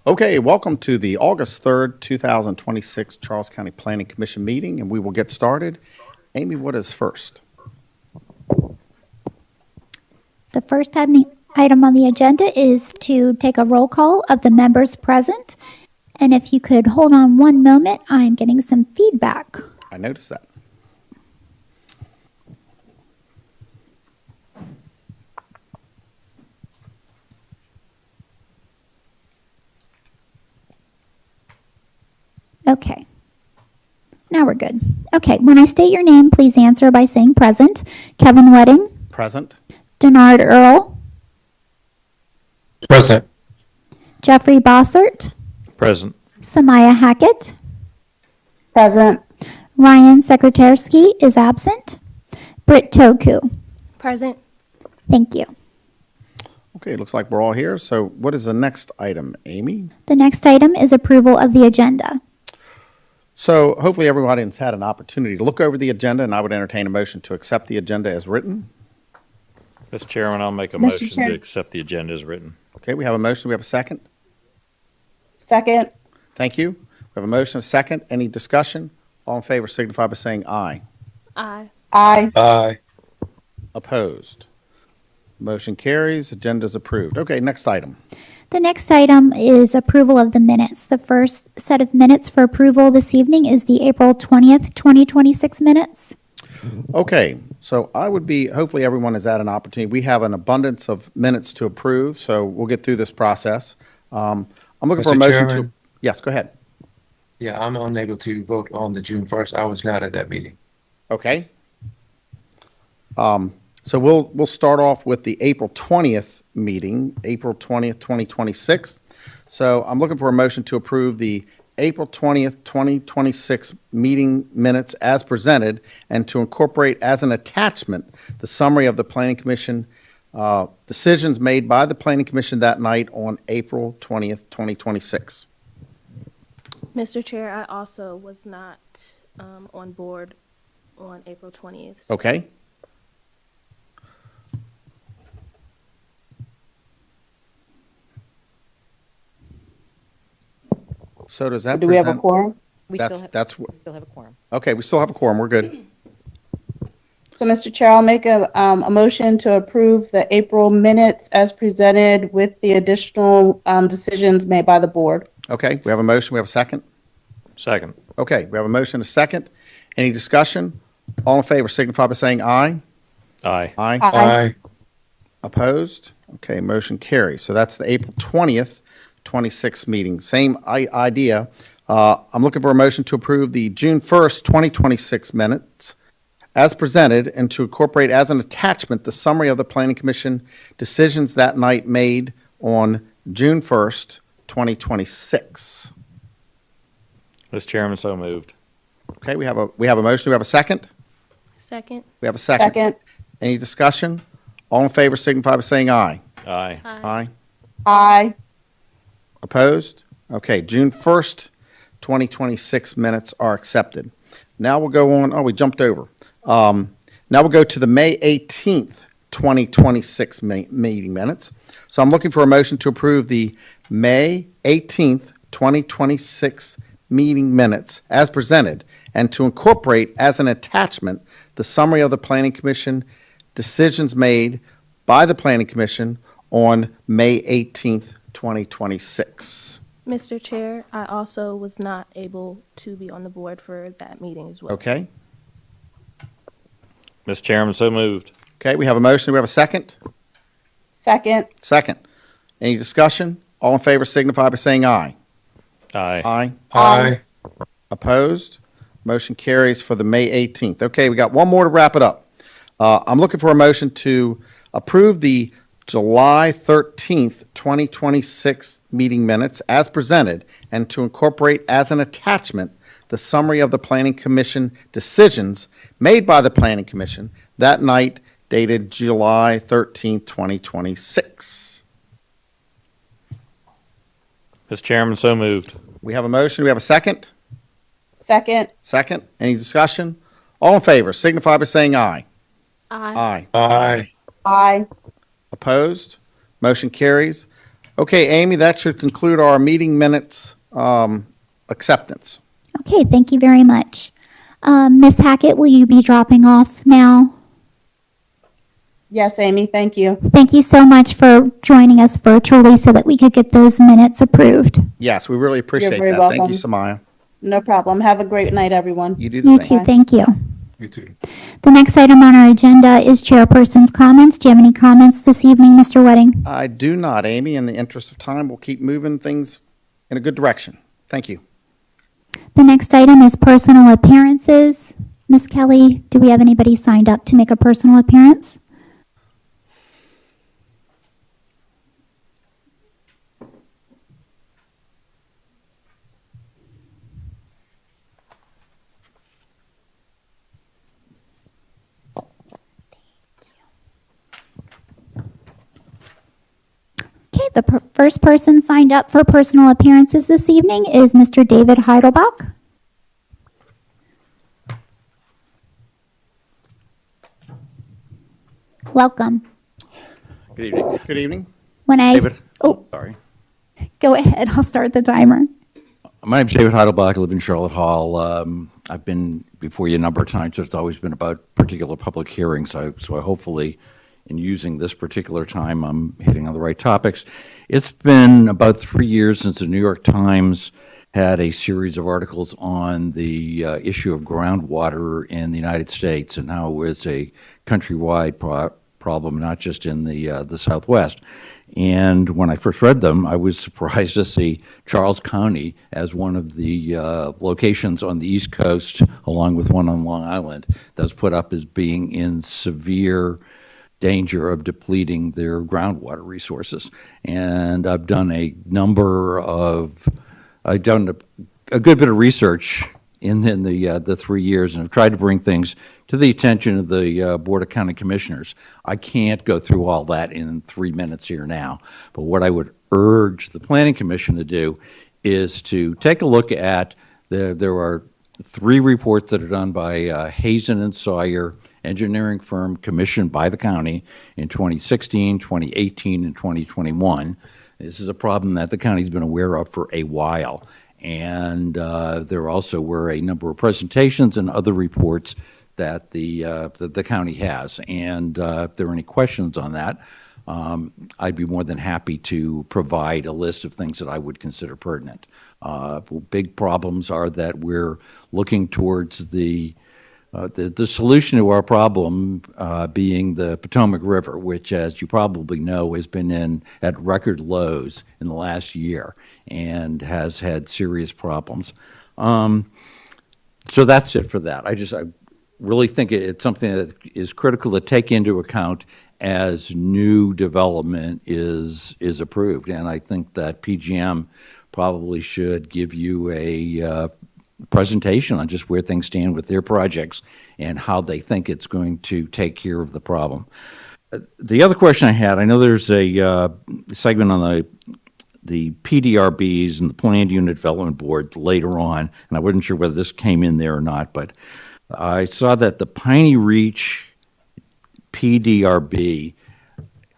Okay, welcome to the August 3rd, 2026 Charles County Planning Commission meeting, and we will get started. Amy, what is first? The first item on the agenda is to take a roll call of the members present. And if you could hold on one moment, I'm getting some feedback. I noticed that. Okay. Now we're good. Okay, when I state your name, please answer by saying present. Kevin Wedding, Present. Denard Earl, Present. Jeffrey Bossert, Present. Samaya Hackett, Present. Ryan Sekretarski is absent, Britt Toku. Present. Thank you. Okay, looks like we're all here. So what is the next item, Amy? The next item is approval of the agenda. So hopefully everybody's had an opportunity to look over the agenda, and I would entertain a motion to accept the agenda as written. Mr. Chairman, I'll make a Mr. motion Chair. to accept the agenda as written. Okay, we have a motion. We have a second. Second. Thank you. We have a motion, a second. Any discussion? All in favor signify by saying aye. Aye. Aye. Aye. Opposed? Motion carries. Agenda is approved. Okay, next item. The next item is approval of the minutes. The first set of minutes for approval this evening is the April 20th, 2026 minutes. Okay, so I would be, hopefully everyone has had an opportunity. We have an abundance of minutes to approve, so we'll get through this process. I'm looking for a Mr. motion to. Chairman? Yes, go ahead. Yeah, I'm unable to vote on the June 1st. I was not at that meeting. Okay. So we'll start off with the April 20th meeting, April 20th, 2026. So I'm looking for a motion to approve the April 20th, 2026 meeting minutes as presented and to incorporate as an attachment the summary of the Planning Commission decisions made by the Planning Commission that night on April 20th, 2026. Mr. Chair, I also was not on board on April 20th. Okay? So does that Do we have a present? quorum? We That's- still have, that's we still have a quorum. Okay, we still have a quorum. We're good. So, Mr. Chair, I'll make a motion to approve the April minutes as presented with the additional decisions made by the board. Okay, we have a motion. We have a second. Second. Okay, we have a motion, a second. Any discussion? All in favor signify by saying aye. Aye. Aye. Aye. Opposed? Okay, motion carries. So that's the April 20th, 26th meeting. Same idea. I'm looking for a motion to approve the June 1st, 2026 minutes as presented and to incorporate as an attachment the summary of the Planning Commission decisions that night made on June 1st, 2026. Mr. Chairman, so moved. Okay, we have a motion. Do we have a second? Second. We have a second. Second. Any discussion? All in favor signify by saying aye. Aye. Aye. Aye. Opposed? Okay, June 1st, 2026 minutes are accepted. Now we'll go on, we jumped over. Now we'll go to the May 18th, 2026 meeting minutes. So I'm looking for a motion to approve the May 18th, 2026 meeting minutes as presented and to incorporate as an attachment the summary of the Planning Commission decisions made by the Planning Commission on May 18th, 2026. Mr. Chair, I also was not able to be on the board for that meeting as well. Okay? Mr. Chairman, so moved. Okay, we have a motion. Do we have a second? Second. Second. Any discussion? All in favor signify by saying aye. Aye. Aye. Aye. Opposed? Motion carries for the May 18th. Okay, we got one more to wrap it up. I'm looking for a motion to approve the July 13th, 2026 meeting minutes as presented and to incorporate as an attachment the summary of the Planning Commission decisions made by the Planning Commission that night dated July 13th, 2026. Mr. Chairman, so moved. We have a motion. We have a second? Second. Second. Any discussion? All in favor signify by saying aye. Aye. Aye. Aye. Aye. Opposed? Motion carries. Okay, Amy, that should conclude our meeting minutes acceptance. Okay, thank you very much. Ms. Hackett, will you be dropping off now? Yes, Amy, thank you. Thank you so much for joining us virtually so that we could get those minutes approved. Yes, we really appreciate very that. Thank you, Samaya. No problem. Have a great night, everyone. You do the You same. too, thank you. You too. The next item on our agenda is chairperson's comments. Do you have any comments this evening, Mr. Wedding? I do not, Amy. In the interest of time, we'll keep moving things in a good direction. Thank you. The next item is personal appearances. Ms. Kelly, do we have anybody signed up to make a personal appearance? Okay, the first person signed up for personal appearances this evening is Mr. David Heidelbach. Welcome. Good evening. Good evening. When I David. oh, Sorry. go ahead. I'll start the timer. My name's David Heidelbach. I live in Charlotte Hall. I've been before you a number of times, so it's always been about particular public hearings. So I hopefully, in using this particular time, I'm hitting on the right topics. It's been about 3 years since the New York Times had a series of articles on the issue of groundwater in the United States and how it was a countrywide problem, not just in the Southwest. And when I first read them, I was surprised to see Charles County as one of the locations on the East Coast, along with one on Long Island, that was put up as being in severe danger of depleting their groundwater resources. And I've done a good bit of research in the 3 years, and I've tried to bring things to the attention of the Board of County Commissioners. I can't go through all that in 3 minutes here now, but what I would urge the Planning Commission to do is to take a look at, there are 3 reports that are done by Hazen and Sawyer engineering firm commissioned by the county in 2016, 2018, and 2021. This is a problem that the county's been aware of for a while. And there also were a number of presentations and other reports that the county has. And if there are any questions on that, I'd be more than happy to provide a list of things that I would consider pertinent. Big problems are that we're looking towards the solution to our problem being the Potomac River, which, as you probably know, has been at record lows in the last year and has had serious problems. So that's it for that. I really think it's something that is critical to take into account as new development is approved. And I think that PGM probably should give you a presentation on just where things stand with their projects and how they think it's going to take care of the problem. The other question I had, I know there's a segment on the PDRBs and the Planned Unit Development Board later on, and I wasn't sure whether this came in there or not, but I saw that the Piney Reach PDRB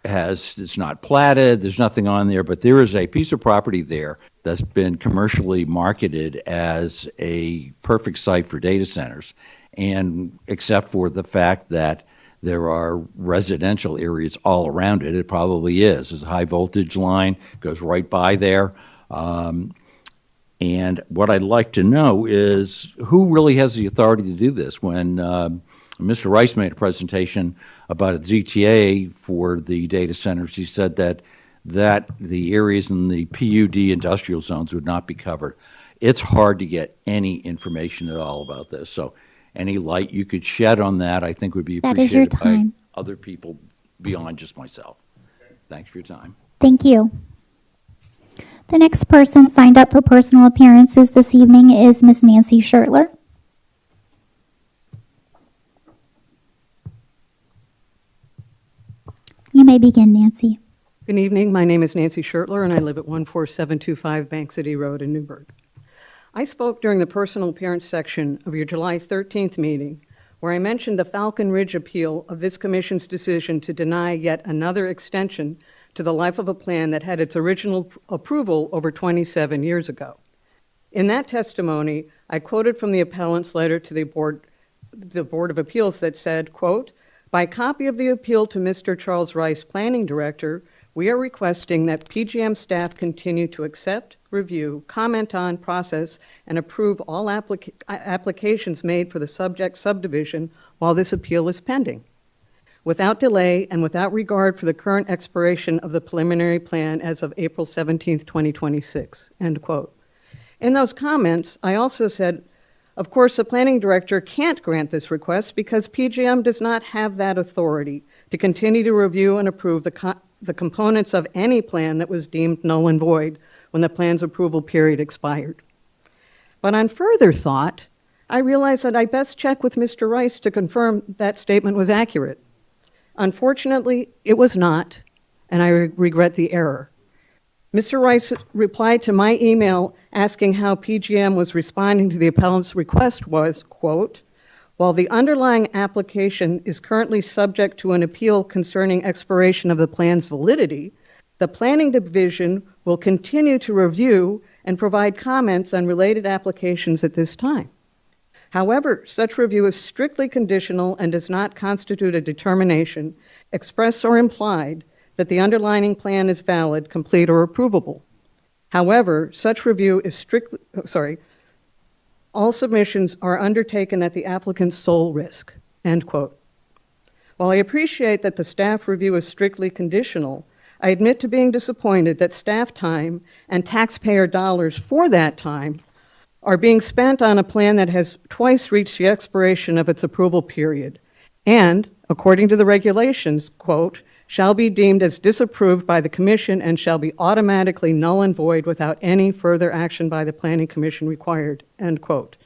it's not platted, there's nothing on there, but there is a piece of property there that's been commercially marketed as a perfect site for data centers. And except for the fact that there are residential areas all around it, it probably is. There's a high voltage line, goes right by there. And what I'd like to know is who really has the authority to do this? When Mr. Rice made a presentation about a ZTA for the data centers, he said that the areas in the PUD industrial zones would not be covered. It's hard to get any information at all about this. So any light you could shed on that, I think would be That is your appreciated by time. other people beyond just myself. Thanks for your time. Thank you. The next person signed up for personal appearances this evening is Ms. Nancy Schertler. You may begin, Nancy. Good evening. My name is Nancy Schertler, and I live at 14725 Bank City Road in Newburgh. I spoke during the personal appearance section of your July 13th meeting, where I mentioned the Falcon Ridge appeal of this commission's decision to deny yet another extension to the life of a plan that had its original approval over 27 years ago. In that testimony, I quoted from the appellant's letter to the Board of Appeals that said, quote, "By copy of the appeal to Mr. Charles Rice, Planning Director, we are requesting that PGM staff continue to accept, review, comment on, process, and approve all applications made for the subject subdivision while this appeal is pending, without delay and without regard for the current expiration of the preliminary plan as of April 17th, 2026, end quote. In those comments, I also said, of course, the planning director can't grant this request because PGM does not have that authority to continue to review and approve the components of any plan that was deemed null and void when the plan's approval period expired. But on further thought, I realized that I best check with Mr. Rice to confirm that statement was accurate. Unfortunately, it was not, and I regret the error. Mr. Rice replied to my email asking how PGM was responding to the appellant's request was, quote, "While the underlying application is currently subject to an appeal concerning expiration of the plan's validity, the Planning Division will continue to review and provide comments on related applications at this time. However, such review is strictly conditional and does not constitute a determination, express or implied, that the underlying plan is valid, complete, or approvable. However, such review is all submissions are undertaken at the applicant's sole risk," end quote. While I appreciate that the staff review is strictly conditional, I admit to being disappointed that staff time and taxpayer dollars for that time are being spent on a plan that has twice reached the expiration of its approval period and, according to the regulations, quote, "shall be deemed as disapproved by the commission and shall be automatically null and void without any further action by the planning commission required," end quote.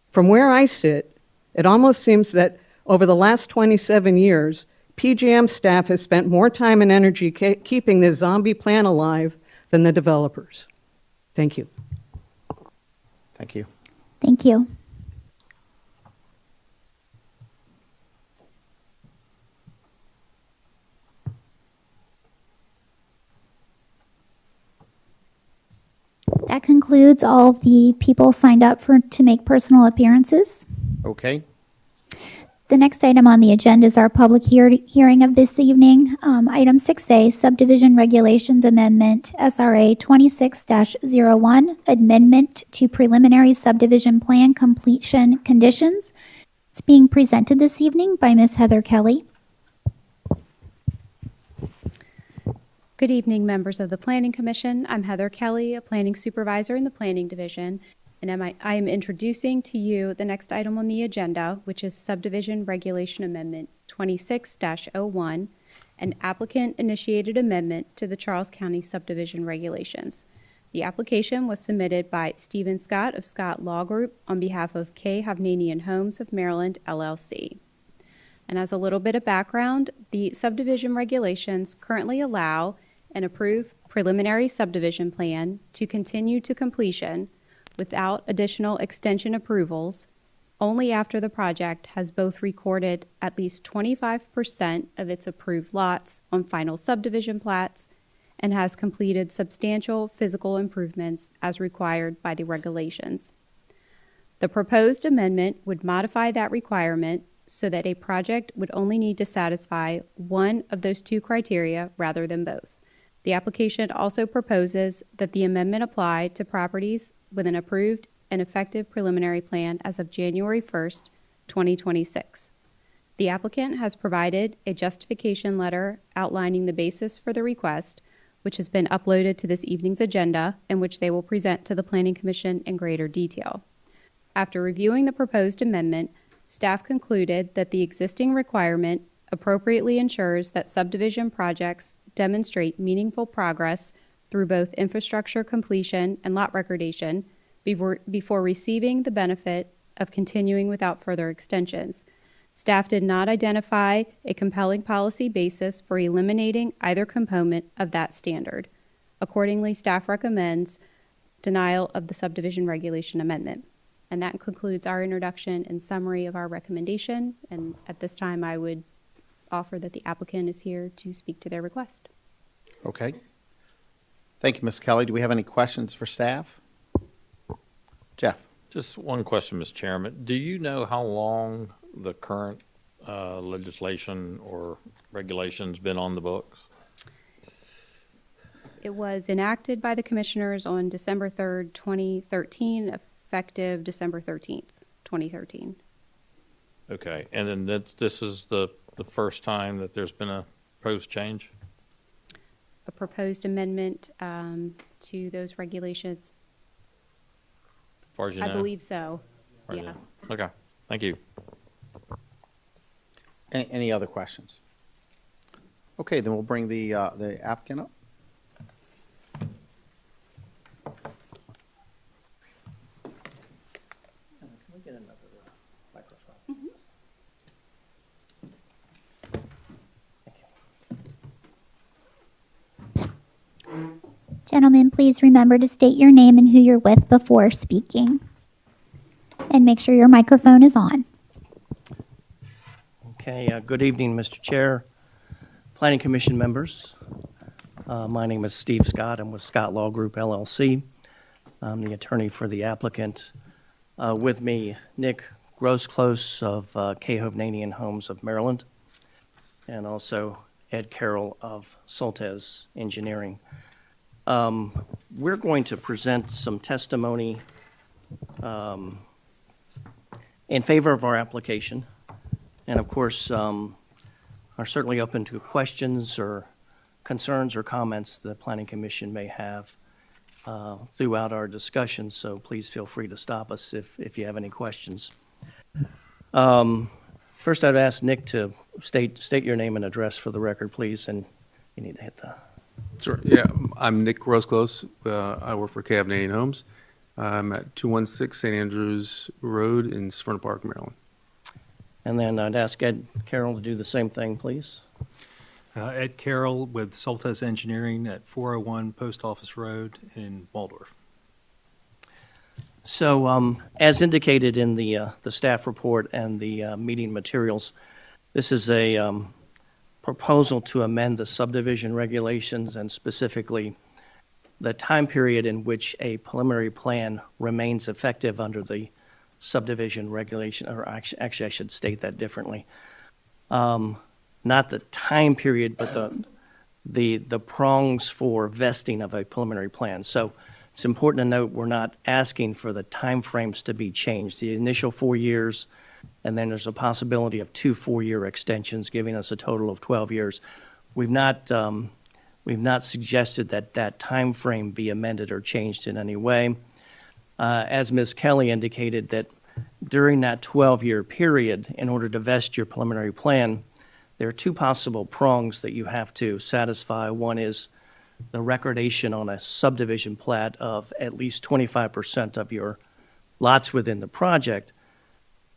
From where I sit, it almost seems that over the last 27 years, PGM staff has spent more time and energy keeping this zombie plan alive than the developers. Thank you. Thank you. Thank you. That concludes all of the people signed up to make personal appearances. Okay. The next item on the agenda is our public hearing of this evening. Item 6A, Subdivision Regulations Amendment, SRA 26-01, Amendment to Preliminary Subdivision Plan Completion Conditions. It's being presented this evening by Ms. Heather Kelly. Good evening, members of the Planning Commission. I'm Heather Kelly, a planning supervisor in the Planning Division, and I am introducing to you the next item on the agenda, which is Subdivision Regulation Amendment 26-01, an applicant-initiated amendment to the Charles County Subdivision Regulations. The application was submitted by Stephen Scott of Scott Law Group on behalf of K. Hovnanian Homes of Maryland, LLC. And as a little bit of background, the subdivision regulations currently allow an approved preliminary subdivision plan to continue to completion without additional extension approvals only after the project has both recorded at least 25% of its approved lots on final subdivision plats and has completed substantial physical improvements as required by the regulations. The proposed amendment would modify that requirement so that a project would only need to satisfy one of those two criteria rather than both. The application also proposes that the amendment apply to properties with an approved and effective preliminary plan as of January 1st, 2026. The applicant has provided a justification letter outlining the basis for the request, which has been uploaded to this evening's agenda and which they will present to the Planning Commission in greater detail. After reviewing the proposed amendment, staff concluded that the existing requirement appropriately ensures that subdivision projects demonstrate meaningful progress through both infrastructure completion and lot recordation before receiving the benefit of continuing without further extensions. Staff did not identify a compelling policy basis for eliminating either component of that standard. Accordingly, staff recommends denial of the subdivision regulation amendment. And that concludes our introduction and summary of our recommendation. And at this time, I would offer that the applicant is here to speak to their request. Okay. Thank you, Ms. Kelly. Do we have any questions for staff? Jeff? Just one question, Mr. Chairman. Do you know how long the current legislation or regulations been on the books? It was enacted by the commissioners on December 3rd, 2013, effective December 13th, 2013. Okay, and then this is the first time that there's been a proposed change? A proposed amendment to those regulations, As far as you know? I believe so. Or Yeah. the- Okay, thank you. Any other questions? Okay, then we'll bring the applicant up. Gentlemen, please remember to state your name and who you're with before speaking. And make sure your microphone is on. Okay, good evening, Mr. Chair, Planning Commission members. My name is Steve Scott. I'm with Scott Law Group LLC. I'm the attorney for the applicant. With me, Nick Grosclose of Hovnanian Homes of Maryland, and also Ed Carroll of Soltez Engineering. We're going to present some testimony in favor of our application, and of course, are certainly open to questions or concerns or comments the Planning Commission may have throughout our discussion, so please feel free to stop us if you have any questions. First, I'd ask Nick to state your name and address for the record, please, and you need to hit the... Sure. Yeah, I'm Nick Grosclose. I work for Hovnanian Homes. I'm at 216 St. Andrews Road in Severna Park, Maryland. And then I'd ask Ed Carroll to do the same thing, please. Ed Carroll with Soltez Engineering at 401 Post Office Road in Waldorf. So, as indicated in the staff report and the meeting materials, this is a proposal to amend the subdivision regulations and specifically the time period in which a preliminary plan remains effective under the subdivision regulation, or actually I should state that differently. Not the time period, but the prongs for vesting of a preliminary plan. So it's important to note we're not asking for the timeframes to be changed. The initial 4 years, and then there's a possibility of 2 4-year extensions, giving us a total of 12 years. We've not suggested that time frame be amended or changed in any way. As Ms. Kelly indicated, that during that 12-year period, in order to vest your preliminary plan, there are 2 possible prongs that you have to satisfy. One is the recordation on a subdivision plat of at least 25% of your lots within the project.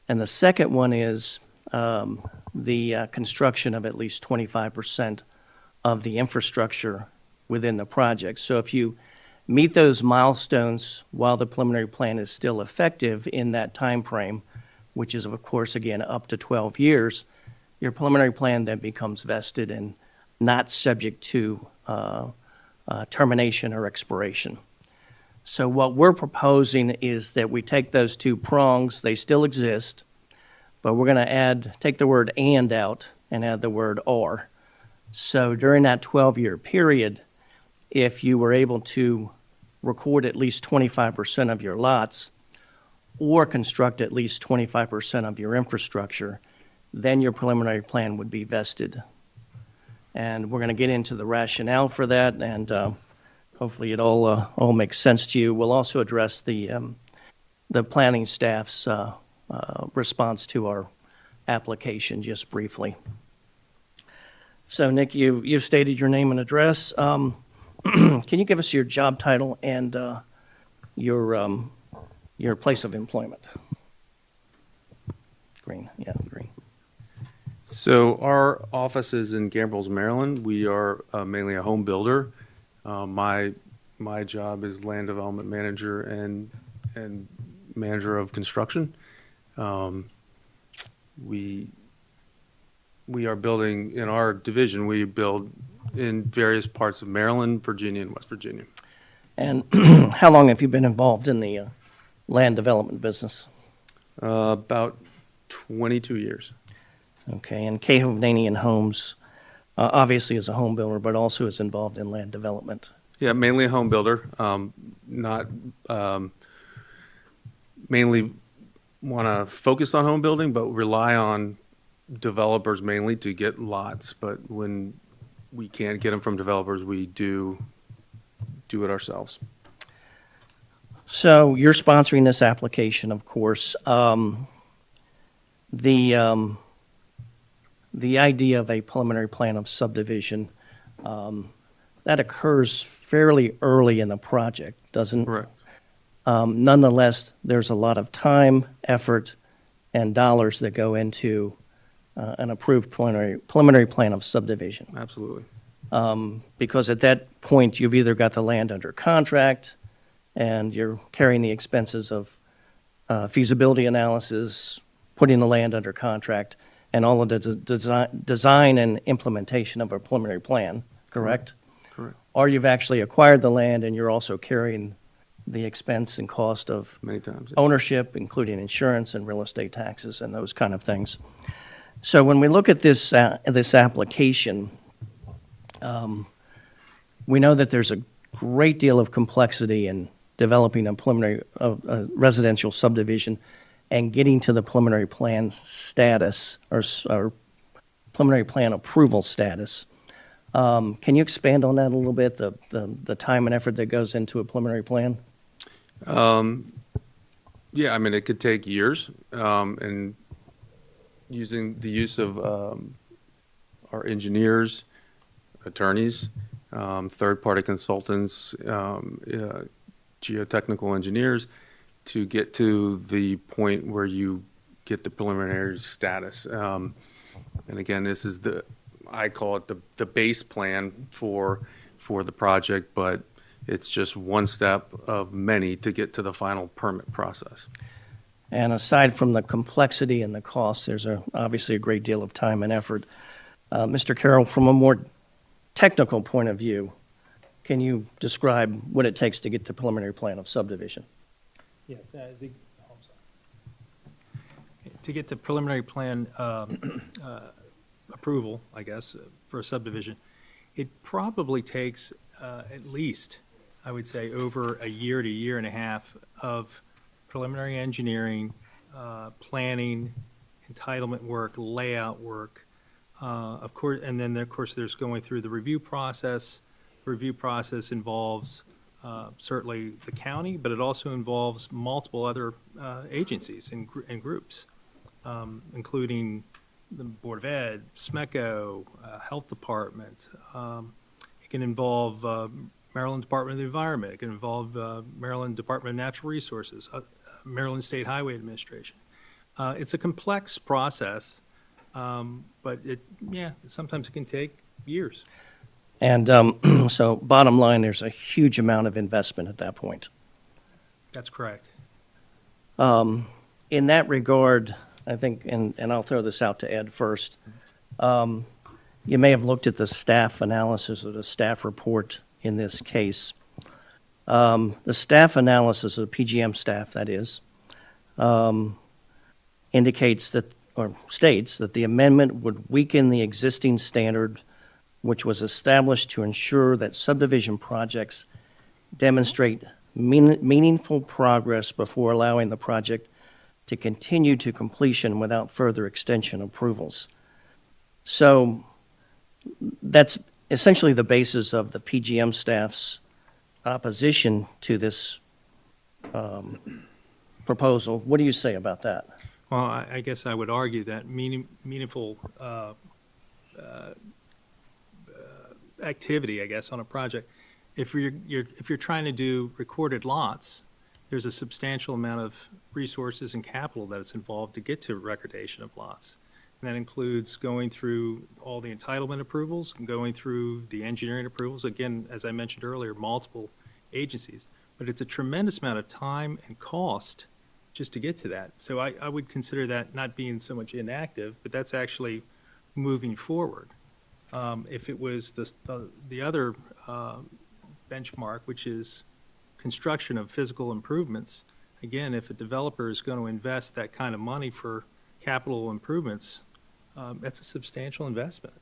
And the second one is the construction of at least 25% of the infrastructure within the project. So if you meet those milestones while the preliminary plan is still effective in that time frame, which is, of course, again, up to 12 years, your preliminary plan then becomes vested and not subject to termination or expiration. So what we're proposing is that we take those 2 prongs, they still exist, but we're going to take the word "and" out and add the word "or." So during that 12-year period, if you were able to record at least 25% of your lots or construct at least 25% of your infrastructure, then your preliminary plan would be vested. And we're going to get into the rationale for that, and hopefully it all makes sense to you. We'll also address the planning staff's response to our application just briefly. So, Nick, you've stated your name and address. Can you give us your job title and your place of employment? Green, yeah, green. So our office is in Gambrills, Maryland. We are mainly a home builder. My job is land development manager and manager of construction. We are building, in our division, we build in various parts of Maryland, Virginia, and West Virginia. And how long have you been involved in the land development business? About 22 years. Okay, and K. Hovnanian Homes obviously is a home builder, but also is involved in land development. Yeah, mainly a home builder. Not mainly want to focus on home building, but rely on developers mainly to get lots. But when we can't get them from developers, we do it ourselves. So you're sponsoring this application, of course. The idea of a preliminary plan of subdivision, that occurs fairly early in the project, doesn't? Correct. Nonetheless, there's a lot of time, effort, and dollars that go into an approved preliminary plan of subdivision. Absolutely. Because at that point, you've either got the land under contract and you're carrying the expenses of feasibility analysis, putting the land under contract, and all of the design and implementation of a preliminary plan, correct? Correct. Or you've actually acquired the land and you're also carrying the expense and cost of Many times. Yes. ownership, including insurance and real estate taxes and those kind of things. So when we look at this application, we know that there's a great deal of complexity in developing a preliminary residential subdivision and getting to the preliminary plan status or preliminary plan approval status. Can you expand on that a little bit, the time and effort that goes into a preliminary plan? Yeah, I mean, it could take years, and using the use of our engineers, attorneys, third-party consultants, geotechnical engineers, to get to the point where you get the preliminary status. And again, this is I call it the base plan for the project, but it's just one step of many to get to the final permit process. And aside from the complexity and the cost, there's obviously a great deal of time and effort. Mr. Carroll, from a more technical point of view, can you describe what it takes to get to preliminary plan of subdivision? Yes, to get to preliminary plan approval, I guess, for a subdivision, it probably takes at least, I would say, over a year to year and a half of preliminary engineering, planning, entitlement work, layout work, of course, and then of course there's going through the review process. The review process involves certainly the county, but it also involves multiple other agencies and groups, including the Board of Ed, SMECO, Health Department. It can involve Maryland Department of the Environment. It can involve Maryland Department of Natural Resources, Maryland State Highway Administration. It's a complex process, but sometimes it can take years. And so bottom line, there's a huge amount of investment at that point. That's correct. In that regard, I think, and I'll throw this out to Ed first, you may have looked at the staff analysis or the staff report in this case. The staff analysis of the PGM staff, that is, indicates that, or states that the amendment would weaken the existing standard which was established to ensure that subdivision projects demonstrate meaningful progress before allowing the project to continue to completion without further extension approvals. So that's essentially the basis of the PGM staff's opposition to this proposal. What do you say about that? Well, I guess I would argue that meaningful activity, I guess, on a project, if you're trying to do recorded lots, there's a substantial amount of resources and capital that is involved to get to recordation of lots. And that includes going through all the entitlement approvals and going through the engineering approvals. Again, as I mentioned earlier, multiple agencies. But it's a tremendous amount of time and cost just to get to that. So I would consider that not being so much inactive, but that's actually moving forward. If it was the other benchmark, which is construction of physical improvements, again, if a developer is going to invest that kind of money for capital improvements, that's a substantial investment.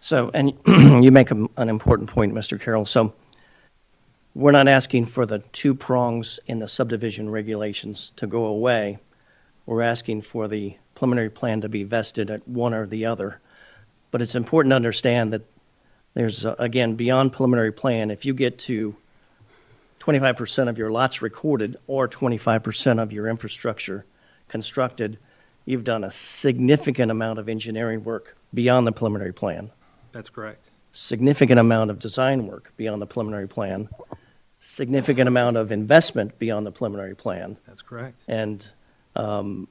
So, and you make an important point, Mr. Carroll. So we're not asking for the two prongs in the subdivision regulations to go away. We're asking for the preliminary plan to be vested at one or the other. But it's important to understand that there's, again, beyond preliminary plan, if you get to 25% of your lots recorded or 25% of your infrastructure constructed, you've done a significant amount of engineering work beyond the preliminary plan, That's correct. significant amount of design work beyond the preliminary plan, significant amount of investment beyond the preliminary plan. That's correct. And and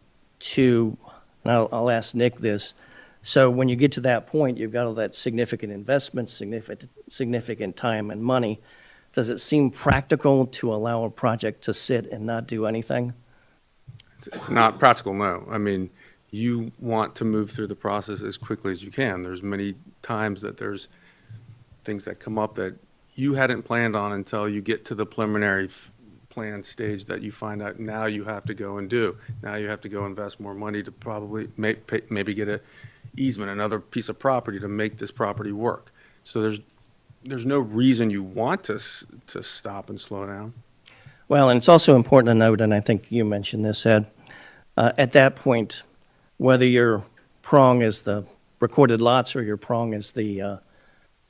I'll ask Nick this. So when you get to that point, you've got all that significant investment, significant time and money. Does it seem practical to allow a project to sit and not do anything? It's not practical, no. I mean, you want to move through the process as quickly as you can. There's many times that there's things that come up that you hadn't planned on until you get to the preliminary plan stage that you find out now you have to go and do. Now you have to go invest more money to probably maybe get a easement, another piece of property to make this property work. So there's no reason you want to stop and slow down. Well, and it's also important to note, and I think you mentioned this, Ed, at that point, whether your prong is the recorded lots or your prong is the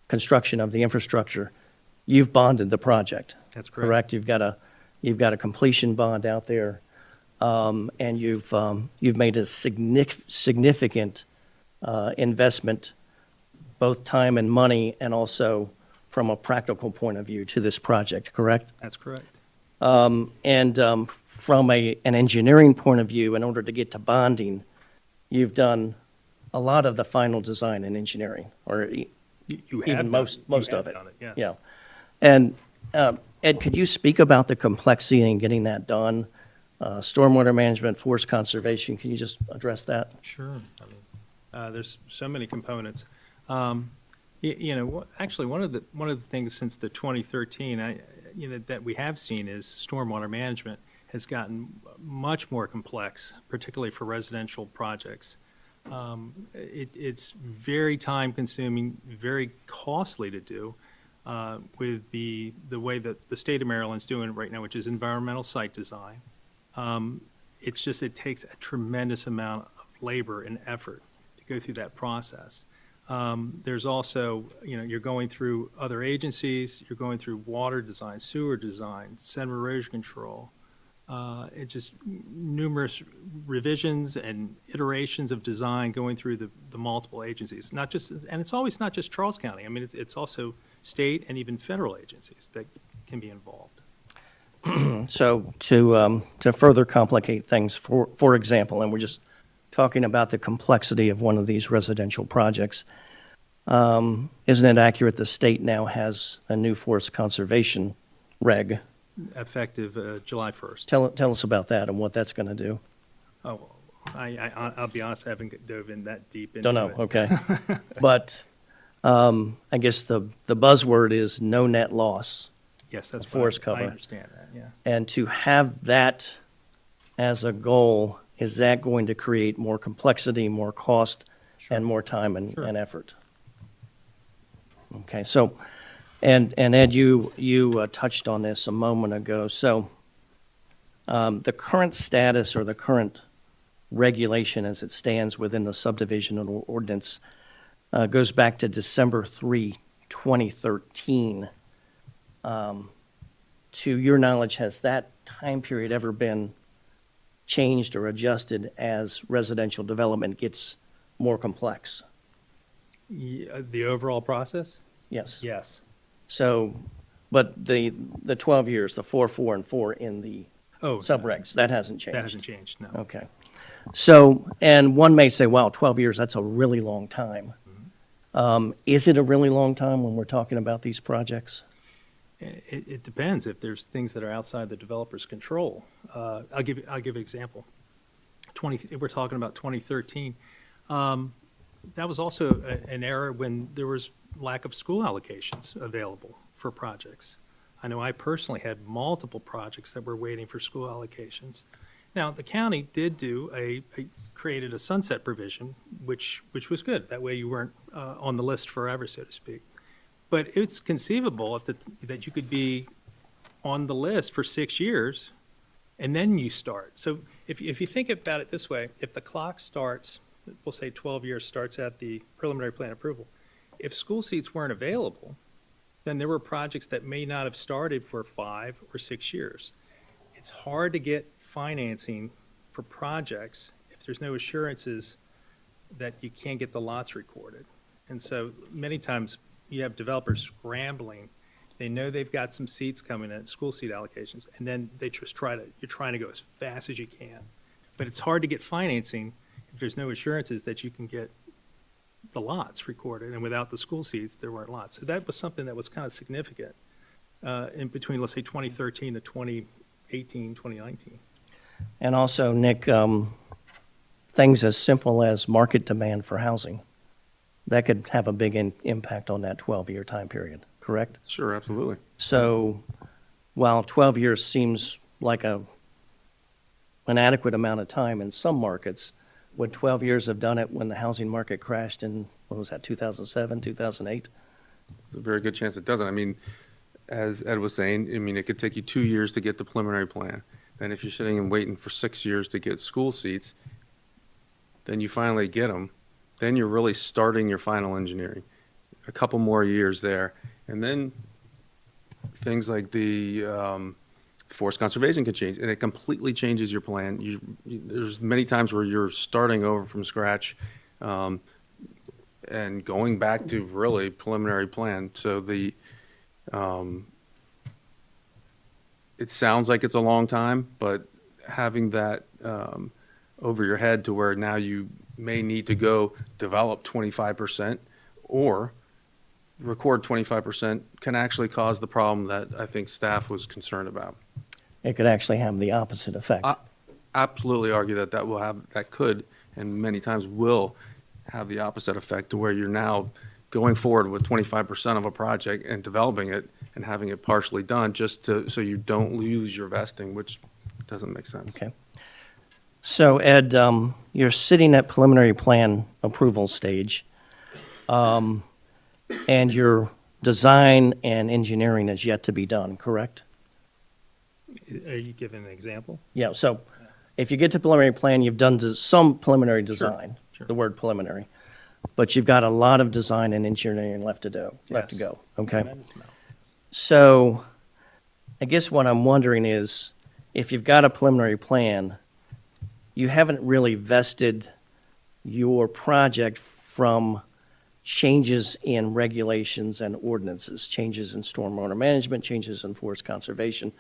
construction of the infrastructure, you've bonded the project. That's correct. You've got a completion bond out there, and you've made a significant investment, both time and money, and also from a practical point of view to this project, correct? That's correct. From an engineering point of view, in order to get to bonding, you've done a lot of the final design and engineering, or You even have most done, of it. yes. Yeah. And Ed, could you speak about the complexity in getting that done? Stormwater management, forest conservation, can you just address that? Sure. I mean, there's so many components. Actually, one of the things since the 2013, that we have seen is stormwater management has gotten much more complex, particularly for residential projects. It's very time-consuming, very costly to do with the way that the state of Maryland's doing it right now, which is environmental site design. It takes a tremendous amount of labor and effort to go through that process. There's also, you're going through other agencies, you're going through water design, sewer design, sediment erosion control. It's just numerous revisions and iterations of design going through the multiple agencies. It's always not just Charles County. I mean, it's also state and even federal agencies that can be involved. So to further complicate things, for example, and we're just talking about the complexity of one of these residential projects, isn't it accurate the state now has a new forest conservation reg? Effective July 1st. Tell us about that and what that's going to do. Oh, I'll be honest, I haven't dove in that deep into Don't it. know, okay. But I guess the buzzword is no net loss. Yes, that's forest I cover. understand that, yeah. And to have that as a goal, is that going to create more complexity, more cost, and more time and effort? Okay, so, and Ed, you touched on this a moment ago. So the current status or the current regulation as it stands within the subdivision ordinance goes back to December 3, 2013. To your knowledge, has that time period ever been changed or adjusted as residential development gets more complex? The overall process? Yes. Yes. So, but the 12 years, the 4, 4, and 4 in the subregs, that hasn't changed? That hasn't changed, no. Okay. So, and one may say, wow, 12 years, that's a really long time. Is it a really long time when we're talking about these projects? It depends if there's things that are outside the developer's control. I'll give an example. We're talking about 2013. that was also an era when there was lack of school allocations available for projects. I know I personally had multiple projects that were waiting for school allocations. Now, the county did created a sunset provision, which was good. That way you weren't on the list forever, so to speak. But it's conceivable that you could be on the list for 6 years and then you start. So if you think about it this way, if the clock starts, we'll say 12 years starts at the preliminary plan approval, if school seats weren't available, then there were projects that may not have started for 5 or 6 years. It's hard to get financing for projects if there's no assurances that you can't get the lots recorded. And so many times you have developers scrambling. They know they've got some seats coming in, school seat allocations, and then they just you're trying to go as fast as you can. But it's hard to get financing if there's no assurances that you can get the lots recorded, and without the school seats, there weren't lots. So that was something that was kind of significant in between, let's say, 2013 to 2018, 2019. And also, Nick, things as simple as market demand for housing, that could have a big impact on that 12-year time period, correct? Sure, absolutely. So while 12 years seems like an adequate amount of time in some markets, would 12 years have done it when the housing market crashed in, what was that, 2007, 2008? There's a very good chance it doesn't. I mean, as Ed was saying, I mean, it could take you 2 years to get the preliminary plan. Then if you're sitting and waiting for 6 years to get school seats, then you finally get them. Then you're really starting your final engineering. A couple more years there. And then things like the forest conservation can change, and it completely changes your plan. There's many times where you're starting over from scratch and going back to really preliminary plan. So it sounds like it's a long time, but having that over your head to where now you may need to go develop 25% or record 25% can actually cause the problem that I think staff was concerned about. It could actually have the opposite effect. I absolutely argue that could, and many times will, have the opposite effect to where you're now going forward with 25% of a project and developing it and having it partially done just so you don't lose your vesting, which doesn't make sense. Okay. So, Ed, you're sitting at preliminary plan approval stage, and your design and engineering is yet to be done, correct? Are you giving an example? Yeah, so if you get to preliminary plan, you've done some preliminary design, sure. the word preliminary, but you've got a lot of design and engineering left to go, okay? Tremendous amount, yes. So I guess what I'm wondering is, if you've got a preliminary plan, you haven't really vested your project from changes in regulations and ordinances, changes in stormwater management, changes in forest conservation.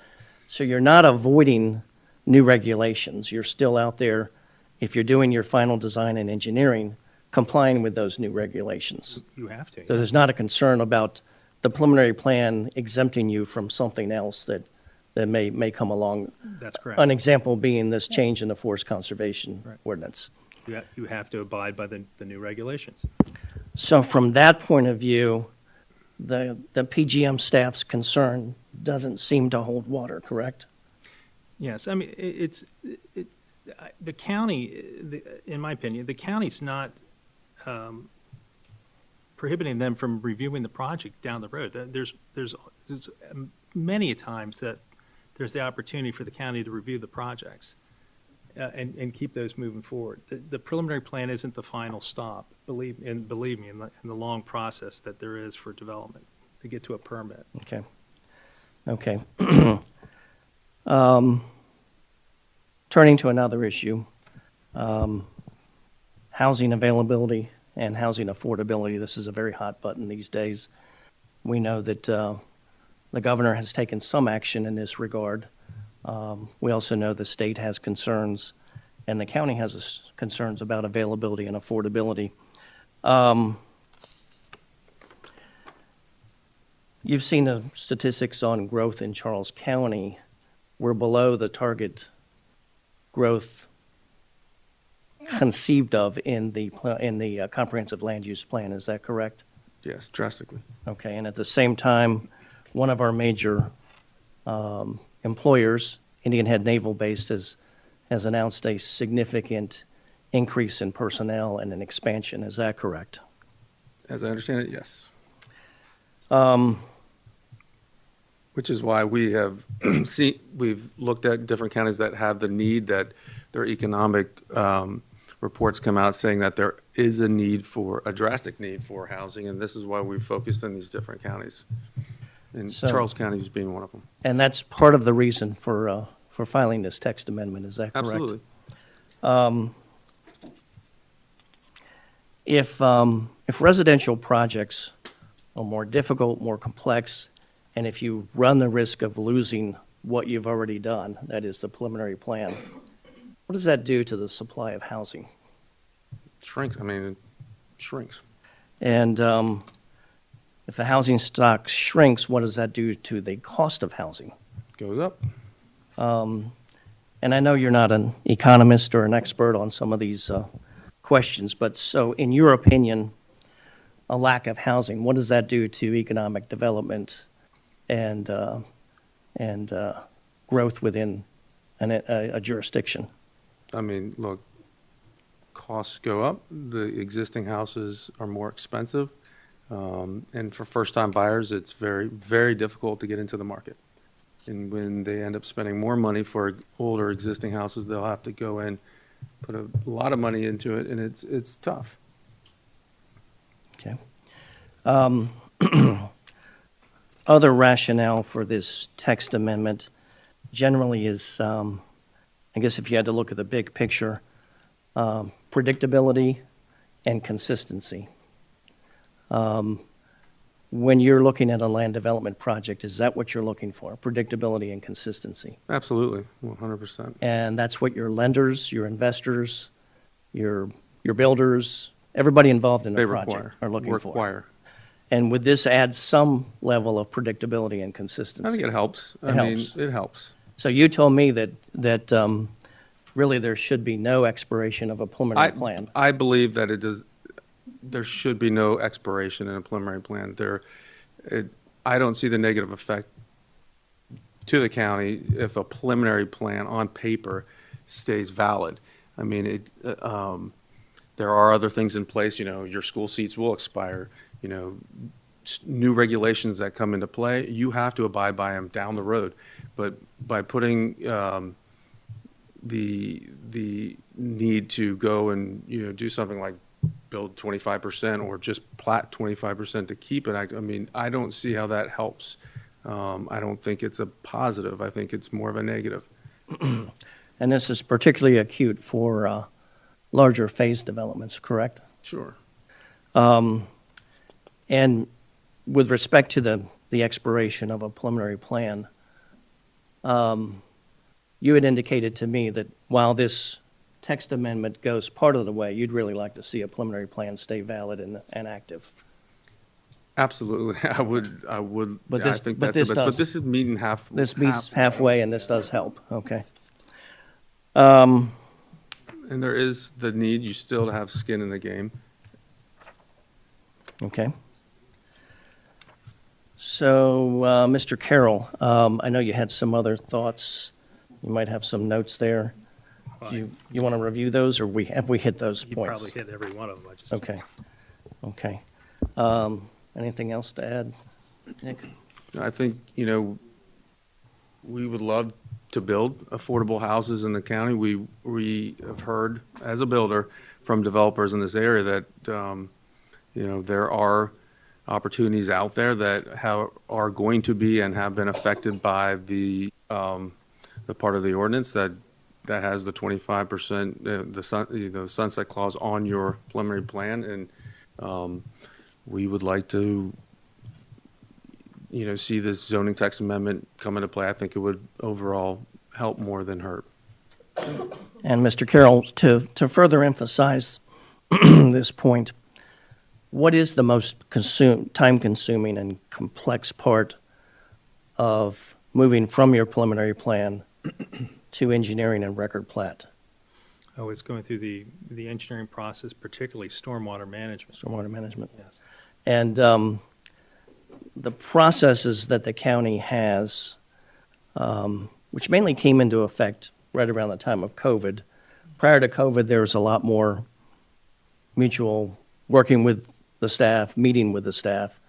So you're not avoiding new regulations. You're still out there, if you're doing your final design and engineering, complying with those new regulations. You have to. So there's not a concern about the preliminary plan exempting you from something else that may come along. That's correct. An example being this change in the forest conservation Right. ordinance. You have to abide by the new regulations. So from that point of view, the PGM staff's concern doesn't seem to hold water, correct? Yes, I mean, the county, in my opinion, the county's not prohibiting them from reviewing the project down the road. There's many times that there's the opportunity for the county to review the projects and keep those moving forward. The preliminary plan isn't the final stop, believe me, in the long process that there is for development to get to a permit. Okay. Turning to another issue, housing availability and housing affordability. This is a very hot button these days. We know that the governor has taken some action in this regard. We also know the state has concerns, and the county has concerns about availability and affordability. You've seen the statistics on growth in Charles County. We're below the target growth conceived of in the comprehensive land use plan. Is that correct? Yes, drastically. Okay, and at the same time, one of our major employers, Indian Head Naval Base, has announced a significant increase in personnel and an expansion. Is that correct? As I understand it, yes. Um, Which is why we have we've looked at different counties that have the need, that their economic reports come out saying that there is a drastic need for housing, and this is why we focused on these different counties. And So- Charles County is being one of them. And that's part of the reason for filing this text amendment. Is that correct? Absolutely. If residential projects are more difficult, more complex, and if you run the risk of losing what you've already done, that is the preliminary plan, what does that do to the supply of housing? Shrinks. I mean, it shrinks. And if the housing stock shrinks, what does that do to the cost of housing? Goes up. And I know you're not an economist or an expert on some of these questions, but so in your opinion, a lack of housing, what does that do to economic development and growth within a jurisdiction? I mean, look, costs go up. The existing houses are more expensive. And for first-time buyers, it's very, very difficult to get into the market. And when they end up spending more money for older existing houses, they'll have to go in, put a lot of money into it, and it's tough. Okay. Other rationale for this text amendment generally is, I guess if you had to look at the big picture, predictability and consistency. When you're looking at a land development project, is that what you're looking for? Predictability and consistency? Absolutely, 100%. And that's what your lenders, your investors, your builders, everybody involved in They the project require. are looking for. Require. And would this add some level of predictability and consistency? I think it helps. It helps. It helps. So you told me that really there should be no expiration of a preliminary plan. I believe that there should be no expiration in a preliminary plan. I don't see the negative effect to the county if a preliminary plan on paper stays valid. I mean, there are other things in place, your school seats will expire, new regulations that come into play, you have to abide by them down the road. But by putting the need to go and, do something like build 25% or just plat 25% to keep it, I mean, I don't see how that helps. I don't think it's a positive. I think it's more of a negative. And this is particularly acute for larger phase developments, correct? Sure. And with respect to the expiration of a preliminary plan, you had indicated to me that while this text amendment goes part of the way, you'd really like to see a preliminary plan stay valid and active. Absolutely, I would. But I this- think but that's the this best. does- But this is meeting half. This meets halfway, and this does help, okay. And there is the need, you still to have skin in the game. Okay. So, Mr. Carroll, I know you had some other thoughts. You might have some notes there. You want to review those, or have we hit those You points? probably hit every one of them. I just Okay. Anything else to add, Nick? I think, we would love to build affordable houses in the county. We have heard, as a builder, from developers in this area that, there are opportunities out there that are going to be and have been affected by the part of the ordinance that has the 25%, the sunset clause on your preliminary plan. And we would like to, see this zoning text amendment come into play. I think it would overall help more than hurt. And Mr. Carroll, to further emphasize this point, what is the most time-consuming and complex part of moving from your preliminary plan to engineering and record plat? Oh, it's going through the engineering process, particularly stormwater management. stormwater management. Yes. And the processes that the county has, which mainly came into effect right around the time of COVID. Prior to COVID, there was a lot more mutual working with the staff, meeting with the staff.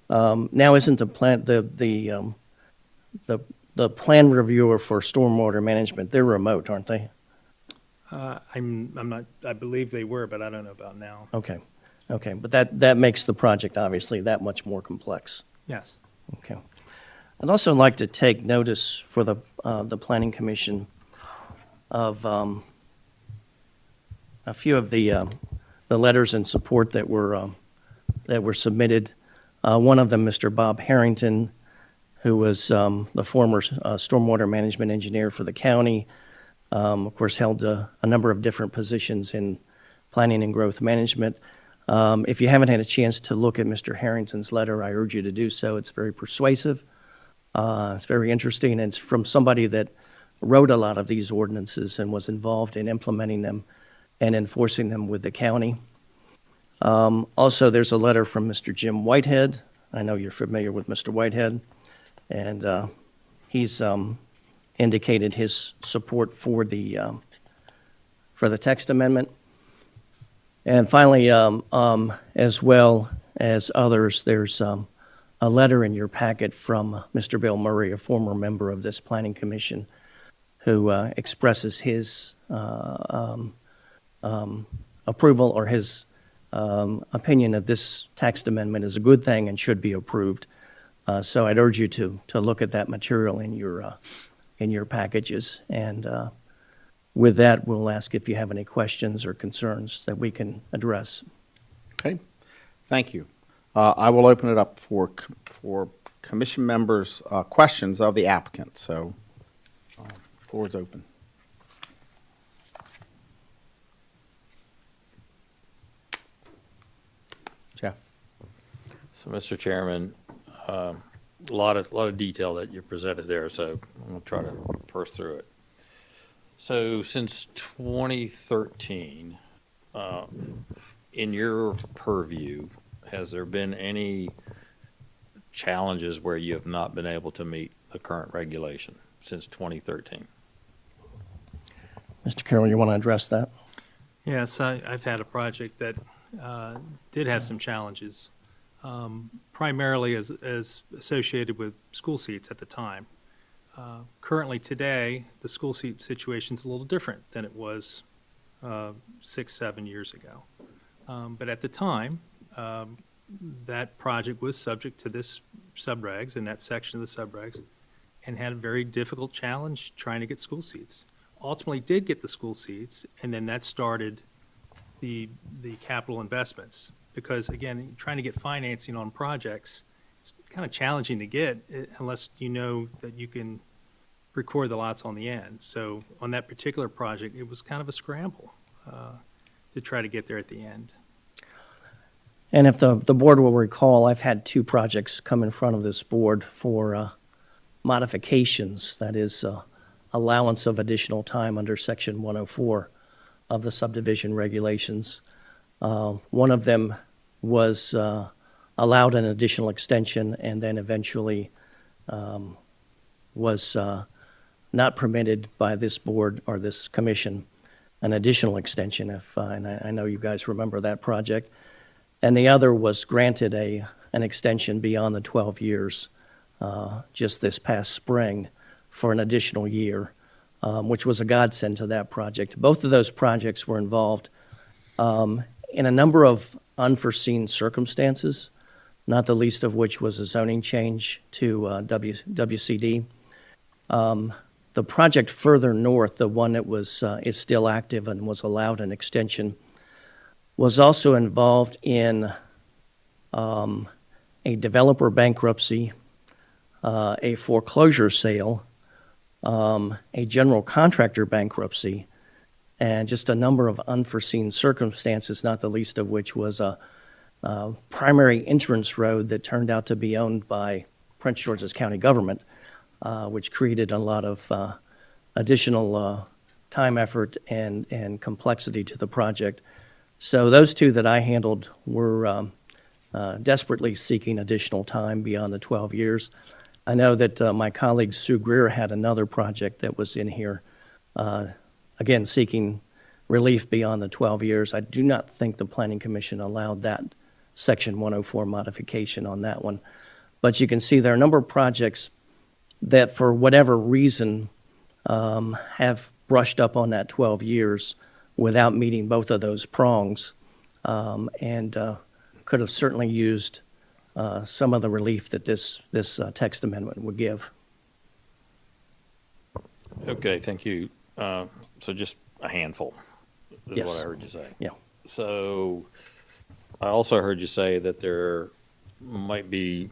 Now, isn't the plan reviewer for stormwater management? They're remote, aren't they? I'm not, I believe they were, but I don't know about now. Okay, but that makes the project obviously that much more complex. Yes. Okay. I'd also like to take notice for the Planning Commission of a few of the letters in support that were submitted. One of them, Mr. Bob Harrington, who was the former stormwater management engineer for the county, of course, held a number of different positions in planning and growth management. If you haven't had a chance to look at Mr. Harrington's letter, I urge you to do so. It's very persuasive. It's very interesting, and it's from somebody that wrote a lot of these ordinances and was involved in implementing them and enforcing them with the county. Also, there's a letter from Mr. Jim Whitehead. I know you're familiar with Mr. Whitehead, and he's indicated his support for the text amendment. And finally, as well as others, there's a letter in your packet from Mr. Bill Murray, a former member of this Planning Commission, who expresses his approval or his opinion that this text amendment is a good thing and should be approved. So I'd urge you to look at that material in your packages. And with that, we'll ask if you have any questions or concerns that we can address. Okay, thank you. I will open it up for commission members' questions of the applicant. So, floor is open. Jeff. So, Mr. Chairman, a lot of detail that you presented there, so I'm going to try to parse through it. So, since 2013, in your purview, has there been any challenges where you have not been able to meet the current regulation since 2013? Mr. Carroll, you want to address that? Yes, I've had a project that did have some challenges, primarily as associated with school seats at the time. Currently today, the school seat situation is a little different than it was 6-7 years ago. But at the time, that project was subject to this subregs and that section of the subregs and had a very difficult challenge trying to get school seats. Ultimately did get the school seats, and then that started the capital investments. Because again, trying to get financing on projects, it's kind of challenging to get unless you know that you can record the lots on the end. So on that particular project, it was kind of a scramble to try to get there at the end. And if the board will recall, I've had two projects come in front of this board for modifications, that is, allowance of additional time under Section 104 of the subdivision regulations. One of them was allowed an additional extension and then eventually was not permitted by this board or this commission an additional extension, and I know you guys remember that project. And the other was granted an extension beyond the 12 years just this past spring for an additional year, which was a godsend to that project. Both of those projects were involved in a number of unforeseen circumstances, not the least of which was a zoning change to WCD. The project further north, the one that is still active and was allowed an extension, was also involved in a developer bankruptcy, a foreclosure sale, a general contractor bankruptcy, and just a number of unforeseen circumstances, not the least of which was a primary entrance road that turned out to be owned by Prince George's County government, which created a lot of additional time, effort, and complexity to the project. So those two that I handled were desperately seeking additional time beyond the 12 years. I know that my colleague Sue Greer had another project that was in here, again, seeking relief beyond the 12 years. I do not think the Planning Commission allowed that Section 104 modification on that one. But you can see there are a number of projects that, for whatever reason, have brushed up on that 12 years without meeting both of those prongs, and could have certainly used some of the relief that this text amendment would give. Okay, thank you. So just a handful is Yes. what I heard you say. Yeah. So I also heard you say that there might be,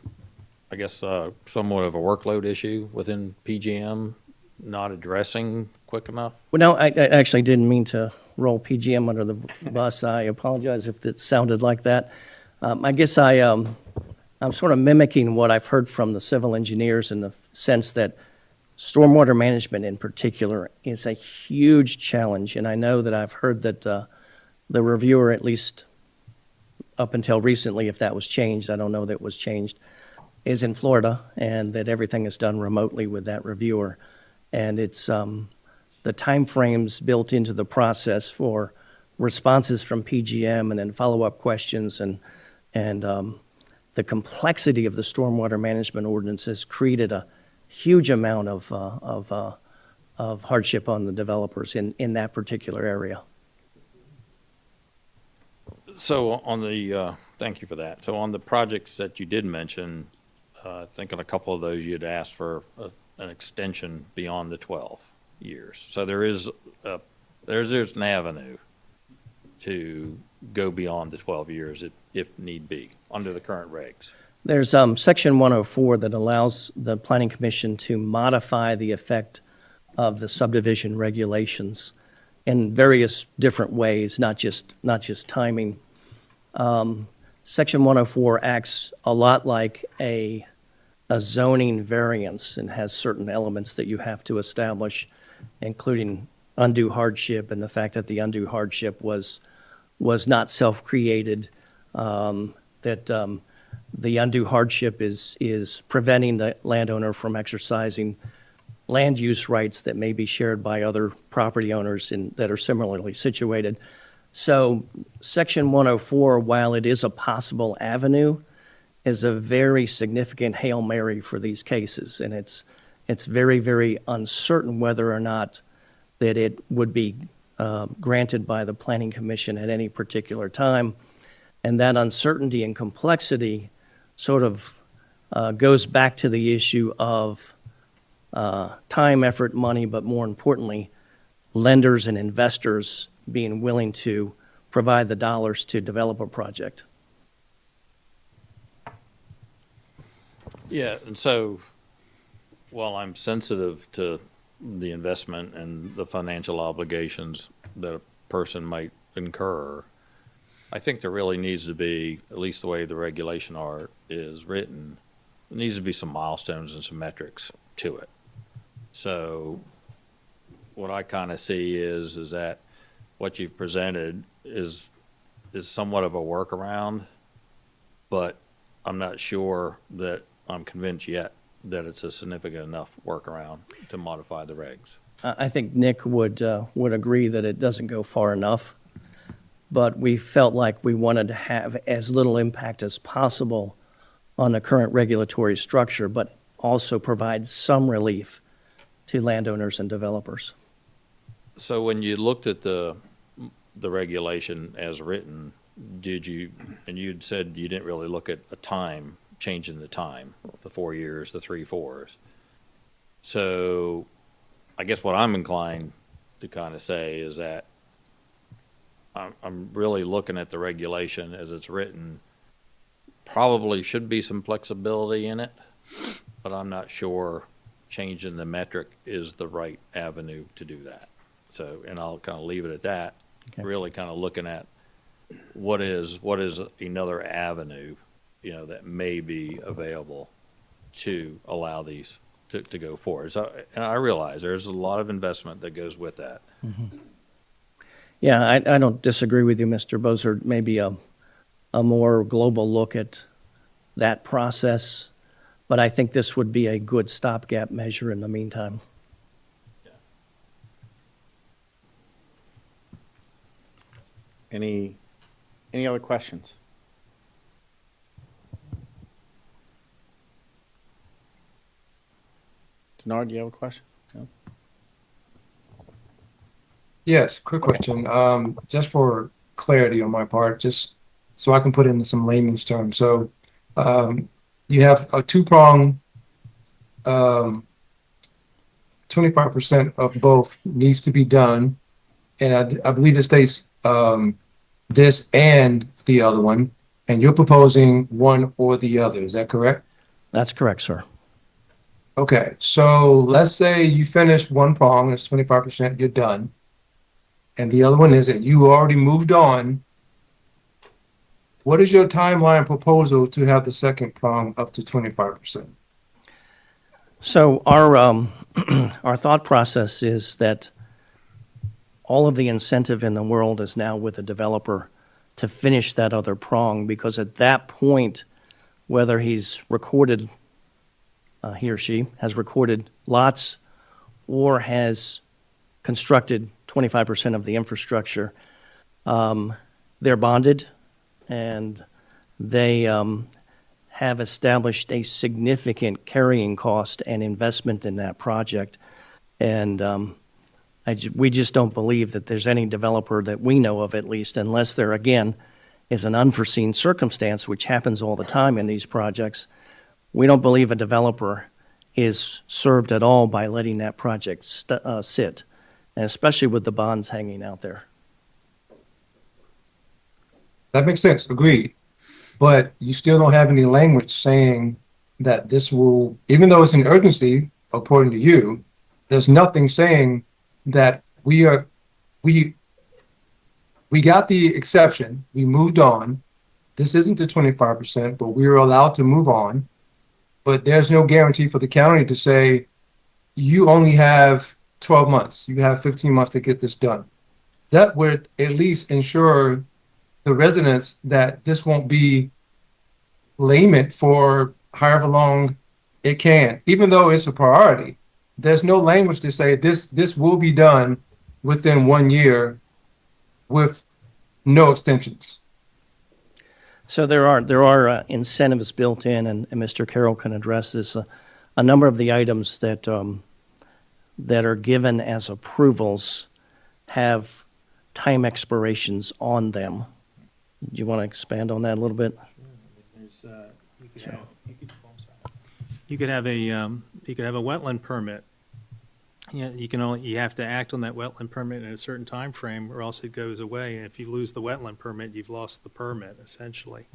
I guess, somewhat of a workload issue within PGM not addressing quick enough. Well, no, I actually didn't mean to roll PGM under the bus. I apologize if it sounded like that. I guess I'm sort of mimicking what I've heard from the civil engineers in the sense that stormwater management in particular is a huge challenge. And I know that I've heard that the reviewer, at least up until recently, if that was changed, I don't know that it was changed, is in Florida, and that everything is done remotely with that reviewer. And it's the timeframes built into the process for responses from PGM and then follow-up questions and the complexity of the stormwater management ordinance has created a huge amount of hardship on the developers in that particular area. So on the, thank you for that. So on the projects that you did mention, I think on a couple of those you'd asked for an extension beyond the 12 years. So there's an avenue to go beyond the 12 years if need be, under the current regs. There's Section 104 that allows the Planning Commission to modify the effect of the subdivision regulations in various different ways, not just timing. Section 104 acts a lot like a zoning variance and has certain elements that you have to establish, including undue hardship and the fact that the undue hardship was not self-created, that the undue hardship is preventing the landowner from exercising land use rights that may be shared by other property owners that are similarly situated. So Section 104, while it is a possible avenue, is a very significant Hail Mary for these cases. And it's very, very uncertain whether or not that it would be granted by the Planning Commission at any particular time. And that uncertainty and complexity sort of goes back to the issue of time, effort, money, but more importantly, lenders and investors being willing to provide the dollars to develop a project. Yeah, and so while I'm sensitive to the investment and the financial obligations that a person might incur, I think there really needs to be, at least the way the regulation is written, there needs to be some milestones and some metrics to it. So what I kind of see is that what you've presented is somewhat of a workaround, but I'm not sure that I'm convinced yet that it's a significant enough workaround to modify the regs. I think Nick would agree that it doesn't go far enough, but we felt like we wanted to have as little impact as possible on the current regulatory structure, but also provide some relief to landowners and developers. So when you looked at the regulation as written, and you'd said you didn't really look at a time, changing the time, the 4 years, the 3 4s. So I guess what I'm inclined to kind of say is that I'm really looking at the regulation as it's written. Probably should be some flexibility in it, but I'm not sure changing the metric is the right avenue to do that. So, and I'll kind of leave it at that. Okay. Really kind of looking at what is another avenue, that may be available to allow these to go forward. So, and I realize there's a lot of investment that goes with that. Yeah, I don't disagree with you, Mr. Bozer. Maybe a more global look at that process, but I think this would be a good stopgap measure in the meantime. Any other questions? Denard, do you have a question? No? Yes, quick question. Just for clarity on my part, just so I can put it into some layman's terms. So, you have a two-prong, 25% of both needs to be done. And I believe it states, this and the other one, and you're proposing one or the other. Is that correct? That's correct, sir. Okay, so let's say you finish one prong, it's 25%, you're done. And the other one is that you already moved on. What is your timeline proposal to have the second prong up to 25%? So our our thought process is that all of the incentive in the world is now with the developer to finish that other prong, because at that point, whether he's recorded, he or she has recorded lots or has constructed 25% of the infrastructure, they're bonded and they have established a significant carrying cost and investment in that project. And we just don't believe that there's any developer that we know of, at least, unless there, again, is an unforeseen circumstance, which happens all the time in these projects. We don't believe a developer is served at all by letting that project sit, and especially with the bonds hanging out there. That makes sense, agreed. But you still don't have any language saying that this will, even though it's an urgency, according to you, there's nothing saying that we got the exception, we moved on. This isn't the 25%, but we are allowed to move on. But there's no guarantee for the county to say, you only have 12 months, you have 15 months to get this done. That would at least ensure the residents that this won't be layment for however long it can, even though it's a priority. There's no language to say this will be done within 1 year with no extensions. So there are incentives built in, and Mr. Carroll can address this. A number of the items that that are given as approvals have time expirations on them. Do you want to expand on that a little bit? You could have a wetland permit. Yeah, you have to act on that wetland permit in a certain time frame, or else it goes away. And if you lose the wetland permit, you've lost the permit, essentially.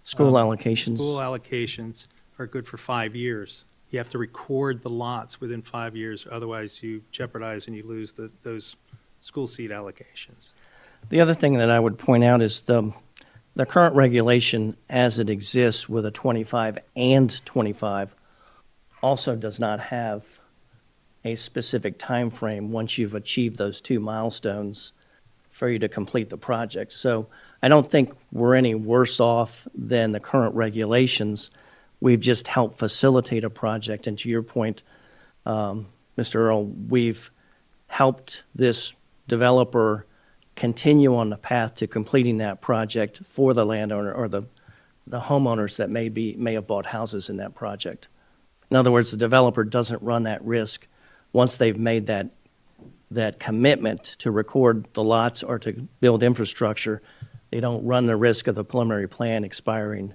School allocations. School allocations are good for 5 years. You have to record the lots within 5 years, otherwise you jeopardize and you lose those school seat allocations. The other thing that I would point out is the current regulation as it exists with a 25 and 25 also does not have a specific time frame once you've achieved those two milestones for you to complete the project. So I don't think we're any worse off than the current regulations. We've just helped facilitate a project. And to your point, Mr. Earl, we've helped this developer continue on the path to completing that project for the landowner or the homeowners that may have bought houses in that project. In other words, the developer doesn't run that risk once they've made that commitment to record the lots or to build infrastructure. They don't run the risk of the preliminary plan expiring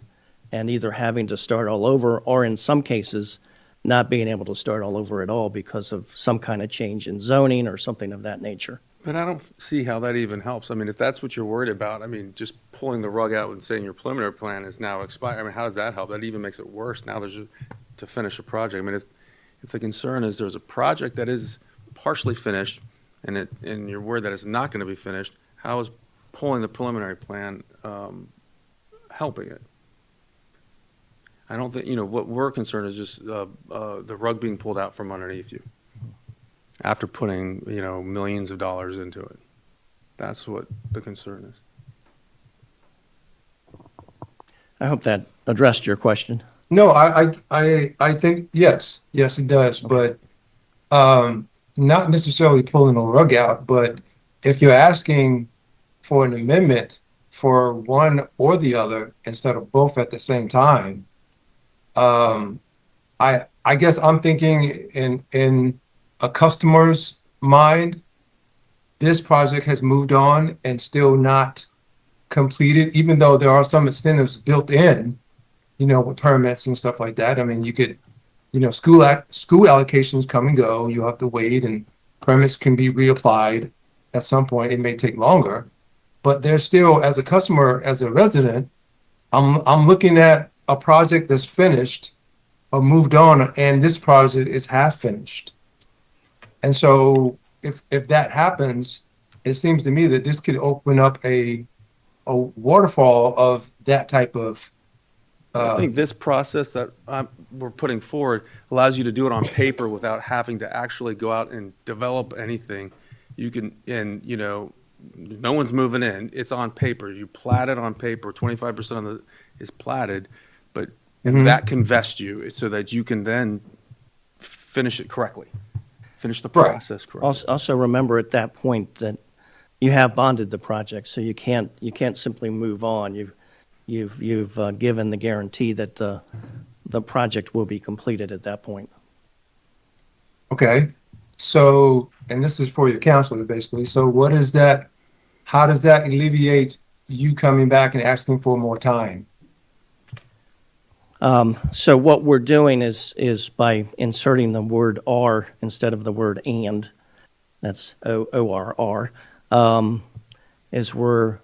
and either having to start all over, or in some cases, not being able to start all over at all because of some kind of change in zoning or something of that nature. But I don't see how that even helps. I mean, if that's what you're worried about, I mean, just pulling the rug out and saying your preliminary plan is now expired, I mean, how does that help? That even makes it worse. Now there's to finish a project. I mean, if the concern is there's a project that is partially finished and you're worried that it's not going to be finished, how is pulling the preliminary plan helping it? I don't think, what we're concerned is just the rug being pulled out from underneath you after putting, millions of dollars into it. That's what the concern is. I hope that addressed your question. No, I think, yes, it does, but not necessarily pulling a rug out, but if you're asking for an amendment for one or the other instead of both at the same time, I guess I'm thinking in a customer's mind, this project has moved on and still not completed, even though there are some incentives built in, with permits and stuff like that. I mean, you could, school allocations come and go. You have to wait, and permits can be reapplied at some point. It may take longer, but there's still, as a customer, as a resident, I'm looking at a project that's finished or moved on, and this project is half finished. And so if that happens, it seems to me that this could open up a waterfall of that type of. I think this process that we're putting forward allows you to do it on paper without having to actually go out and develop anything. You can, and no one's moving in. It's on paper. You plat it on paper. 25% of it is platted, but that can vest you so that you can then finish it correctly, finish the process correctly. Also remember at that point that you have bonded the project, so you can't simply move on. You've given the guarantee that the project will be completed at that point. Okay, so, and this is for your counselor, basically. So what is that, how does that alleviate you coming back and asking for more time? So what we're doing is by inserting the word "or" instead of the word "and," that's ORR, is we're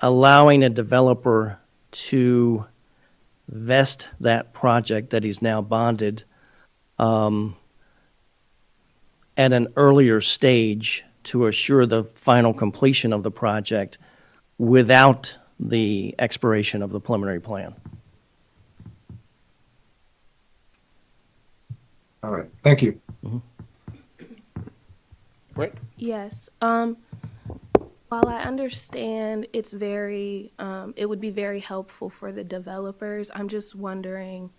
allowing a developer to vest that project that he's now bonded at an earlier stage to assure the final completion of the project without the expiration of the preliminary plan. All right, thank you. Right. Yes. While I understand it's very, it would be very helpful for the developers, I'm just wondering,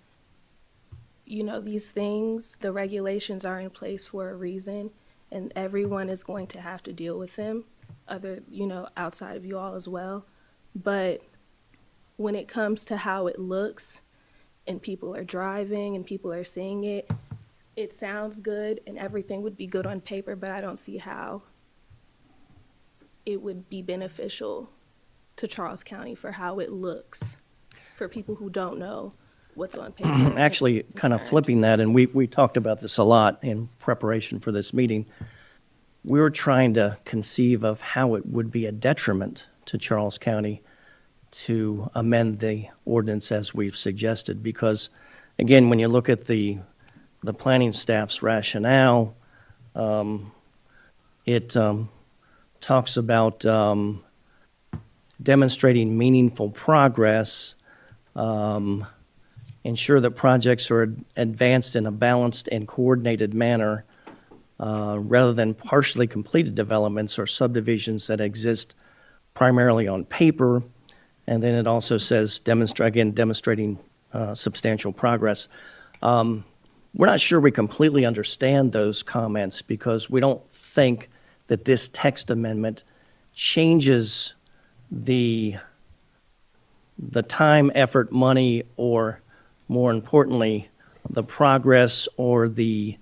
these things, the regulations are in place for a reason, and everyone is going to have to deal with them, outside of you all as well. But when it comes to how it looks, and people are driving and people are seeing it, it sounds good and everything would be good on paper, but I don't see how it would be beneficial to Charles County for how it looks for people who don't know what's on paper. Actually, kind of flipping that, and we talked about this a lot in preparation for this meeting. We were trying to conceive of how it would be a detriment to Charles County to amend the ordinance as we've suggested, because, again, when you look at the planning staff's rationale, it talks about demonstrating meaningful progress, ensure that projects are advanced in a balanced and coordinated manner, rather than partially completed developments or subdivisions that exist primarily on paper. And then it also says, demonstrating substantial progress. We're not sure we completely understand those comments because we don't think that this text amendment changes the time, effort, money, or more importantly, the progress or the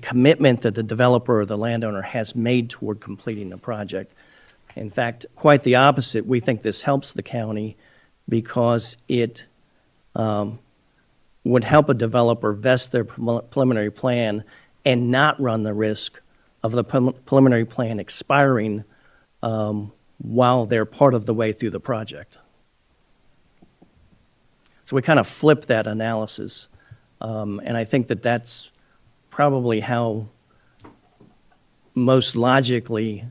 commitment that the developer or the landowner has made toward completing the project. In fact, quite the opposite. We think this helps the county because it would help a developer vest their preliminary plan and not run the risk of the preliminary plan expiring while they're part of the way through the project. So we kind of flip that analysis, and I think that that's probably how most logically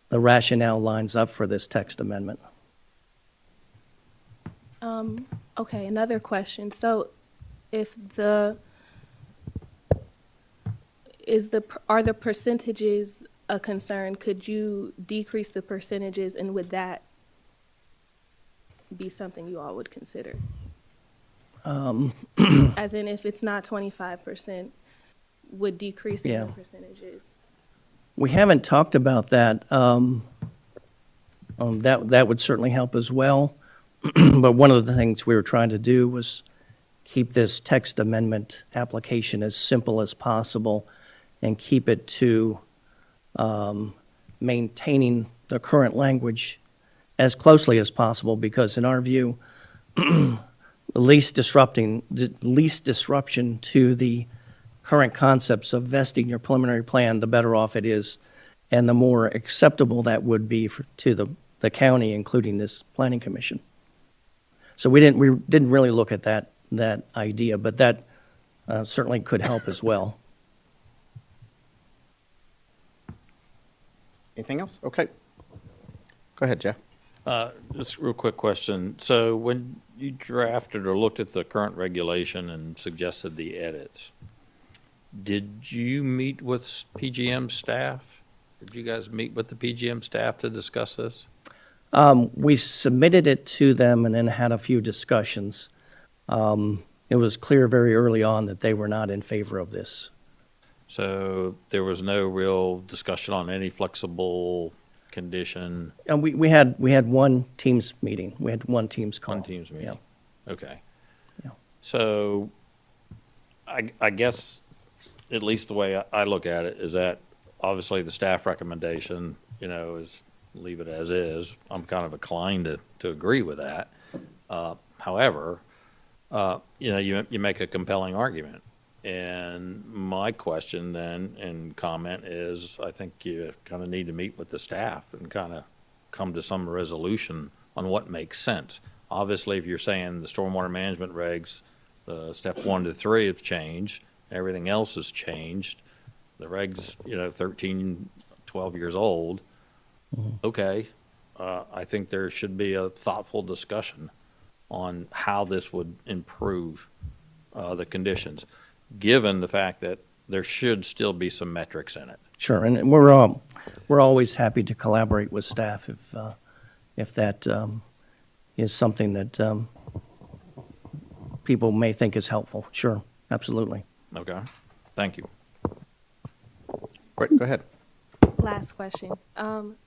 the rationale lines up for this text amendment. Okay, another question. So if are the percentages a concern? Could you decrease the percentages, and would that be something you all would consider? As in, if it's not 25%, would decreasing Yeah. the percentages? We haven't talked about that. That would certainly help as well. But one of the things we were trying to do was keep this text amendment application as simple as possible and keep it to maintaining the current language as closely as possible, because in our view, the least disruption to the current concepts of vesting your preliminary plan, the better off it is, and the more acceptable that would be to the county, including this planning commission. So we didn't really look at that idea, but that certainly could help as well. Anything else? Okay. Go ahead, Jeff. Just a real quick question. So when you drafted or looked at the current regulation and suggested the edits, did you meet with PGM staff? Did you guys meet with the PGM staff to discuss this? We submitted it to them and then had a few discussions. It was clear very early on that they were not in favor of this. So there was no real discussion on any flexible condition, And we had one Teams meeting. We had one Teams call. on Teams meeting? Yeah. Okay. Yeah. So I guess, at least the way I look at it, is that obviously the staff recommendation, is leave it as is. I'm kind of inclined to agree with that. However, you make a compelling argument. And my question then and comment is, I think you kind of need to meet with the staff and kind of come to some resolution on what makes sense. Obviously, if you're saying the stormwater management regs, step 1 to 3 have changed, everything else has changed, the regs, 13, 12 years old, okay, I think there should be a thoughtful discussion on how this would improve the conditions, given the fact that there should still be some metrics in it. Sure, and we're always happy to collaborate with staff if that is something that people may think is helpful. Sure, absolutely. Okay, thank you. Right, go ahead. Last question.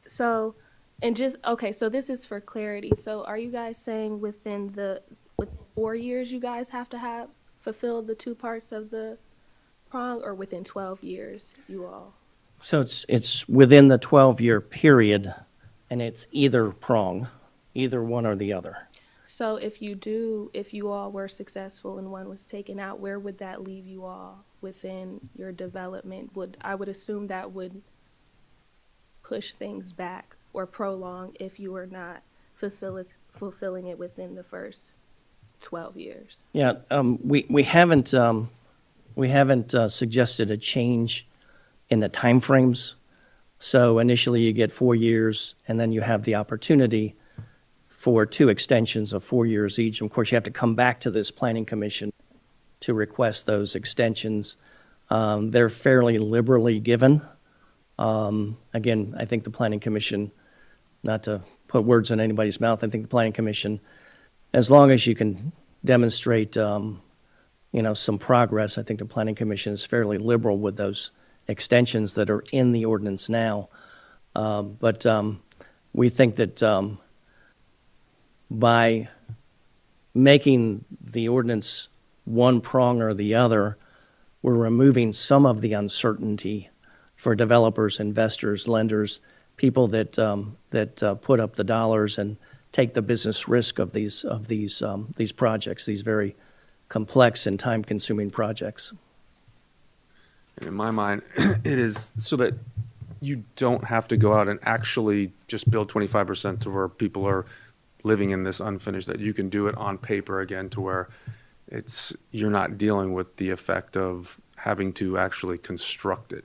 So this is for clarity. So are you guys saying with 4 years you guys have to have fulfilled the 2 parts of the prong, or within 12 years you all? So it's within the 12-year period, and it's either prong, either one or the other. So if you all were successful and one was taken out, where would that leave you all within your development? I would assume that would push things back or prolong if you were not fulfilling it within the first 12 years. Yeah, we haven't suggested a change in the timeframes. So initially you get 4 years, and then you have the opportunity for 2 extensions of 4 years each. Of course, you have to come back to this planning commission to request those extensions. They're fairly liberally given. Again, I think the planning commission, not to put words in anybody's mouth, I think the planning commission, as long as you can demonstrate, some progress, I think the planning commission is fairly liberal with those extensions that are in the ordinance now. But we think that by making the ordinance one prong or the other, we're removing some of the uncertainty for developers, investors, lenders, people that put up the dollars and take the business risk of these projects, these very complex and time-consuming projects. And in my mind, it is so that you don't have to go out and actually just build 25% to where people are living in this unfinished, that you can do it on paper again to where you're not dealing with the effect of having to actually construct it.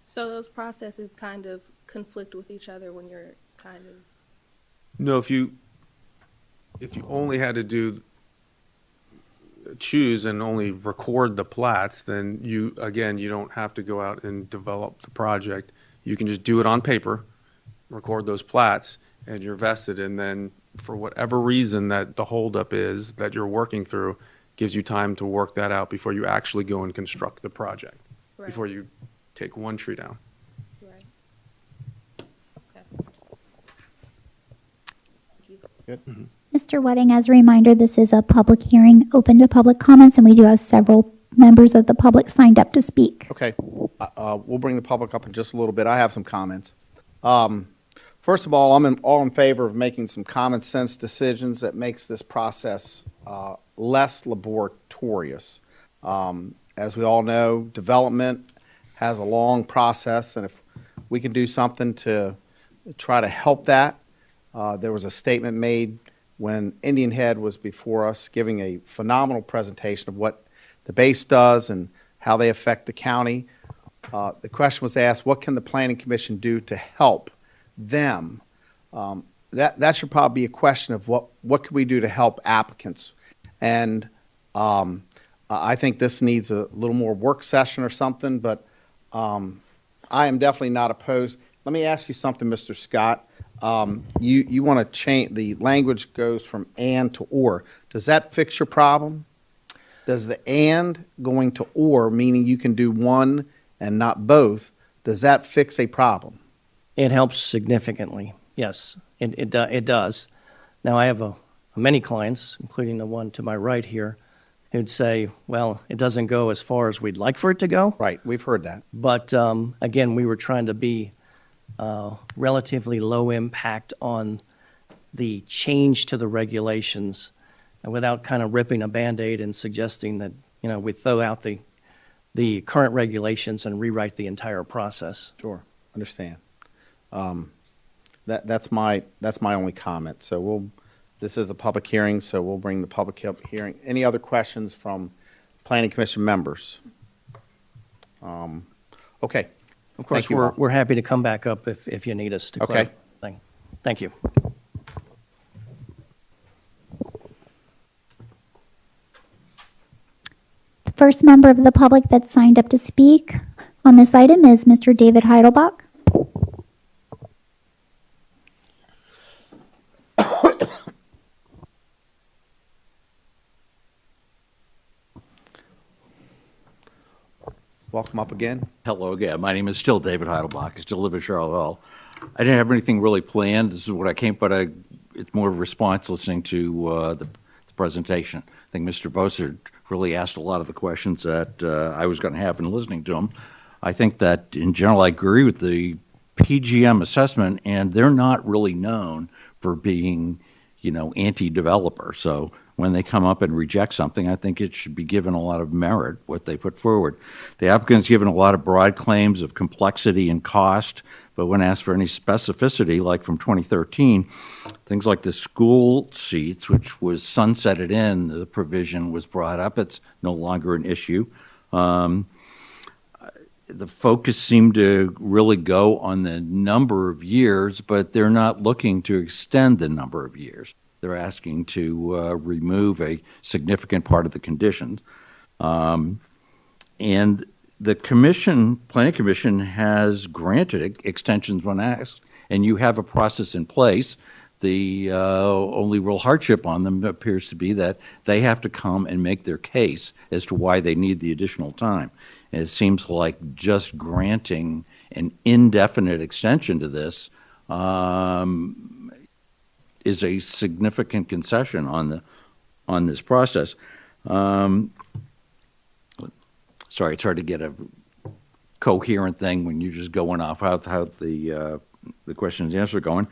So those processes kind of conflict with each other when you're kind of... No, if you only had to choose and only record the plats, then you don't have to go out and develop the project. You can just do it on paper, record those plats, and you're vested. And then for whatever reason that the holdup is that you're working through, gives you time to work that out before you actually go and construct the project, before you take one tree down. Right. Okay. Good. Mr. Wedding, as a reminder, this is a public hearing open to public comments, and we do have several members of the public signed up to speak. Okay, we'll bring the public up in just a little bit. I have some comments. First of all, I'm all in favor of making some common sense decisions that makes this process less laborious. As we all know, development has a long process, and if we can do something to try to help that, there was a statement made when Indian Head was before us, giving a phenomenal presentation of what the base does and how they affect the county. The question was asked, what can the Planning Commission do to help them? That should probably be a question of what can we do to help applicants? And I think this needs a little more work session or something, but I am definitely not opposed. Let me ask you something, Mr. Scott. You want to change, the language goes from and to or. Does that fix your problem? Does the and going to or, meaning you can do one and not both, does that fix a problem? It helps significantly, yes, it does. Now, I have many clients, including the one to my right here, who'd say, well, it doesn't go as far as we'd like for it to go. Right, we've heard that. But again, we were trying to be relatively low impact on the change to the regulations, and without kind of ripping a Band-Aid and suggesting that, we throw out the current regulations and rewrite the entire process. Sure, understand. That's my only comment. So this is a public hearing, so we'll bring the public hearing. Any other questions from Planning Commission members? Okay. Of course, Thank you all. we're happy to come back up if you need us to Okay. clarify. Thank you. The first member of the public that signed up to speak on this item is Mr. David Heidelbach. Welcome up again. Hello again. My name is still David Heidelbach. I still live in Charlottesville. I didn't have anything really planned. This is what I came, but it's more of a response listening to the presentation. I think Mr. Bossert really asked a lot of the questions that I was going to have in listening to him. I think that in general, I agree with the PGM assessment, and they're not really known for being, anti-developer. So when they come up and reject something, I think it should be given a lot of merit, what they put forward. The applicant's given a lot of broad claims of complexity and cost, but when asked for any specificity, like from 2013, things like the school seats, which was sunsetted in, the provision was brought up. It's no longer an issue. The focus seemed to really go on the number of years, but they're not looking to extend the number of years. They're asking to remove a significant part of the conditions. And the Planning Commission has granted extensions when asked, and you have a process in place. The only real hardship on them appears to be that they have to come and make their case as to why they need the additional time. And it seems like just granting an indefinite extension to this is a significant concession on this process. Sorry, it's hard to get a coherent thing when you're just going off how the questions and answers are going.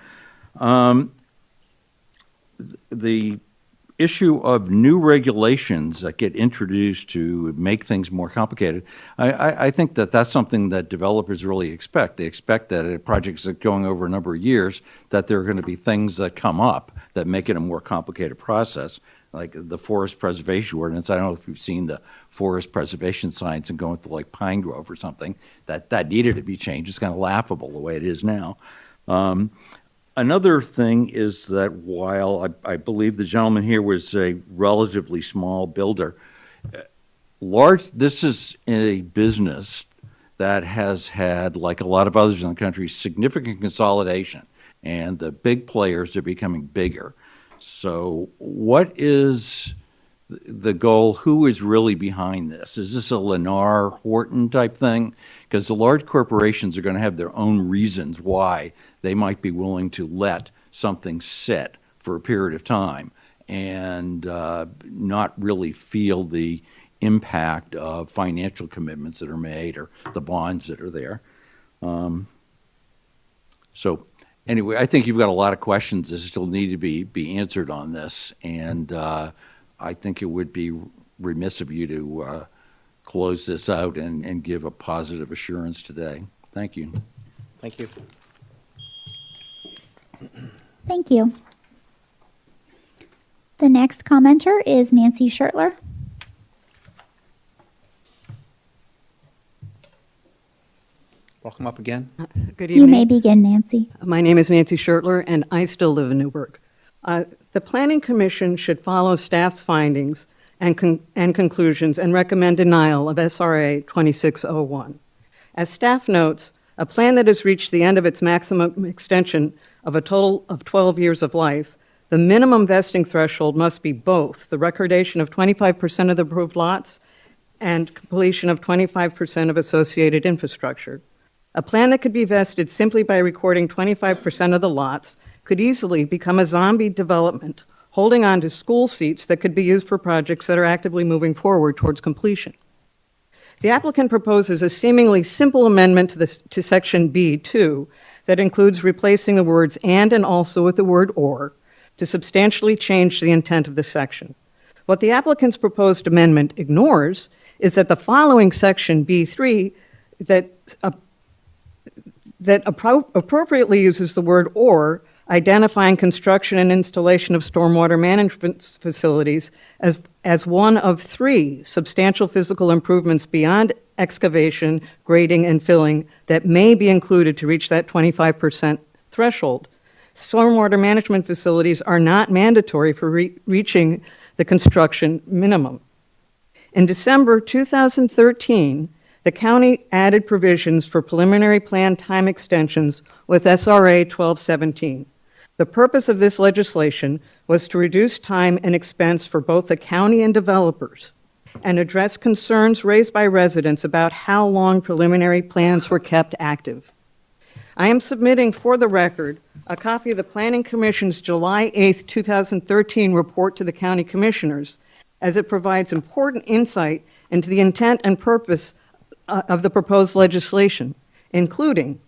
The issue of new regulations that get introduced to make things more complicated, I think that that's something that developers really expect. They expect that at projects that are going over a number of years, that there are going to be things that come up that make it a more complicated process, like the forest preservation ordinance. I don't know if you've seen the forest preservation signs and going to like Pine Grove or something, that needed to be changed. It's kind of laughable the way it is now. Another thing is that while I believe the gentleman here was a relatively small builder, this is a business that has had, like a lot of others in the country, significant consolidation, and the big players are becoming bigger. So what is the goal? Who is really behind this? Is this a Lennar Horton type thing? Because the large corporations are going to have their own reasons why they might be willing to let something sit for a period of time and not really feel the impact of financial commitments that are made or the bonds that are there. So anyway, I think you've got a lot of questions that still need to be answered on this, and I think it would be remiss of you to close this out and give a positive assurance today. Thank you. Thank you. Thank you. The next commenter is Nancy Schertler. Welcome up again. Good You may begin, Nancy. My name is Nancy Schertler, and I still live in Newburgh. The Planning Commission should follow staff's findings and conclusions and recommend denial of SRA 2601. As staff notes, a plan that has reached the end of its maximum extension of a total of 12 years of life, the minimum vesting threshold must be both the recordation of 25% of the approved lots and completion of 25% of associated infrastructure. A plan that could be vested simply by recording 25% of the lots could easily become a zombie development, holding on to school seats that could be used for projects that are actively moving forward towards completion. The applicant proposes a seemingly simple amendment to Section B2 that includes replacing the words and also with the word or to substantially change the intent of the section. What the applicant's proposed amendment ignores is that the following Section B3 that appropriately uses the word or, identifying construction and installation of stormwater management facilities as one of three substantial physical improvements beyond excavation, grading, and filling that may be included to reach that 25% threshold. Stormwater management facilities are not mandatory for reaching the construction minimum. In December 2013, the county added provisions for preliminary plan time extensions with SRA 1217. The purpose of this legislation was to reduce time and expense for both the county and developers and address concerns raised by residents about how long preliminary plans were kept active. I am submitting for the record a copy of the Planning Commission's July 8, 2013 report to the county commissioners, as it provides important insight into the intent and purpose of the proposed legislation, including,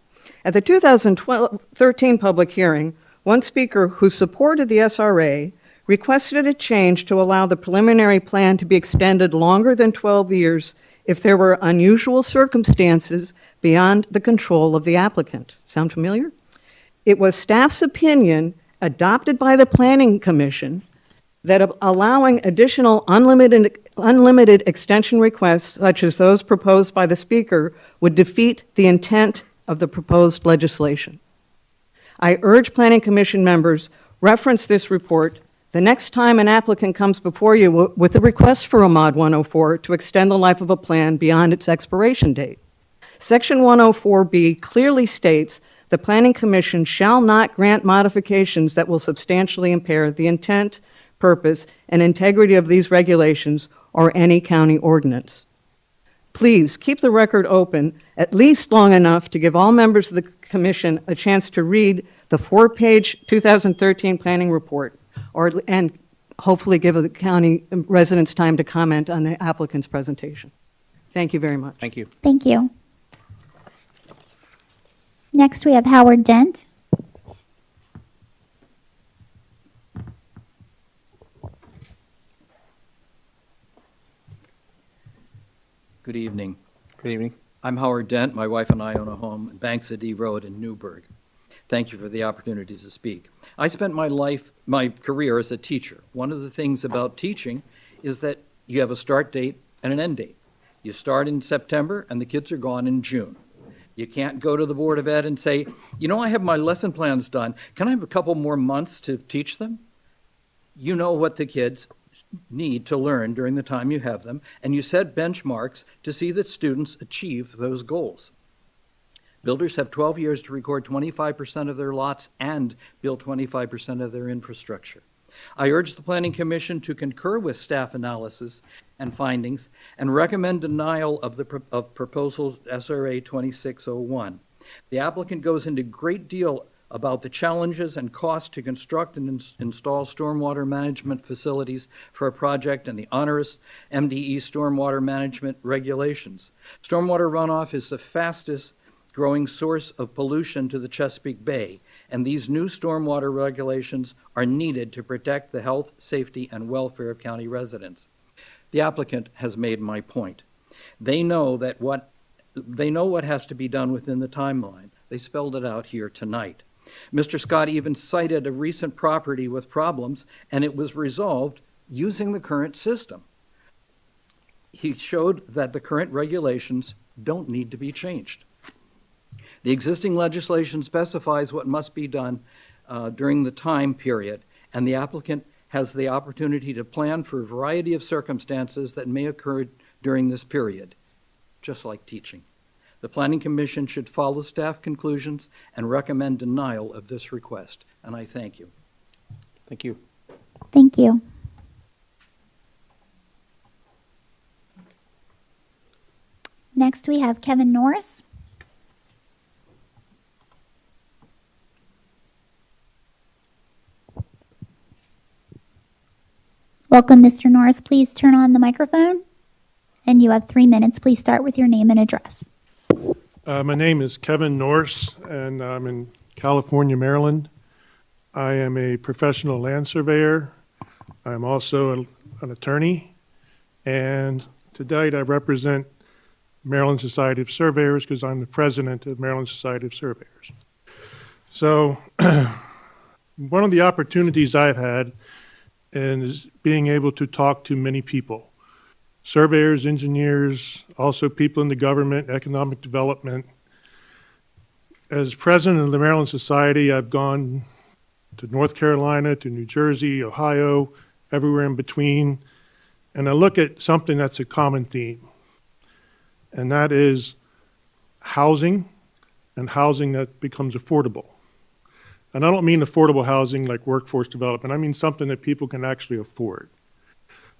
at the 2013 public hearing, one speaker who supported the SRA requested a change to allow the preliminary plan to be extended longer than 12 years if there were unusual circumstances beyond the control of the applicant. Sound familiar? It was staff's opinion, adopted by the Planning Commission, that allowing additional unlimited extension requests, such as those proposed by the speaker, would defeat the intent of the proposed legislation. I urge Planning Commission members reference this report the next time an applicant comes before you with a request for a Mod 104 to extend the life of a plan beyond its expiration date. Section 104B clearly states the Planning Commission shall not grant modifications that will substantially impair the intent, purpose, and integrity of these regulations or any county ordinance. Please keep the record open at least long enough to give all members of the commission a chance to read the 4-page 2013 planning report, and hopefully give the county residents time to comment on the applicant's presentation. Thank you very much. Thank you. Thank you. Next, we have Howard Dent. Good evening. Good evening. I'm Howard Dent. My wife and I own a home in Banks of D Road in Newburgh. Thank you for the opportunity to speak. I spent my career as a teacher. One of the things about teaching is that you have a start date and an end date. You start in September and the kids are gone in June. You can't go to the Board of Ed and say, I have my lesson plans done. Can I have a couple more months to teach them? You know what the kids need to learn during the time you have them, and you set benchmarks to see that students achieve those goals. Builders have 12 years to record 25% of their lots and build 25% of their infrastructure. I urge the Planning Commission to concur with staff analysis and findings and recommend denial of proposal SRA 2601. The applicant goes into great deal about the challenges and costs to construct and install stormwater management facilities for a project and the onerous MDE stormwater management regulations. Stormwater runoff is the fastest growing source of pollution to the Chesapeake Bay, and these new stormwater regulations are needed to protect the health, safety, and welfare of county residents. The applicant has made my point. They know what has to be done within the timeline. They spelled it out here tonight. Mr. Scott even cited a recent property with problems, and it was resolved using the current system. He showed that the current regulations don't need to be changed. The existing legislation specifies what must be done during the time period, and the applicant has the opportunity to plan for a variety of circumstances that may occur during this period, just like teaching. The Planning Commission should follow staff conclusions and recommend denial of this request, and I thank you. Thank you. Thank you. Next, we have Kevin Norris. Welcome, Mr. Norris. Please turn on the microphone. And you have 3 minutes. Please start with your name and address. My name is Kevin Norris, and I'm in California, Maryland. I am a professional land surveyor. I'm also an attorney. And to date, I represent Maryland Society of Surveyors because I'm the president of Maryland Society of Surveyors. So one of the opportunities I've had is being able to talk to many people, surveyors, engineers, also people in the government, economic development. As president of the Maryland Society, I've gone to North Carolina, to New Jersey, Ohio, everywhere in between, and I look at something that's a common theme, and that is housing, and housing that becomes affordable. And I don't mean affordable housing like workforce development. I mean something that people can actually afford.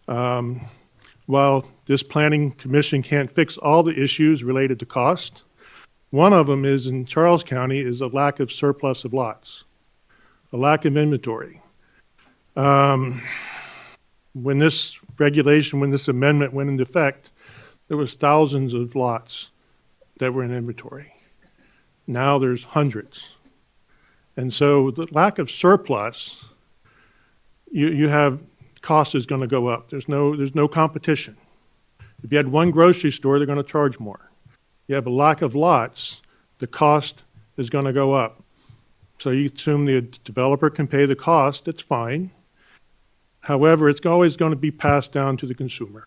While this planning commission can't fix all the issues related to cost, one of them is in Charles County is a lack of surplus of lots, a lack of inventory. When this amendment went into effect, there was thousands of lots that were in inventory. Now there's hundreds. And so the lack of surplus, you have cost is going to go up. There's no competition. If you had one grocery store, they're going to charge more. You have a lack of lots, the cost is going to go up. So you assume the developer can pay the cost, that's fine. However, it's always going to be passed down to the consumer.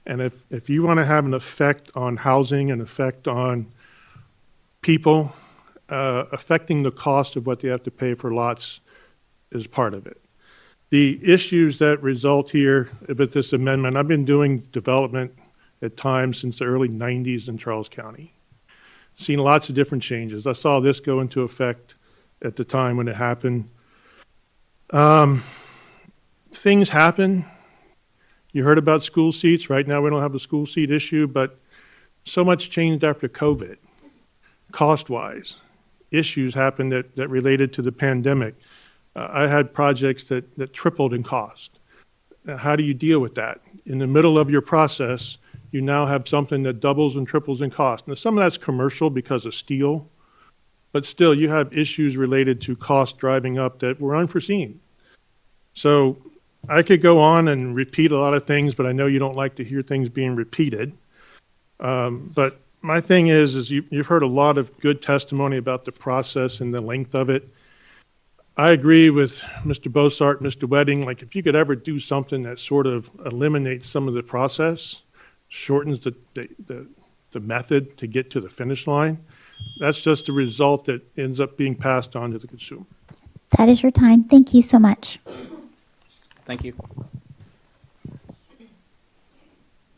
And if you want to have an effect on housing, an effect on people, affecting the cost of what they have to pay for lots is part of it. The issues that result here with this amendment, I've been doing development at times since the early 90s in Charles County. Seen lots of different changes. I saw this go into effect at the time when it happened. Things happen. You heard about school seats. Right now we don't have a school seat issue, but so much changed after COVID, cost-wise. Issues happened that related to the pandemic. I had projects that tripled in cost. How do you deal with that? In the middle of your process, you now have something that doubles and triples in cost. Now, some of that's commercial because of steel, but still you have issues related to cost driving up that were unforeseen. So I could go on and repeat a lot of things, but I know you don't like to hear things being repeated. But my thing is you've heard a lot of good testimony about the process and the length of it. I agree with Mr. Bossart, Mr. Wedding, like if you could ever do something that sort of eliminates some of the process, shortens the the method to get to the finish line. That's just a result that ends up being passed on to the consumer. That is your time. Thank you so much. Thank you.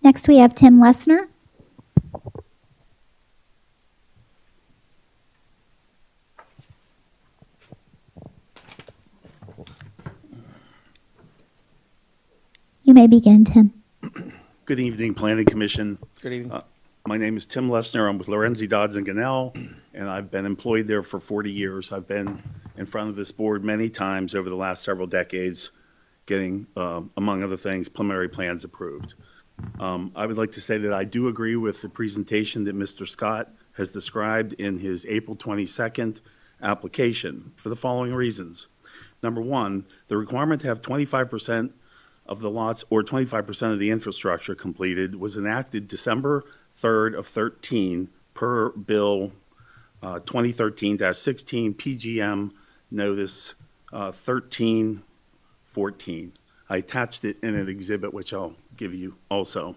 Next, we have Tim Lessner. You may begin, Tim. Good evening, Planning Commission. Good evening. My name is Tim Lessner. I'm with Lorenzi Dodds and Gannell, and I've been employed there for 40 years. I've been in front of this board many times over the last several decades, getting, among other things, preliminary plans approved. I would like to say that I do agree with the presentation that Mr. Scott has described in his April 22nd application for the following reasons. Number one, the requirement to have 25% of the lots or 25% of the infrastructure completed was enacted December 3rd of 13 per Bill 2013-16 PGM Notice 1314. I attached it in an exhibit, which I'll give you also.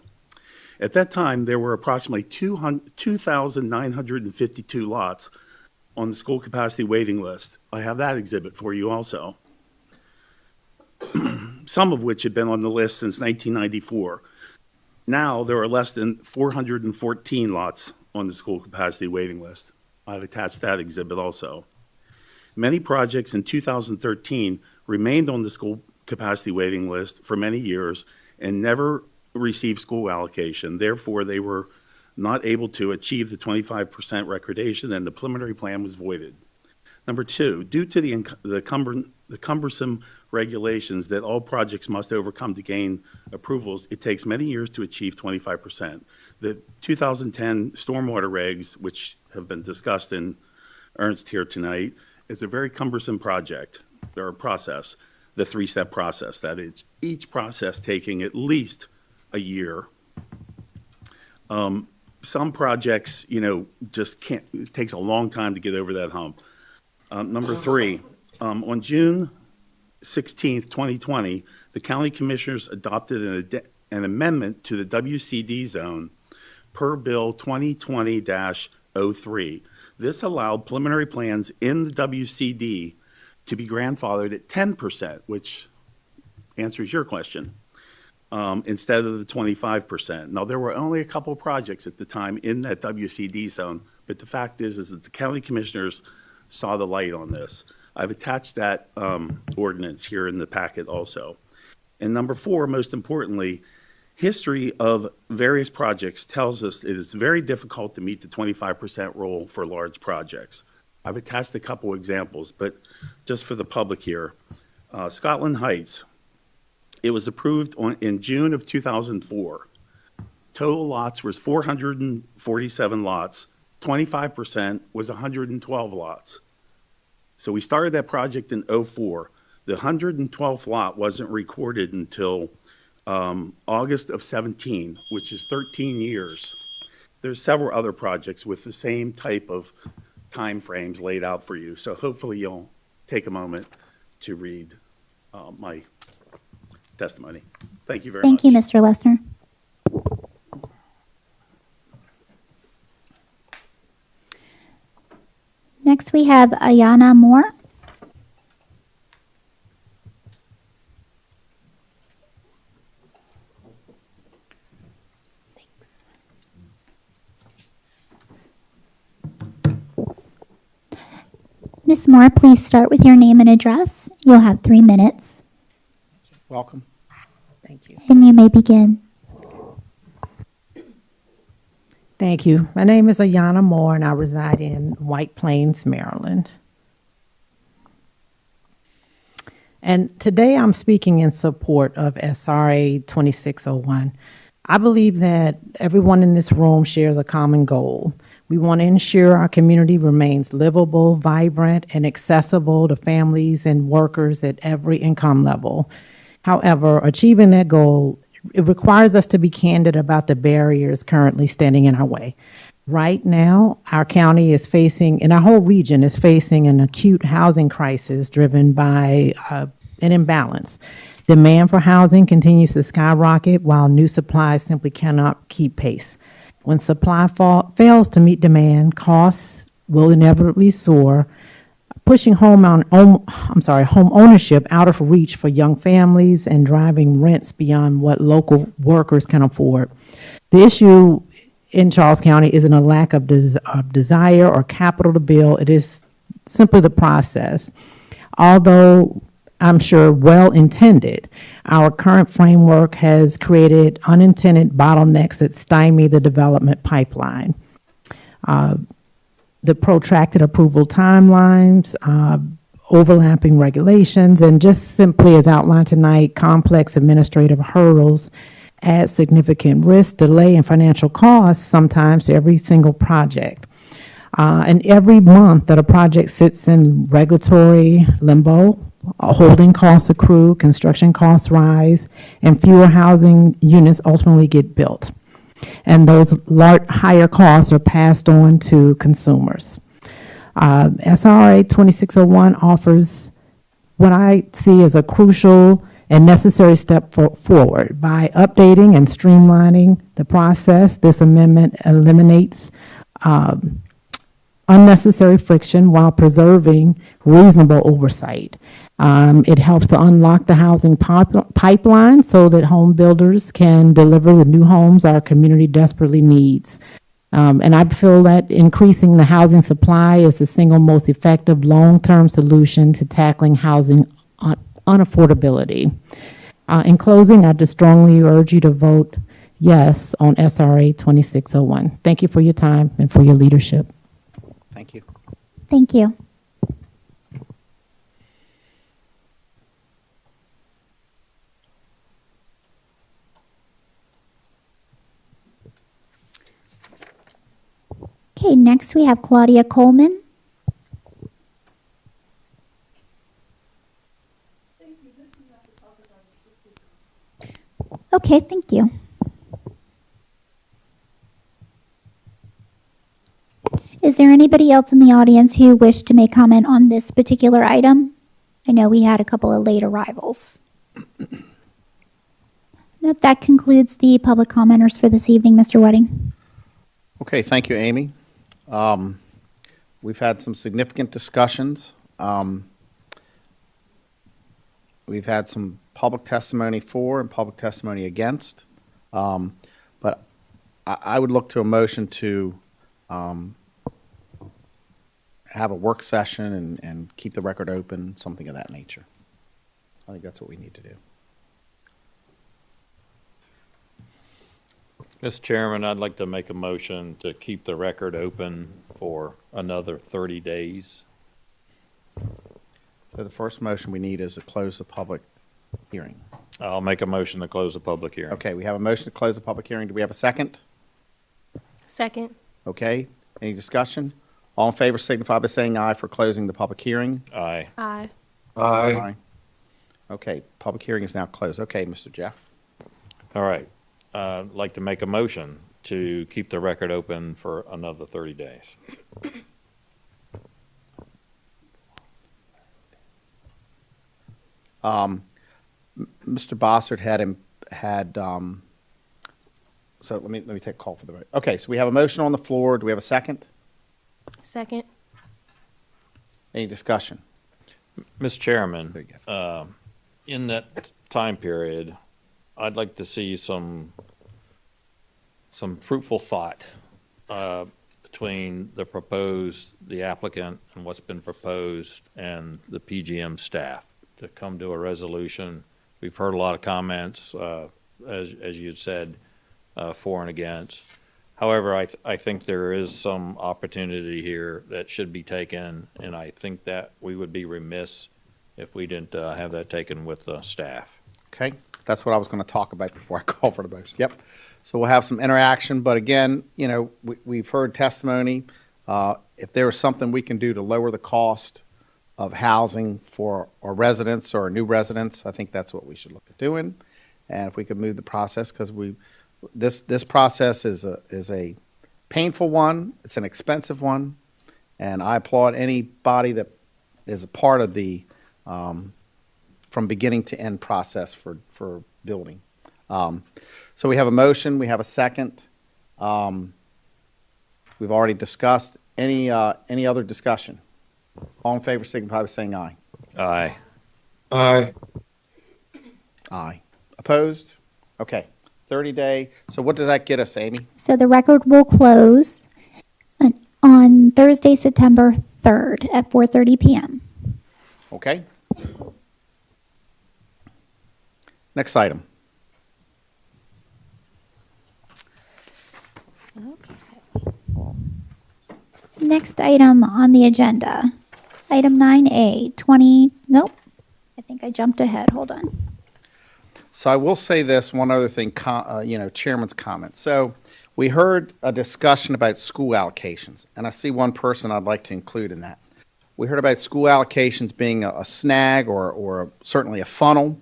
At that time, there were approximately 2,952 lots on the school capacity waiting list. I have that exhibit for you also. Some of which had been on the list since 1994. Now, there are less than 414 lots on the school capacity waiting list. I've attached that exhibit also. Many projects in 2013 remained on the school capacity waiting list for many years and never received school allocation. Therefore, they were not able to achieve the 25% recordation, and the preliminary plan was voided. Number two, due to the cumbersome regulations that all projects must overcome to gain approvals, it takes many years to achieve 25%. The 2010 stormwater regs, which have been discussed in Ernst here tonight, is a very cumbersome project or process, the three-step process. That is, each process taking at least a year. Some projects, just can't, it takes a long time to get over that hump. Number three, on June 16th, 2020, the county commissioners adopted an amendment to the WCD zone per Bill 2020-03. This allowed preliminary plans in the WCD to be grandfathered at 10%, which answers your question, instead of the 25%. Now, there were only a couple of projects at the time in that WCD zone, but the fact is that the county commissioners saw the light on this. I've attached that ordinance here in the packet also. And number four, most importantly, history of various projects tells us it is very difficult to meet the 25% rule for large projects. I've attached a couple examples, but just for the public here. Scotland Heights, it was approved in June of 2004. Total lots was 447 lots. 25% was 112 lots. So we started that project in 04. The 112th lot wasn't recorded until August of 17, which is 13 years. There's several other projects with the same type of time frames laid out for you. So hopefully you'll take a moment to read my testimony. Thank you very much. Thank you, Mr. Lessner. Next, we have Ayana Moore. Thanks. Ms. Moore, please start with your name and address. You'll have 3 minutes, Welcome. Thank you. and you may begin. Thank you. My name is Ayana Moore, and I reside in White Plains, Maryland. And today I'm speaking in support of SRA 2601. I believe that everyone in this room shares a common goal. We want to ensure our community remains livable, vibrant, and accessible to families and workers at every income level. However, achieving that goal, it requires us to be candid about the barriers currently standing in our way. Right now, our county is facing, and our whole region is facing, an acute housing crisis driven by an imbalance. Demand for housing continues to skyrocket while new supplies simply cannot keep pace. When supply fails to meet demand, costs will inevitably soar, pushing home ownership out of reach for young families and driving rents beyond what local workers can afford. The issue in Charles County isn't a lack of desire or capital to build. It is simply the process. Although I'm sure well-intended, our current framework has created unintended bottlenecks that stymie the development pipeline. The protracted approval timelines, overlapping regulations, and just simply as outlined tonight, complex administrative hurdles add significant risk, delay, and financial costs sometimes to every single project. And every month that a project sits in regulatory limbo, holding costs accrue, construction costs rise, and fewer housing units ultimately get built. And those higher costs are passed on to consumers. SRA 2601 offers what I see as a crucial and necessary step forward. By updating and streamlining the process, this amendment eliminates unnecessary friction while preserving reasonable oversight. It helps to unlock the housing pipeline so that home builders can deliver the new homes our community desperately needs. And I feel that increasing the housing supply is the single most effective long-term solution to tackling housing unaffordability. In closing, I just strongly urge you to vote yes on SRA 2601. Thank you for your time and for your leadership. Thank you. Thank you. Okay, next we have Claudia Coleman. Okay, thank you. Is there anybody else in the audience who wished to make comment on this particular item? I know we had a couple of late arrivals. Nope, that concludes the public commenters for this evening, Mr. Wedding. Okay, thank you, Amy. We've had some significant discussions. We've had some public testimony for and public testimony against. But I would look to a motion to have a work session and keep the record open, something of that nature. I think that's what we need to do. Mr. Chairman, I'd like to make a motion to keep the record open for another 30 days. So the first motion we need is to close the public hearing. I'll make a motion to close the public hearing. Okay, we have a motion to close the public hearing. Do we have a second? Second. Okay, any discussion? All in favor signify by saying aye for closing the public hearing. Aye. Aye. Aye. Okay, public hearing is now closed. Okay, Mr. Jeff. All right. I'd like to make a motion to keep the record open for another 30 days. Mr. Bossert so let me take a call for the vote. Okay, so we have a motion on the floor. Do we have a second? Second. Any discussion? Mr. Chairman, in that time period, I'd like to see some fruitful thought between the applicant and what's been proposed and the PGM staff to come to a resolution. We've heard a lot of comments, as you had said, for and against. However, I think there is some opportunity here that should be taken, and I think that we would be remiss if we didn't have that taken with the staff. Okay, that's what I was going to talk about before I call for the motion. Yep. So we'll have some interaction, but again, you know, we've heard testimony. If there is something we can do to lower the cost of housing for our residents or new residents, I think that's what we should look at doing. And if we could move the process, because this process is a painful one, it's an expensive one, and I applaud anybody that is a part of the from beginning to end process for building. So we have a motion, we have a second. We've already discussed. Any other discussion? All in favor signify by saying aye. Aye. Aye. Aye. Opposed? Okay. 30-day. So what does that get us, Amy? So the record will close on Thursday, September 3rd at 4:30 p.m. Okay. Next item. Next item on the agenda, item 9A, nope, I think I jumped ahead, hold on. So I will say this, one other thing, Chairman's comment. So we heard a discussion about school allocations, and I see one person I'd like to include in that. We heard about school allocations being a snag or certainly a funnel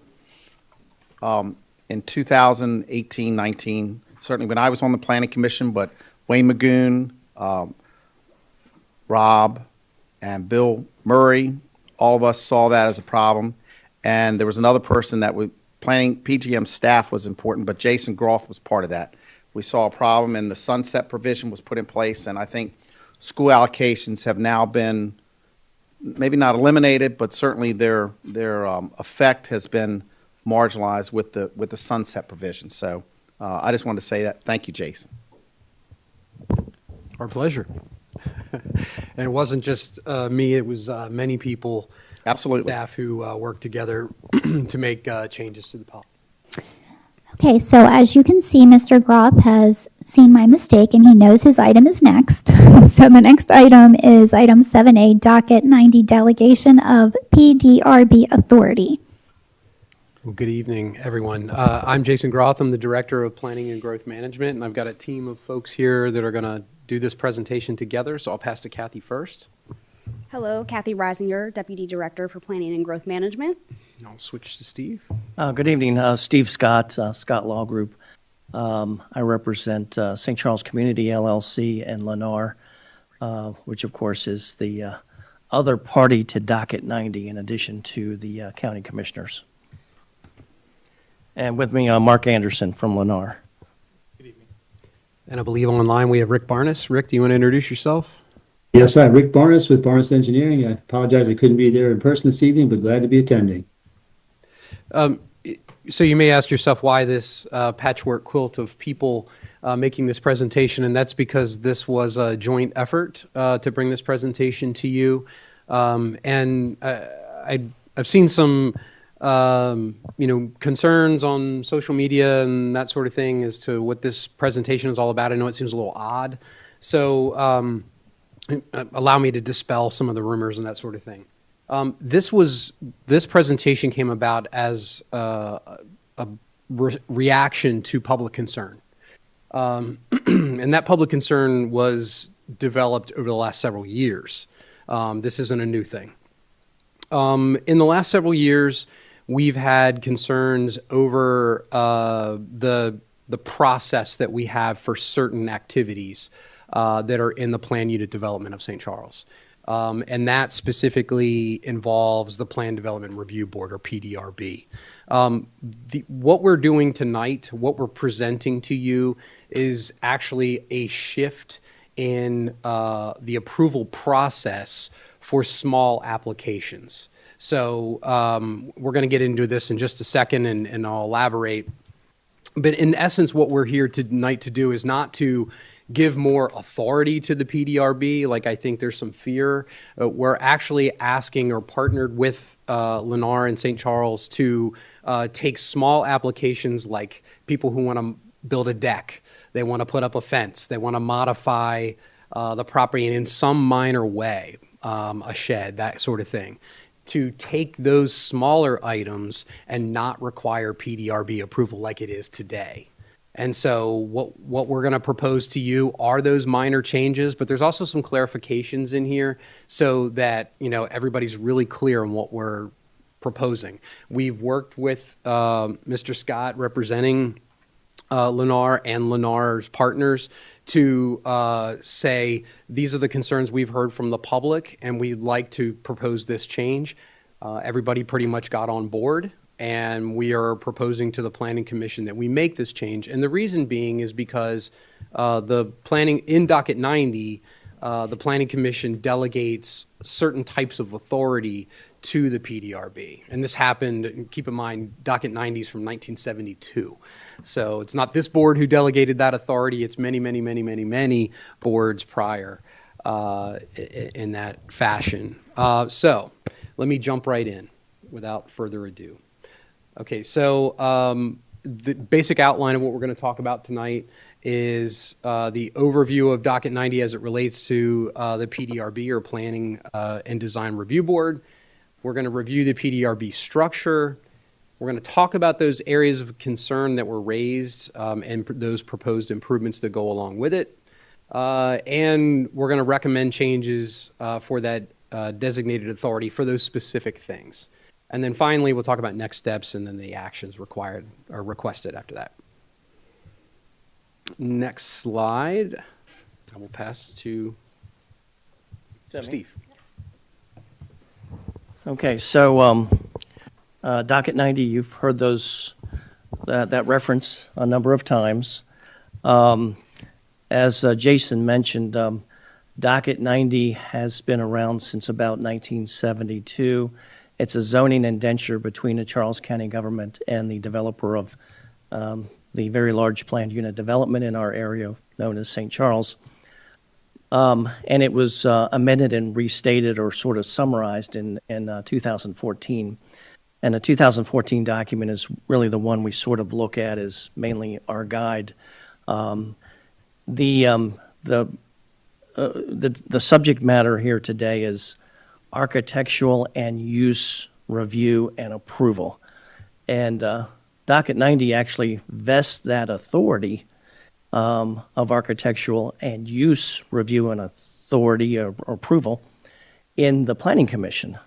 in 2018, 19, certainly when I was on the Planning Commission, but Wayne Magoon, Rob, and Bill Murray, all of us saw that as a problem. And there was another person that planning PGM staff was important, but Jason Groth was part of that. We saw a problem, and the sunset provision was put in place, and I think school allocations have now been maybe not eliminated, but certainly their effect has been marginalized with the sunset provision. So I just wanted to say that. Thank you, Jason. Our pleasure. And it wasn't just me, it was many people, absolutely, staff who worked together to make changes to the policy. Okay, so as you can see, Mr. Groth has seen my mistake and he knows his item is next. So the next item is item 7A, docket 90, delegation of PDRB authority. Well, good evening, everyone. I'm Jason Groth. I'm the Director of Planning and Growth Management, and I've got a team of folks here that are going to do this presentation together, so I'll pass to Kathy first. Hello, Kathy Reisinger, Deputy Director for Planning and Growth Management. I'll switch to Steve. Good evening, Steve Scott, Scott Law Group. I represent St. Charles Community LLC and Lennar, which of course is the other party to docket 90 in addition to the county commissioners. And with me, Mark Anderson from Lennar. And I believe online we have Rick Barnes. Rick, do you want to introduce yourself? Yes, I'm Rick Barnes with Barnes Engineering. I apologize I couldn't be there in person this evening, but glad to be attending. So you may ask yourself why this patchwork quilt of people making this presentation, and that's because this was a joint effort to bring this presentation to you. And I've seen some concerns on social media and that sort of thing as to what this presentation is all about. I know it seems a little odd. So allow me to dispel some of the rumors and that sort of thing. This presentation came about as a reaction to public concern. And that public concern was developed over the last several years. This isn't a new thing. In the last several years, we've had concerns over the process that we have for certain activities that are in the Plan Unit Development of St. Charles. And that specifically involves the Plan Development Review Board, or PDRB. What we're doing tonight, what we're presenting to you, is actually a shift in the approval process for small applications. So we're going to get into this in just a second, and I'll elaborate. But in essence, what we're here tonight to do is not to give more authority to the PDRB, like I think there's some fear. We're actually asking, or partnered with Lennar and St. Charles, to take small applications like people who want to build a deck, they want to put up a fence, they want to modify the property in some minor way, a shed, that sort of thing, to take those smaller items and not require PDRB approval like it is today. And so what we're going to propose to you are those minor changes, but there's also some clarifications in here so that, everybody's really clear on what we're proposing. We've worked with Mr. Scott representing Lennar and Lennar's partners to say these are the concerns we've heard from the public and we'd like to propose this change. Everybody pretty much got on board. And we are proposing to the Planning Commission that we make this change. And the reason being is because the planning, in docket 90, the Planning Commission delegates certain types of authority to the PDRB. And this happened, keep in mind, docket 90 is from 1972. So it's not this board who delegated that authority, it's many, many, many, many, many boards prior in that fashion. So let me jump right in without further ado. Okay, so the basic outline of what we're going to talk about tonight is the overview of docket 90 as it relates to the PDRB, or Planning and Design Review Board. We're going to review the PDRB structure. We're going to talk about those areas of concern that were raised and those proposed improvements that go along with it. And we're going to recommend changes for that designated authority for those specific things. And then finally, we'll talk about next steps and then the actions required or requested after that. Next slide. I will pass to Steve. Okay, so docket 90, you've heard that reference a number of times. As Jason mentioned, docket 90 has been around since about 1972. It's a zoning indenture between the Charles County government and the developer of the very large planned unit development in our area known as St. Charles. And it was amended and restated or sort of summarized in 2014. And the 2014 document is really the one we sort of look at as mainly our guide. The subject matter here today is architectural and use review and approval. And docket 90 actually vests that authority of architectural and use review and authority or approval in the Planning Commission.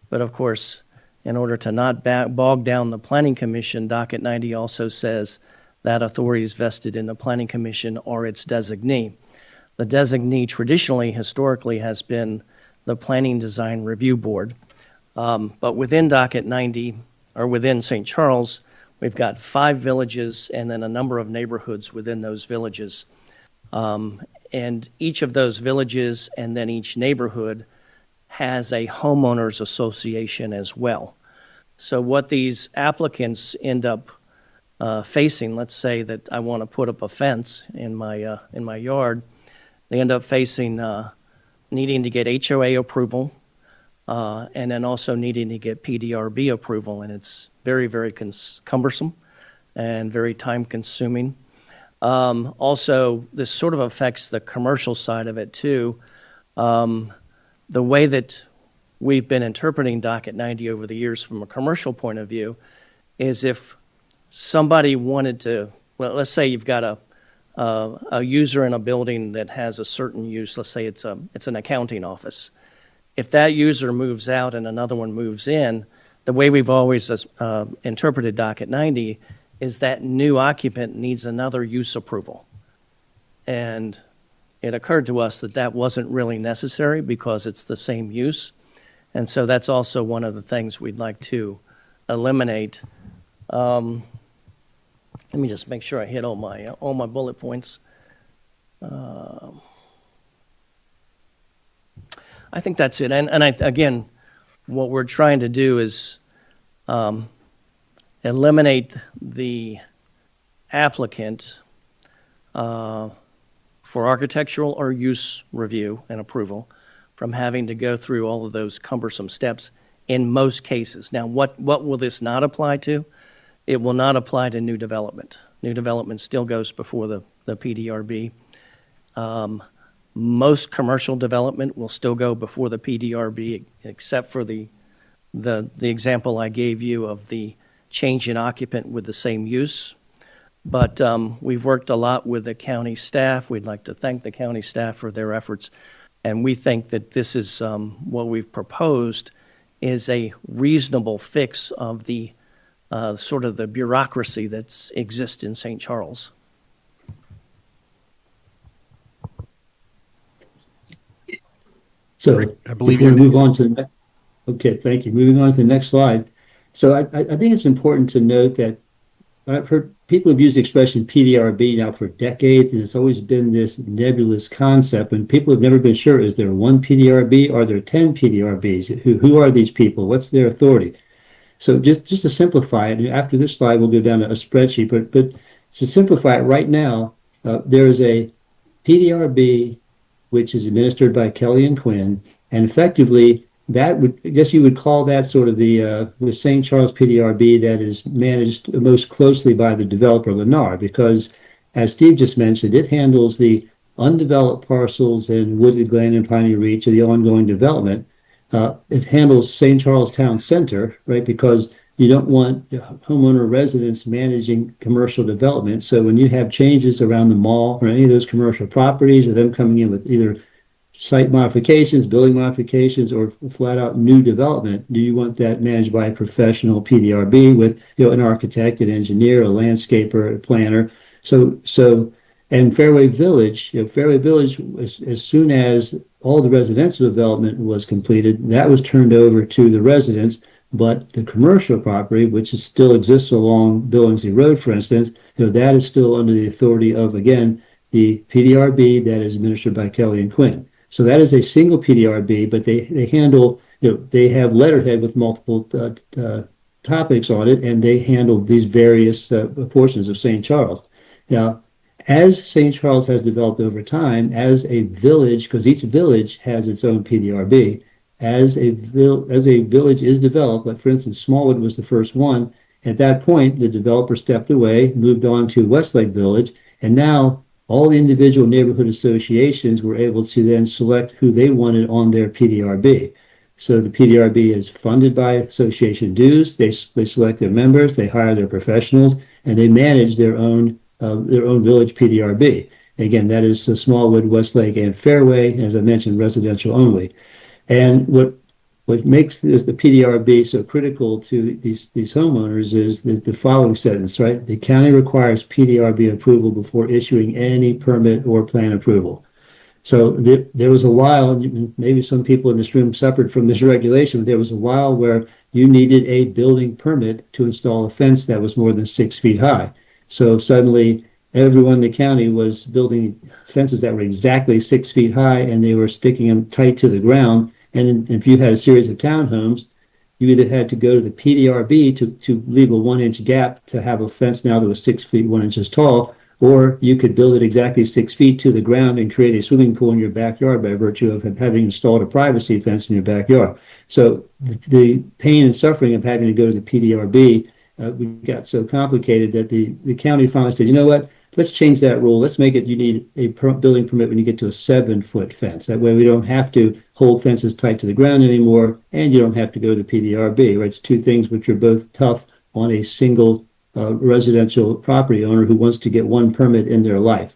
But of course, in order to not bog down the Planning Commission, docket 90 also says that authority is vested in the Planning Commission or its designee. The designee traditionally, historically, has been the Planning Design Review Board. But within docket 90, or within St. Charles, we've got 5 villages and then a number of neighborhoods within those villages. And each of those villages and then each neighborhood has a homeowners association as well. So what these applicants end up facing, let's say that I want to put up a fence in my yard, they end up facing needing to get HOA approval, and then also needing to get PDRB approval, and it's very, very cumbersome and very time-consuming. Also, this sort of affects the commercial side of it, too. The way that we've been interpreting docket 90 over the years from a commercial point of view is if somebody wanted to, well, let's say you've got a user in a building that has a certain use, let's say it's an accounting office. If that user moves out and another one moves in, the way we've always interpreted docket 90 is that new occupant needs another use approval. And it occurred to us that that wasn't really necessary because it's the same use. And so that's also one of the things we'd like to eliminate. Let me just make sure I hit all my bullet points. I think that's it. And again, what we're trying to do is eliminate the applicant for architectural or use review and approval from having to go through all of those cumbersome steps in most cases. Now, what will this not apply to? It will not apply to new development. New development still goes before the PDRB. Most commercial development will still go before the PDRB, except for the example I gave you of the change in occupant with the same use. But we've worked a lot with the county staff. We'd like to thank the county staff for their efforts. And we think that this is what we've proposed is a reasonable fix of the sort of the bureaucracy that exists in St. Charles. So I believe before we you're move on to the next, okay, thank you. Moving on to the next slide. So I think it's important to note that I've heard people have used the expression PDRB now for decades, and it's always been this nebulous concept, and people have never been sure, is there one PDRB? Are there 10 PDRBs? Who are these people? What's their authority? So just to simplify it, and after this slide, we'll go down to a spreadsheet, but to simplify it right now, there is a PDRB, which is administered by Kelly and Quinn, and effectively that would, I guess you would call that sort of the St. Charles PDRB that is managed most closely by the developer Lennar, because as Steve just mentioned, it handles the undeveloped parcels in Wooded Glen and Piney Reach of the ongoing development. It handles St. Charles Town Center, right? Because you don't want homeowner residents managing commercial development. So when you have changes around the mall or any of those commercial properties, or them coming in with either site modifications, building modifications, or flat out new development, do you want that managed by a professional PDRB with, an architect, an engineer, a landscaper, a planner? And Fairway Village, Fairway Village, as soon as all the residential development was completed, that was turned over to the residents. But the commercial property, which still exists along Billingsley Road, for instance, that is still under the authority of, again, the PDRB that is administered by Kelly and Quinn. So that is a single PDRB, but they handle, they have letterhead with multiple topics on it, and they handle these various portions of St. Charles. Now, as St. Charles has developed over time, as a village, because each village has its own PDRB, as a village is developed, like for instance, Smallwood was the first one. At that point, the developer stepped away, moved on to Westlake Village, and now all the individual neighborhood associations were able to then select who they wanted on their PDRB. So the PDRB is funded by association dues. They select their members, they hire their professionals, and they manage their own village PDRB. Again, that is Smallwood, Westlake, and Fairway, as I mentioned, residential only. And what makes the PDRB so critical to these homeowners is the following sentence, right? The county requires PDRB approval before issuing any permit or plan approval. So there was a while, and maybe some people in this room suffered from this regulation, but there was a while where you needed a building permit to install a fence that was more than 6 feet high. So suddenly everyone in the county was building fences that were exactly 6 feet high, and they were sticking them tight to the ground. And if you had a series of townhomes, you either had to go to the PDRB to leave a 1-inch gap to have a fence now that was 6 feet 1 inches tall, or you could build it exactly 6 feet to the ground and create a swimming pool in your backyard by virtue of having installed a privacy fence in your backyard. So the pain and suffering of having to go to the PDRB, we got so complicated that the county finally said, you know what? Let's change that rule. Let's make it you need a building permit when you get to a 7-foot fence. That way we don't have to hold fences tight to the ground anymore, and you don't have to go to the PDRB, right? It's two things which are both tough on a single residential property owner who wants to get one permit in their life.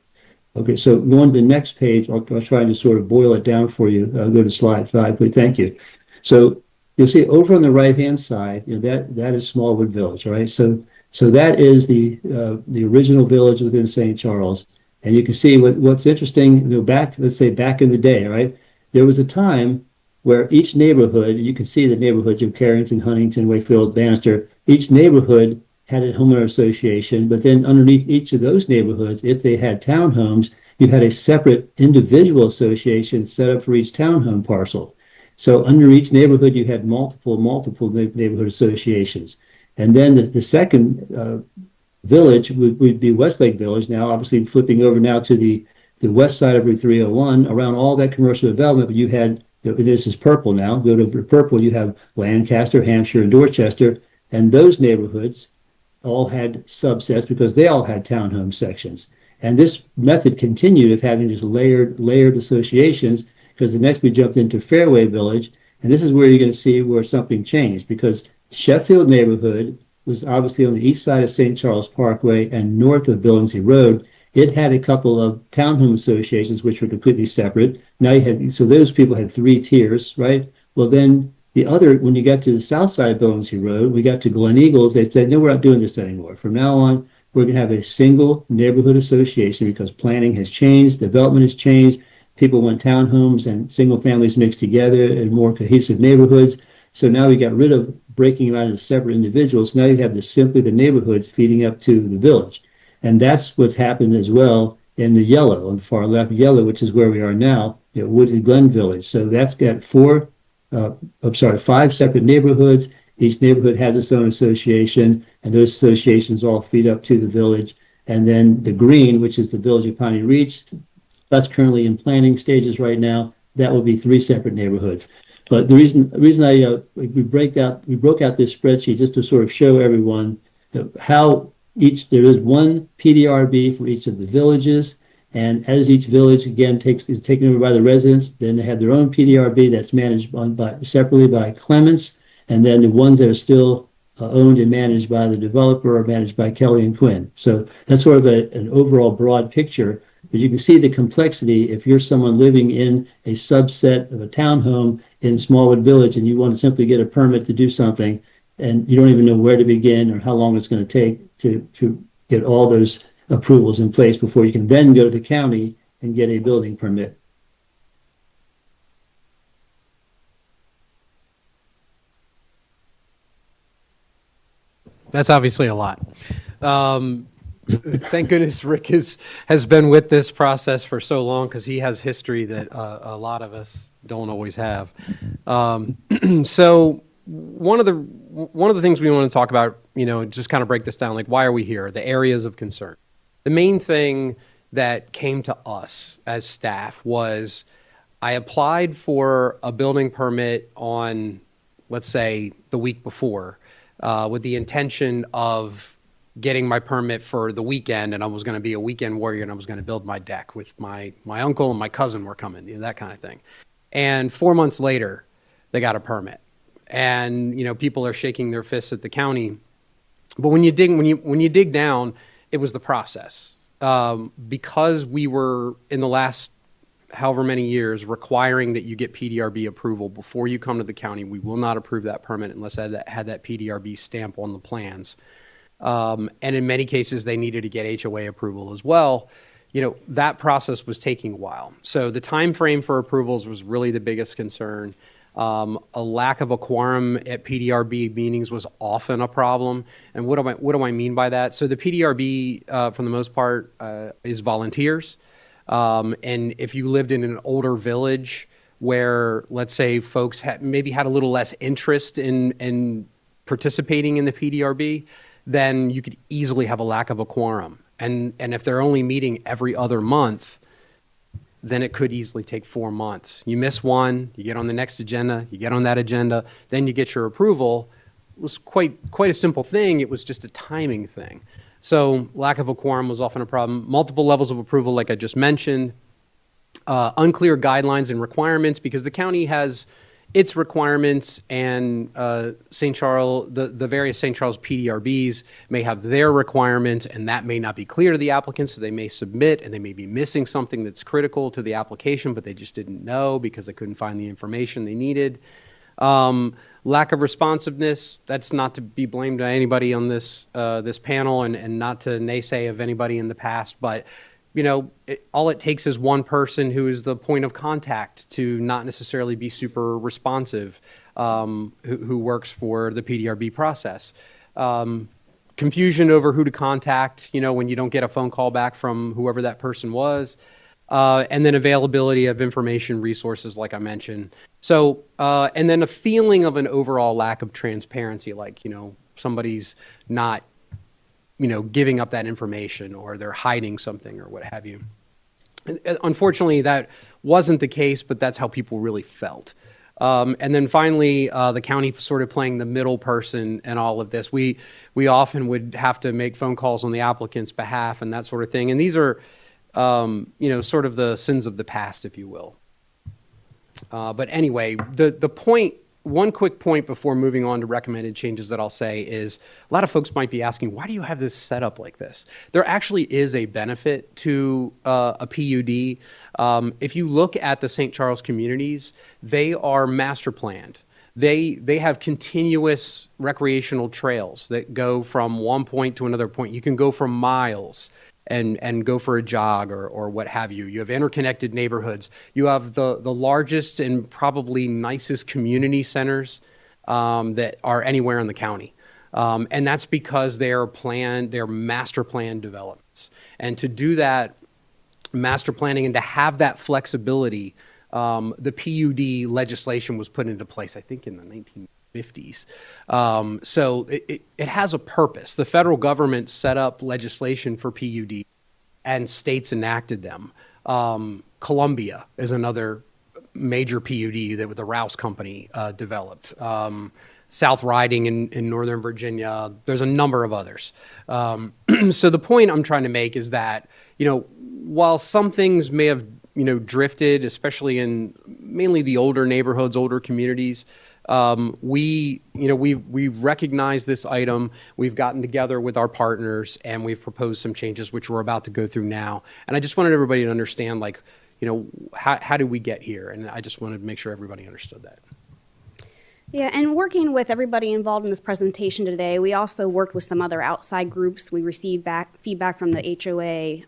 Okay, so going to the next page, I'll try to sort of boil it down for you. I'll go to slide 5, please. Thank you. So you'll see over on the right-hand side, that is Smallwood Village, right? So that is the original village within St. Charles, and you can see what's interesting. Let's say back in the day, right? There was a time where each neighborhood, you can see the neighborhoods of Carrington, Huntington, Wakefield, Bannister. Each neighborhood had a homeowner association, but then underneath each of those neighborhoods, if they had townhomes, you had a separate individual association set up for each townhome parcel. So under each neighborhood, you had multiple neighborhood associations. And then the second village would be Westlake Village. Now, obviously, flipping over now to the west side of Route 301, around all that commercial development, you had, this is purple now. Go to purple, you have Lancaster, Hampshire, and Dorchester. And those neighborhoods all had subsets because they all had townhome sections. And this method continued of having just layered associations, because the next we jumped into Fairway Village. And this is where you're going to see where something changed, because Sheffield neighborhood was obviously on the east side of St. Charles Parkway and north of Billingsley Road. It had a couple of townhome associations which were completely separate. Now so those people had 3 tiers, right? Well, then when you got to the south side of Billingsley Road, we got to Glen Eagles, they said, no, we're not doing this anymore. From now on, we're going to have a single neighborhood association because planning has changed, development has changed. People want townhomes and single families mixed together in more cohesive neighborhoods. So now we got rid of breaking them out into separate individuals. Now you have simply the neighborhoods feeding up to the village. And that's what's happened as well in the yellow, on the far left yellow, which is where we are now, Wooded Glen Village. So that's got five separate neighborhoods. Each neighborhood has its own association, and those associations all feed up to the village. And then the green, which is the Village of Piney Reach, that's currently in planning stages right now. That will be three separate neighborhoods. But the reason we broke out this spreadsheet just to sort of show everyone how there is one PDRB for each of the villages, and as each village again is taken over by the residents, then they have their own PDRB that's managed separately by claimants, and then the ones that are still owned and managed by the developer are managed by Kelly and Quinn. So that's sort of an overall broad picture. But you can see the complexity if you're someone living in a subset of a townhome in Smallwood Village and you want to simply get a permit to do something, and you don't even know where to begin or how long it's going to take to get all those approvals in place before you can then go to the county and get a building permit. That's obviously a lot. Thank goodness Rick has been with this process for so long, because he has history that a lot of us don't always have. So one of the things we want to talk about, just kind of break this down, like why are we here? The areas of concern. The main thing that came to us as staff was I applied for a building permit on, let's say, the week before, with the intention of getting my permit for the weekend, and I was going to be a weekend warrior, and I was going to build my deck with my uncle and my cousin were coming, that kind of thing. And 4 months later, they got a permit, and people are shaking their fists at the county. But when you dig down, it was the process, because we were in the last however many years requiring that you get PDRB approval before you come to the county. We will not approve that permit unless it had that PDRB stamp on the plans. And in many cases, they needed to get HOA approval as well. That process was taking a while. So the time frame for approvals was really the biggest concern. A lack of a quorum at PDRB meetings was often a problem. And what do I mean by that? So the PDRB, for the most part, is volunteers. And if you lived in an older village where, let's say, folks maybe had a little less interest in participating in the PDRB, then you could easily have a lack of a quorum. And if they're only meeting every other month, then it could easily take 4 months. You miss one, you get on the next agenda, you get on that agenda, then you get your approval. It was quite a simple thing. It was just a timing thing. So lack of a quorum was often a problem. Multiple levels of approval, like I just mentioned. Unclear guidelines and requirements, because the county has its requirements, and St. Charles, the various St. Charles PDRBs may have their requirements, and that may not be clear to the applicants, so they may submit, and they may be missing something that's critical to the application, but they just didn't know because they couldn't find the information they needed. Lack of responsiveness, that's not to be blamed by anybody on this panel, and not to naysay of anybody in the past, but all it takes is one person who is the point of contact to not necessarily be super responsive, who works for the PDRB process. Confusion over who to contact, when you don't get a phone call back from whoever that person was. And then availability of information resources, like I mentioned. So, and then a feeling of an overall lack of transparency, like, somebody's not giving up that information, or they're hiding something, or what have you. Unfortunately, that wasn't the case, but that's how people really felt. And then finally, the county sort of playing the middle person in all of this. We often would have to make phone calls on the applicant's behalf and that sort of thing. And these are, sort of the sins of the past, if you will. But anyway, the point, one quick point before moving on to recommended changes that I'll say is, a lot of folks might be asking, why do you have this set up like this? There actually is a benefit to a PUD. If you look at the St. Charles communities, they are master planned. They have continuous recreational trails that go from one point to another point. You can go for miles and go for a jog or what have you. You have interconnected neighborhoods. You have the largest and probably nicest community centers that are anywhere in the county. And that's because they're master plan developments. And to do that master planning and to have that flexibility, the PUD legislation was put into place, I think, in the 1950s. So it has a purpose. The federal government set up legislation for PUD and states enacted them. Columbia is another major PUD that the Rouse Company developed. South Riding in Northern Virginia. There's a number of others. So the point I'm trying to make is that, while some things may have, drifted, especially in mainly the older neighborhoods, older communities, we've recognized this item. We've gotten together with our partners and we've proposed some changes, which we're about to go through now. And I just wanted everybody to understand, how did we get here? And I just wanted to make sure everybody understood that. Yeah, and working with everybody involved in this presentation today, we also worked with some other outside groups. We received feedback from the HOA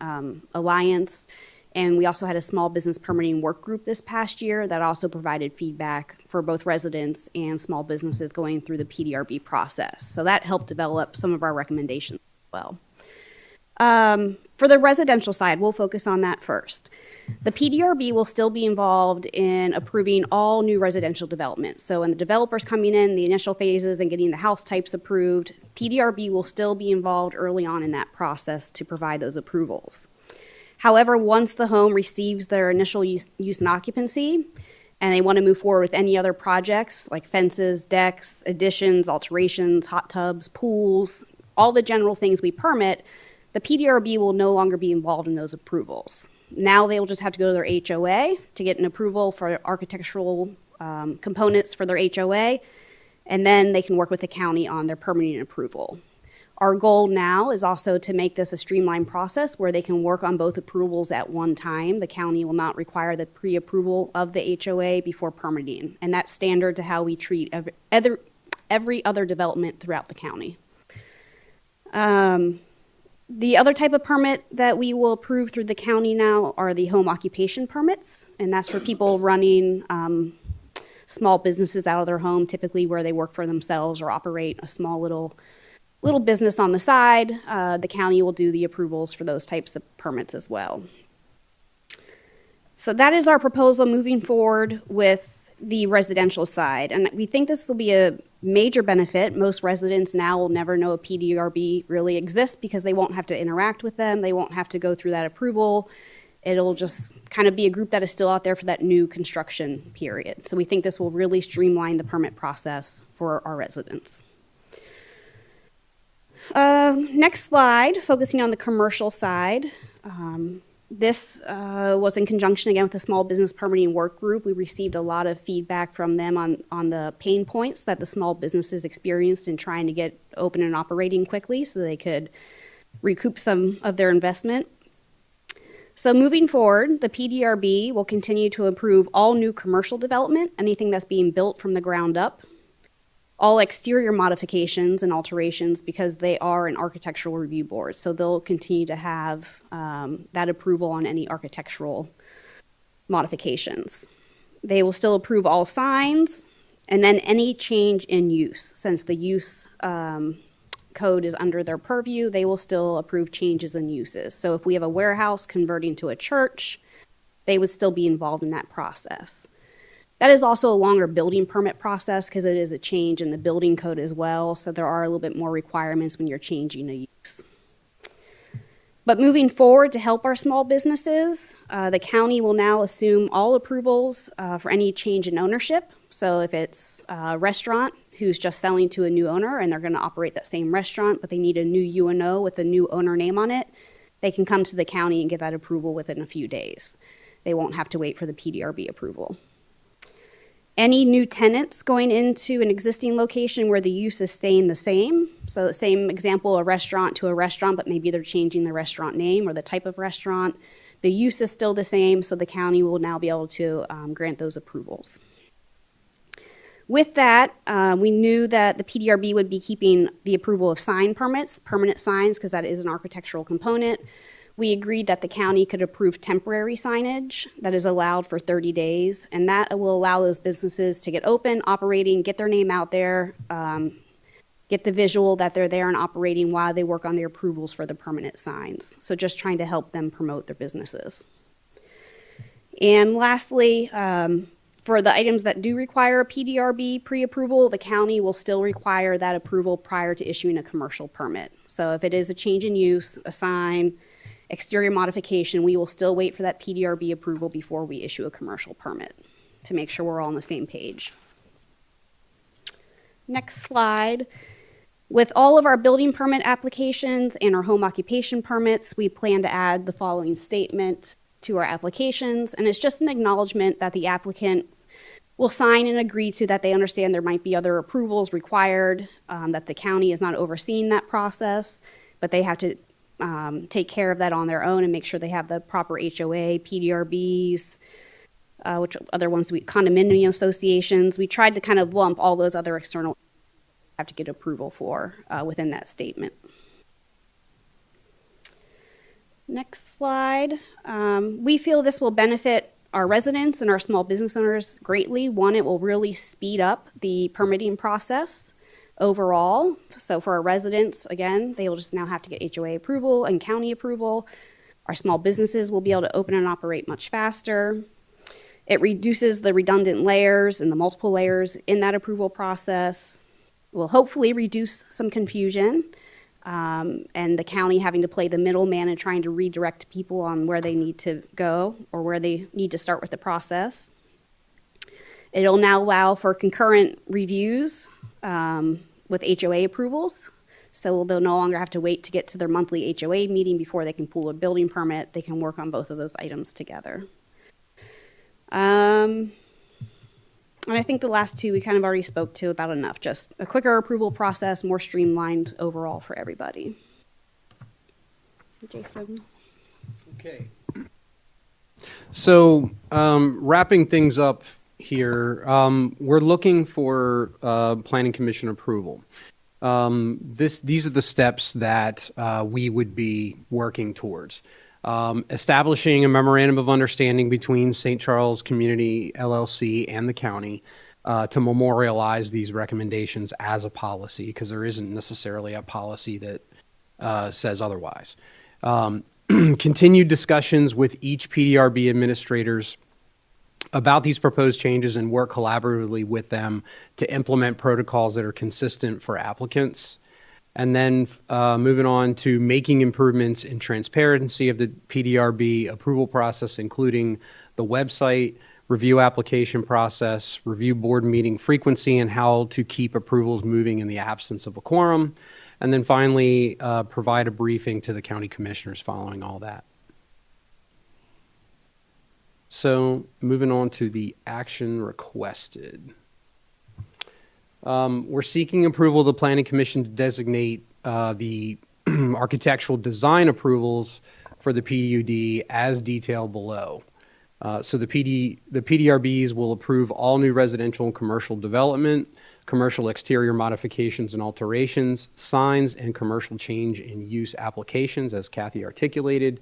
Alliance, and we also had a small business permitting work group this past year that also provided feedback for both residents and small businesses going through the PDRB process. So that helped develop some of our recommendations as well. For the residential side, we'll focus on that first. The PDRB will still be involved in approving all new residential development. So when the developer's coming in, the initial phases and getting the house types approved, PDRB will still be involved early on in that process to provide those approvals. However, once the home receives their initial use and occupancy, and they want to move forward with any other projects like fences, decks, additions, alterations, hot tubs, pools, all the general things we permit, the PDRB will no longer be involved in those approvals. Now they will just have to go to their HOA to get an approval for architectural components for their HOA, and then they can work with the county on their permitting approval. Our goal now is also to make this a streamlined process where they can work on both approvals at one time. The county will not require the pre-approval of the HOA before permitting, and that's standard to how we treat every other development throughout the county. The other type of permit that we will approve through the county now are the home occupation permits, and that's for people running small businesses out of their home, typically where they work for themselves or operate a small little business on the side. The county will do the approvals for those types of permits as well. So that is our proposal moving forward with the residential side, and we think this will be a major benefit. Most residents now will never know a PDRB really exists because they won't have to interact with them. They won't have to go through that approval. It'll just kind of be a group that is still out there for that new construction period. So we think this will really streamline the permit process for our residents. Next slide, focusing on the commercial side. This was in conjunction again with the small business permitting work group. We received a lot of feedback from them on the pain points that the small businesses experienced in trying to get open and operating quickly so they could recoup some of their investment. So moving forward, the PDRB will continue to approve all new commercial development, anything that's being built from the ground up, all exterior modifications and alterations because they are an architectural review board. So they'll continue to have that approval on any architectural modifications. They will still approve all signs and then any change in use. Since the use code is under their purview, they will still approve changes in uses. So if we have a warehouse converting to a church, they would still be involved in that process. That is also a longer building permit process because it is a change in the building code as well. So there are a little bit more requirements when you're changing a use. But moving forward to help our small businesses, the county will now assume all approvals for any change in ownership. So if it's a restaurant who's just selling to a new owner and they're going to operate that same restaurant, but they need a new UNO with a new owner name on it, they can come to the county and get that approval within a few days. They won't have to wait for the PDRB approval. Any new tenants going into an existing location where the use is staying the same, so the same example, a restaurant to a restaurant, but maybe they're changing the restaurant name or the type of restaurant, the use is still the same, so the county will now be able to grant those approvals. With that, we knew that the PDRB would be keeping the approval of sign permits, permanent signs, because that is an architectural component. We agreed that the county could approve temporary signage that is allowed for 30 days, and that will allow those businesses to get open, operating, get their name out there, get the visual that they're there and operating while they work on their approvals for the permanent signs. So just trying to help them promote their businesses. And lastly, for the items that do require a PDRB pre-approval, the county will still require that approval prior to issuing a commercial permit. So if it is a change in use, a sign, exterior modification, we will still wait for that PDRB approval before we issue a commercial permit to make sure we're all on the same page. Next slide. With all of our building permit applications and our home occupation permits, we plan to add the following statement to our applications, and it's just an acknowledgement that the applicant will sign and agree to that they understand there might be other approvals required, that the county is not overseeing that process, but they have to take care of that on their own and make sure they have the proper HOA, PDRBs, which other ones, condominium associations. We tried to kind of lump all those other external have to get approval for within that statement. Next slide. We feel this will benefit our residents and our small business owners greatly. One, it will really speed up the permitting process overall. So for our residents, again, they will just now have to get HOA approval and county approval. Our small businesses will be able to open and operate much faster. It reduces the redundant layers and the multiple layers in that approval process. It will hopefully reduce some confusion and the county having to play the middleman and trying to redirect people on where they need to go or where they need to start with the process. It'll now allow for concurrent reviews with HOA approvals. So they'll no longer have to wait to get to their monthly HOA meeting before they can pull a building permit. They can work on both of those items together. And I think the last two we kind of already spoke to about enough. Just a quicker approval process, more streamlined overall for everybody. Jason? Okay. So wrapping things up here, we're looking for Planning Commission approval. These are the steps that we would be working towards. Establishing a memorandum of understanding between St. Charles Community LLC and the county to memorialize these recommendations as a policy, because there isn't necessarily a policy that says otherwise. Continued discussions with each PDRB administrators about these proposed changes and work collaboratively with them to implement protocols that are consistent for applicants. And then moving on to making improvements in transparency of the PDRB approval process, including the website, review application process, review board meeting frequency, and how to keep approvals moving in the absence of a quorum. And then finally, provide a briefing to the county commissioners following all that. So moving on to the action requested. We're seeking approval of the Planning Commission to designate the architectural design approvals for the PUD as detailed below. So the PDRBs will approve all new residential and commercial development, commercial exterior modifications and alterations, signs, and commercial change in use applications, as Kathy articulated.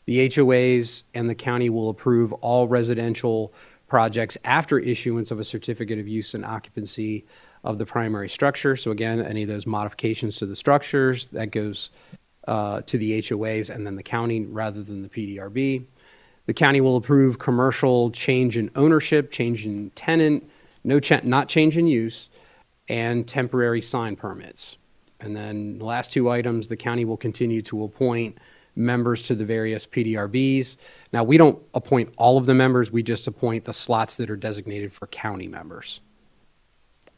The HOAs and the county will approve all residential projects after issuance of a certificate of use and occupancy of the primary structure. So again, any of those modifications to the structures, that goes to the HOAs and then the county rather than the PDRB. The county will approve commercial change in ownership, change in tenant, not change in use, and temporary sign permits. And then the last two items, the county will continue to appoint members to the various PDRBs. Now, we don't appoint all of the members, we just appoint the slots that are designated for county members.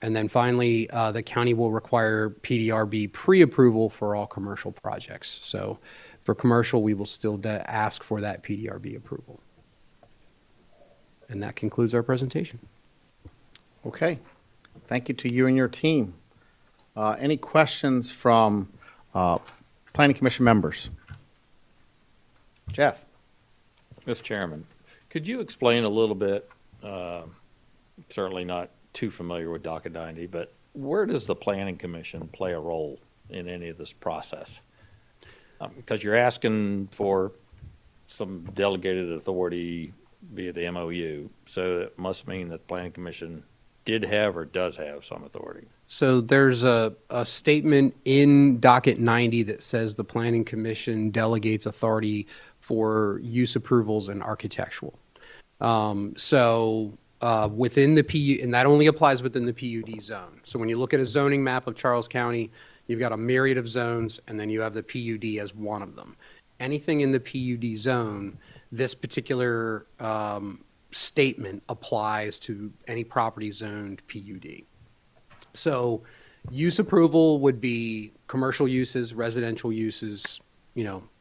And then finally, the county will require PDRB pre-approval for all commercial projects. So for commercial, we will still ask for that PDRB approval. And that concludes our presentation. Okay. Thank you to you and your team. Any questions from Planning Commission members? Jeff? Mr. Chairman, could you explain a little bit, certainly not too familiar with DACA 90, but where does the Planning Commission play a role in any of this process? Because you're asking for some delegated authority via the MOU, so it must mean that the planning commission did have or does have some authority. So there's a statement in docket 90 that says the planning commission delegates authority for use approvals and architectural. Within the PU, and that only applies within the PUD zone. So when you look at a zoning map of Charles County, you've got a myriad of zones, and then you have the PUD as one of them. Anything in the PUD zone, this particular statement applies to any property zoned PUD. So use approval would be commercial uses, residential uses,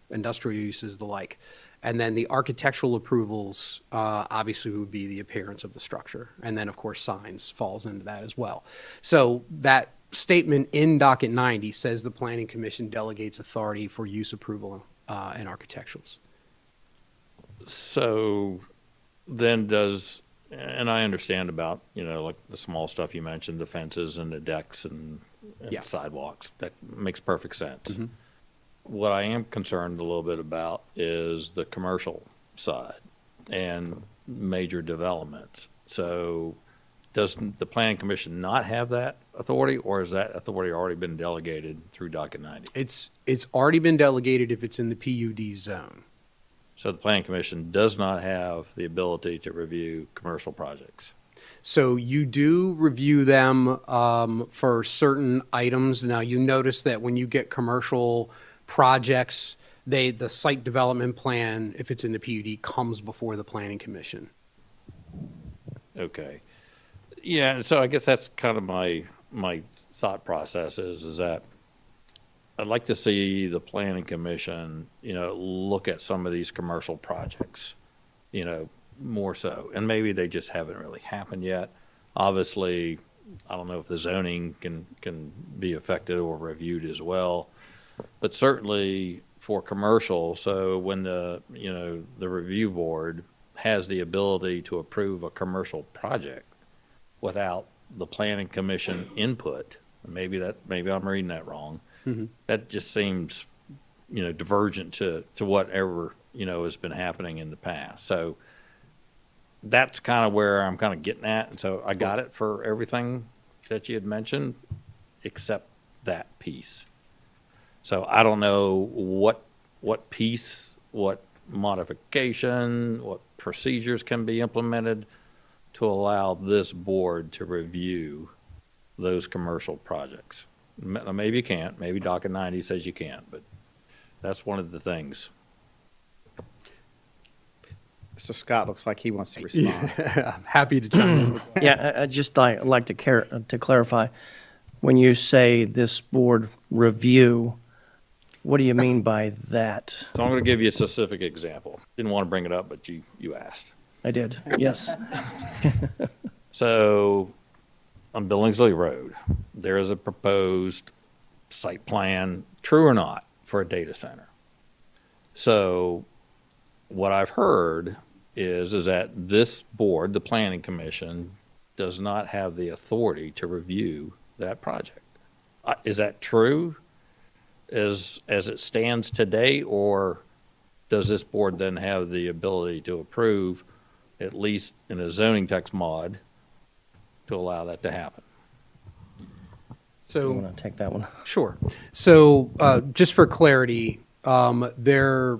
industrial uses, the like. And then the architectural approvals, obviously would be the appearance of the structure. And then, of course, signs falls into that as well. So that statement in docket 90 says the planning commission delegates authority for use approval and architecturals. So then and I understand about, like the small stuff you mentioned, the fences and the decks and Yeah. sidewalks. That makes perfect sense. Mhm. What I am concerned a little bit about is the commercial side and major developments. So does the planning commission not have that authority, or has that authority already been delegated through docket 90? It's already been delegated if it's in the PUD zone. So the planning commission does not have the ability to review commercial projects. So you do review them for certain items. Now, you notice that when you get commercial projects, the site development plan, if it's in the PUD, comes before the planning commission. Okay. Yeah, so I guess that's kind of my thought process is that I'd like to see the planning commission, look at some of these commercial projects, more so. And maybe they just haven't really happened yet. Obviously, I don't know if the zoning can be affected or reviewed as well. But certainly for commercial, so when the review board has the ability to approve a commercial project without the planning commission input, maybe I'm reading that wrong. Mm-hmm. That just seems, divergent to whatever, has been happening in the past. So that's kind of where I'm kind of getting at. And so I got it for everything that you had mentioned, except that piece. So I don't know what piece, what modification, what procedures can be implemented to allow this board to review those commercial projects. Maybe you can't. Maybe docket 90 says you can't, but that's one of the things. So Scott looks like he wants to respond. I'm happy to chime in. Yeah, I just like to clarify, when you say this board review, what do you mean by that? So I'm going to give you a specific example. Didn't want to bring it up, but you asked. I did, yes. So on Billingsley Road, there is a proposed site plan, true or not, for a data center. So what I've heard is that this board, the planning commission, does not have the authority to review that project. Is that true as it stands today, or does this board then have the ability to approve, at least in a zoning text mod, to allow that to happen? So you want to take that one? Sure. So just for clarity, there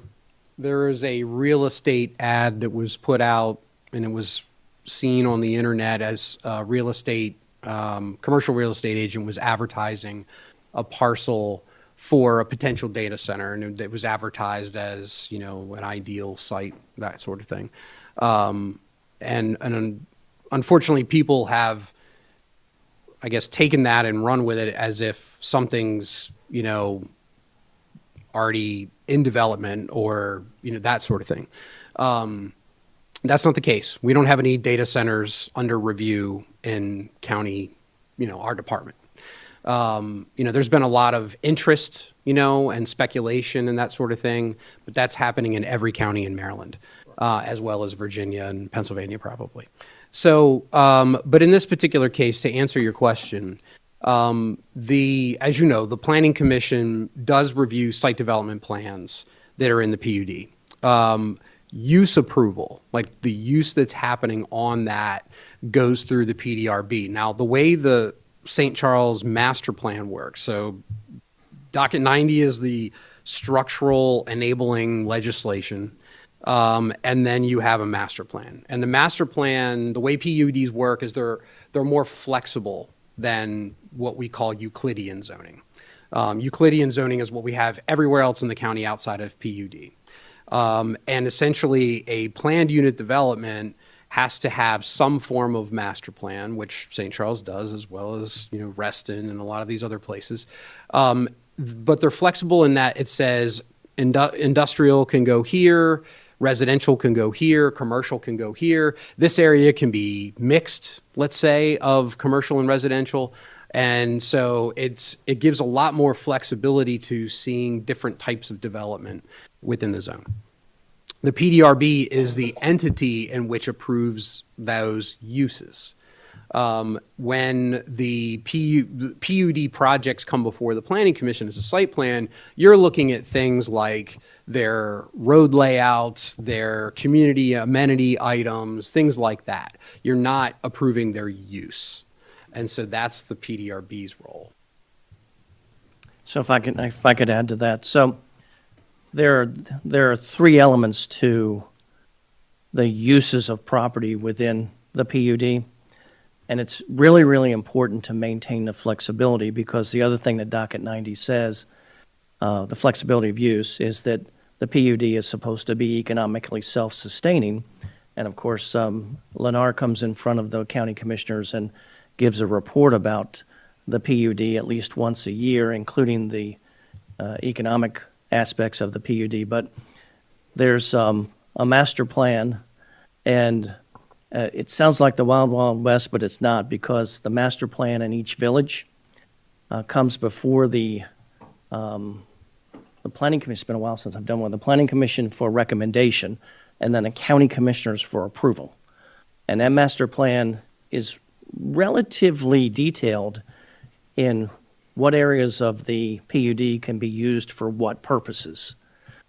is a real estate ad that was put out, and it was seen on the internet as a commercial real estate agent was advertising a parcel for a potential data center, and it was advertised as, an ideal site, that sort of thing. And unfortunately, people have, I guess, taken that and run with it as if something's, already in development or, that sort of thing. That's not the case. We don't have any data centers under review in county, our department. There's been a lot of interest, and speculation and that sort of thing, but that's happening in every county in Maryland, as well as Virginia and Pennsylvania probably. So, but in this particular case, to answer your question, As you know, the Planning Commission does review site development plans that are in the PUD. Use approval, like the use that's happening on that, goes through the PDRB. Now, the way the St. Charles master plan works, so Docket 90 is the structural enabling legislation, and then you have a master plan. And the master plan, the way PUDs work is they're more flexible than what we call Euclidean zoning. Euclidean zoning is what we have everywhere else in the county outside of PUD. And essentially, a planned unit development has to have some form of master plan, which St. Charles does, as well as, Reston and a lot of these other places. But they're flexible in that it says industrial can go here, residential can go here, commercial can go here. This area can be mixed, let's say, of commercial and residential. And so it gives a lot more flexibility to seeing different types of development within the zone. The PDRB is the entity in which approves those uses. When the PUD projects come before the Planning Commission as a site plan, you're looking at things like their road layouts, their community amenity items, things like that. You're not approving their use. And so that's the PDRB's role. So if I could add to that. So there are three elements to the uses of property within the PUD. And it's really, really important to maintain the flexibility, because the other thing that Docket 90 says, the flexibility of use, is that the PUD is supposed to be economically self-sustaining. And of course, Lennar comes in front of the county commissioners and gives a report about the PUD at least once a year, including the economic aspects of the PUD. But there's a master plan, and it sounds like the Wild Wild West, but it's not, because the master plan in each village comes before the Planning Commission. It's been a while since I've done one. The Planning Commission for recommendation, and then the county commissioners for approval. And that master plan is relatively detailed in what areas of the PUD can be used for what purposes.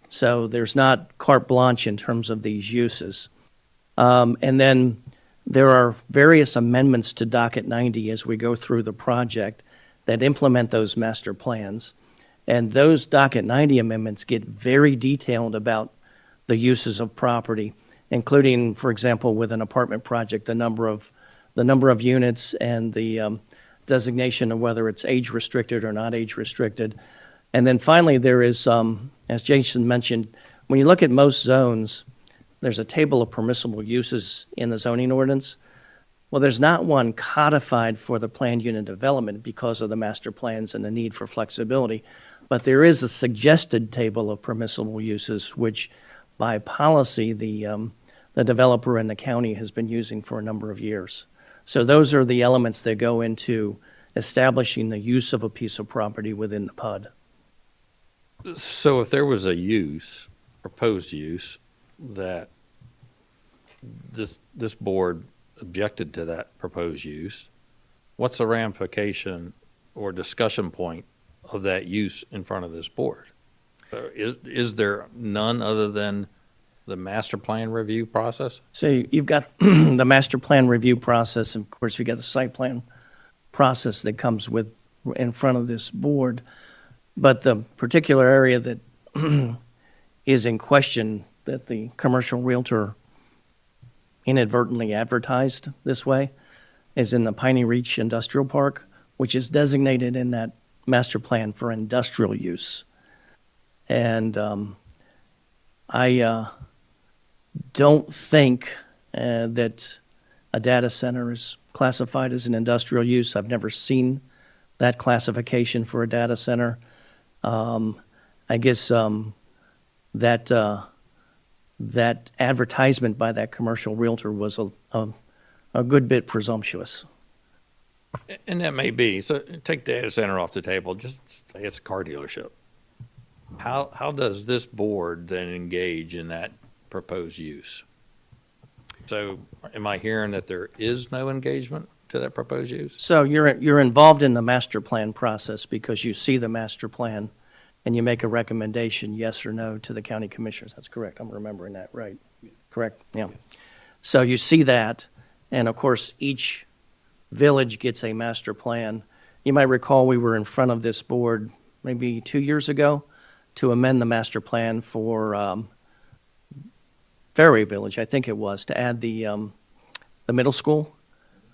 So there's not carte blanche in terms of these uses. And then there are various amendments to Docket 90 as we go through the project that implement those master plans. And those Docket 90 amendments get very detailed about the uses of property, including, for example, with an apartment project, the number of units and the designation of whether it's age restricted or not age restricted. And then finally, there is, as Jason mentioned, when you look at most zones, there's a table of permissible uses in the zoning ordinance. Well, there's not one codified for the planned unit development because of the master plans and the need for flexibility, but there is a suggested table of permissible uses, which by policy, the developer and the county has been using for a number of years. So those are the elements that go into establishing the use of a piece of property within the PUD. So if there was a use, proposed use, that this board objected to that proposed use, what's the ramification or discussion point of that use in front of this board? Is there none other than the master plan review process? So you've got the master plan review process, and of course you've got the site plan process that comes with in front of this board. But the particular area that is in question that the commercial realtor inadvertently advertised this way is in the Piney Reach Industrial Park, which is designated in that master plan for industrial use. And I don't think that a data center is classified as an industrial use. I've never seen that classification for a data center. I guess that advertisement by that commercial realtor was a good bit presumptuous. And that may be. So take data center off the table. Just say it's a car dealership. How does this board then engage in that proposed use? So am I hearing that there is no engagement to that proposed use? So you're involved in the master plan process because you see the master plan and you make a recommendation, yes or no, to the county commissioners. That's correct. I'm remembering that right. Correct? Yeah. So you see that, and of course, each village gets a master plan. You might recall we were in front of this board maybe 2 years ago to amend the master plan for Fairway Village, I think it was, to add the middle school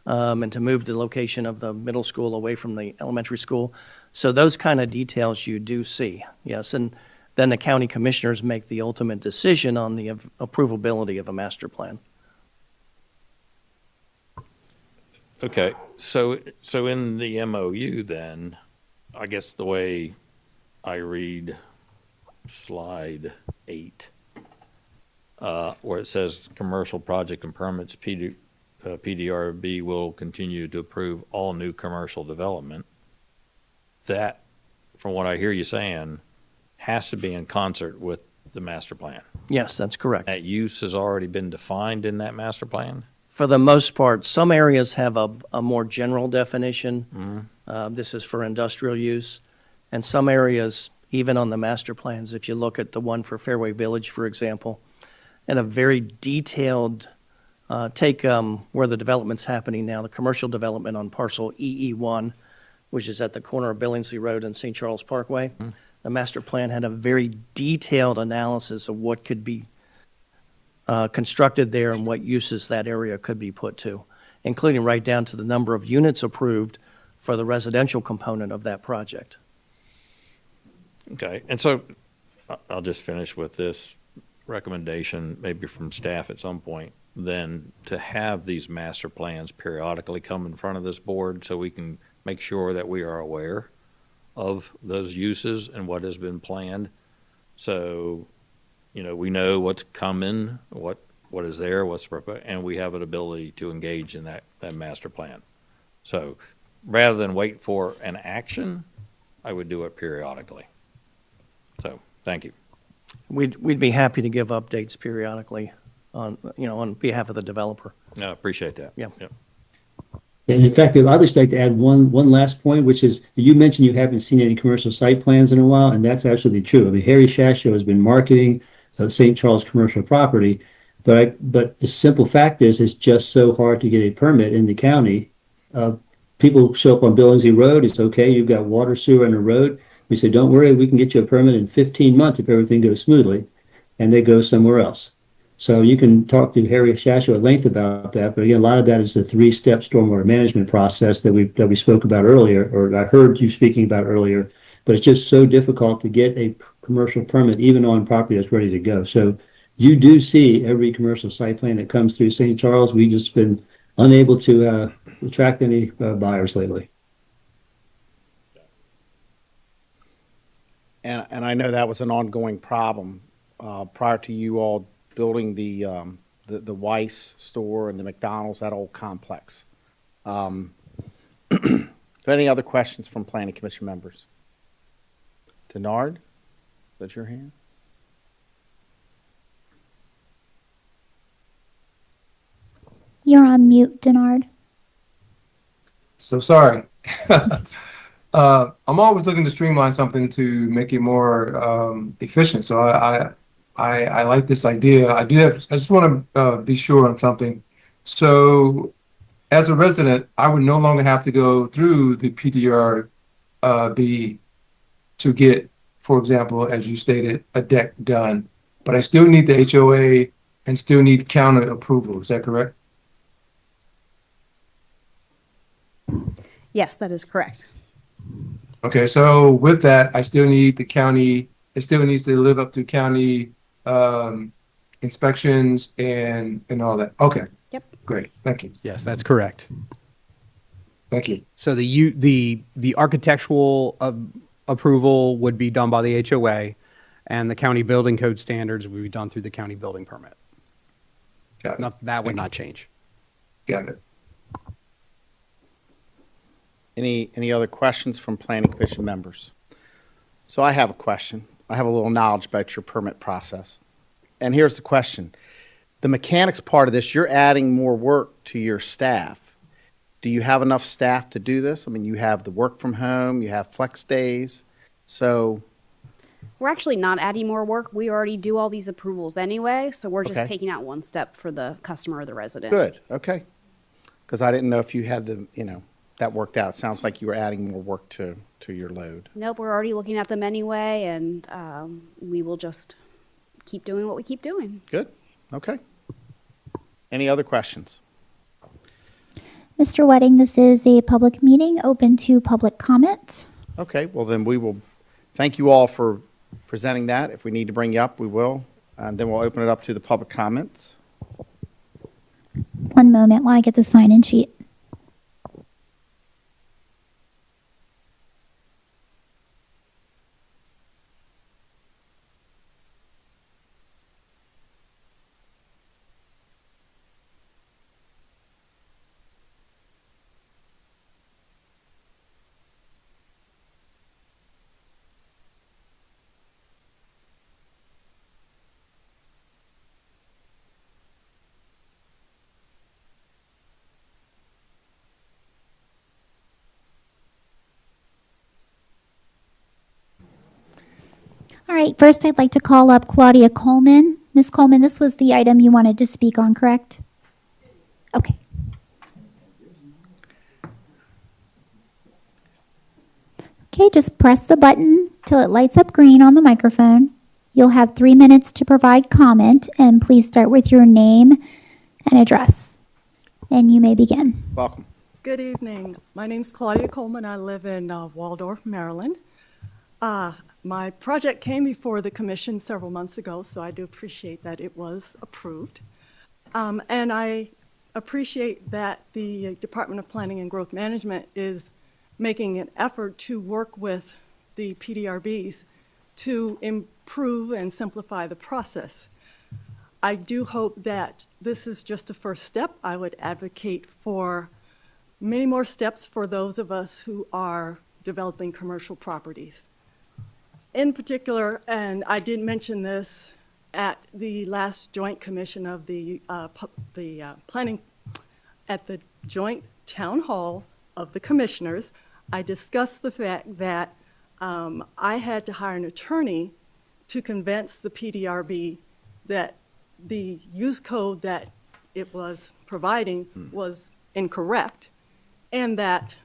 and to move the location of the middle school away from the elementary school. So those kind of details you do see, yes. And then the county commissioners make the ultimate decision on the approvability of a master plan. Okay, so in the MOU then, I guess the way I read slide 8, where it says commercial project and permits, PDRB will continue to approve all new commercial development. That, from what I hear you saying, has to be in concert with the master plan. Yes, that's correct. That use has already been defined in that master plan? For the most part, some areas have a more general definition. This is for industrial use. And some areas, even on the master plans, if you look at the one for Fairway Village, for example, and a very detailed, take where the development's happening now, the commercial development on parcel EE1, which is at the corner of Billingsley Road and St. Charles Parkway. The master plan had a very detailed analysis of what could be constructed there and what uses that area could be put to, including right down to the number of units approved for the residential component of that project. Okay, and so I'll just finish with this recommendation, maybe from staff at some point, then to have these master plans periodically come in front of this board so we can make sure that we are aware of those uses and what has been planned. So, you know, we know what's coming, what is there, what's proposed, and we have an ability to engage in that master plan. So rather than wait for an action, I would do it periodically. So, thank you. We'd be happy to give updates periodically on behalf of the developer. No, I appreciate that. Yeah. Yep. And in fact, I'd just like to add one last point, which is you mentioned you haven't seen any commercial site plans in a while, and that's absolutely true. I mean, Harry Shasho has been marketing St. Charles commercial property, but the simple fact is it's just so hard to get a permit in the county. People show up on Billingsley Road. It's okay. You've got water, sewer, and a road. We say, don't worry, we can get you a permit in 15 months if everything goes smoothly, and they go somewhere else. So you can talk to Harry Shasho at length about that, but again, a lot of that is the 3-step stormwater management process that we spoke about earlier, or I heard you speaking about earlier. But it's just so difficult to get a commercial permit, even on property that's ready to go. So you do see every commercial site plan that comes through St. Charles. We've just been unable to attract any buyers lately. And I know that was an ongoing problem prior to you all building the Weiss store and the McDonald's, that old complex. Any other questions from Planning Commission members? Denard, is that your hand? You're on mute, Denard. So sorry. I'm always looking to streamline something to make it more efficient. So I like this idea. I just want to be sure on something. So as a resident, I would no longer have to go through the PDRB to get, for example, as you stated, a deck done. But I still need the HOA and still need county approval. Is that correct? Yes, that is correct. Okay, so with that, I still need the county, it still needs to live up to county inspections and all that. Okay. Yep. Great. Thank you. Yes, that's correct. Thank you. So the architectural approval would be done by the HOA, and the county building code standards would be done through the county building permit. Got it. That would not change. Got it. Any other questions from Planning Commission members? So I have a question. I have a little knowledge about your permit process. And here's the question. The mechanics part of this, you're adding more work to your staff. Do you have enough staff to do this? I mean, you have the work from home, you have flex days, so, We're actually not adding more work. We already do all these approvals anyway, so we're just Okay. taking out one step for the customer or the resident. good, okay. Because I didn't know if you had that worked out. It sounds like you were adding more work to your load. Nope, we're already looking at them anyway, and we will just keep doing what we keep doing. Good, okay. Any other questions? Mr. Wedding, this is a public meeting open to public comment. Okay, well then we will thank you all for presenting that. If we need to bring you up, we will. And then we'll open it up to the public comments. One moment while I get the sign-in sheet. All right, first I'd like to call up Claudia Coleman. Ms. Coleman, this was the item you wanted to speak on, correct? Okay. Okay, just press the button till it lights up green on the microphone. You'll have 3 minutes to provide comment, and please start with your name and address. And you may begin. Welcome. Good evening. My name's Claudia Coleman. I live in Waldorf, Maryland. My project came before the commission several months ago, so I do appreciate that it was approved. And I appreciate that the Department of Planning and Growth Management is making an effort to work with the PDRBs to improve and simplify the process. I do hope that this is just a first step. I would advocate for many more steps for those of us who are developing commercial properties. In particular, and I did mention this at the last joint commission of the planning, at the joint town hall of the commissioners, I discussed the fact that I had to hire an attorney to convince the PDRB that the use code that it was providing was incorrect, and that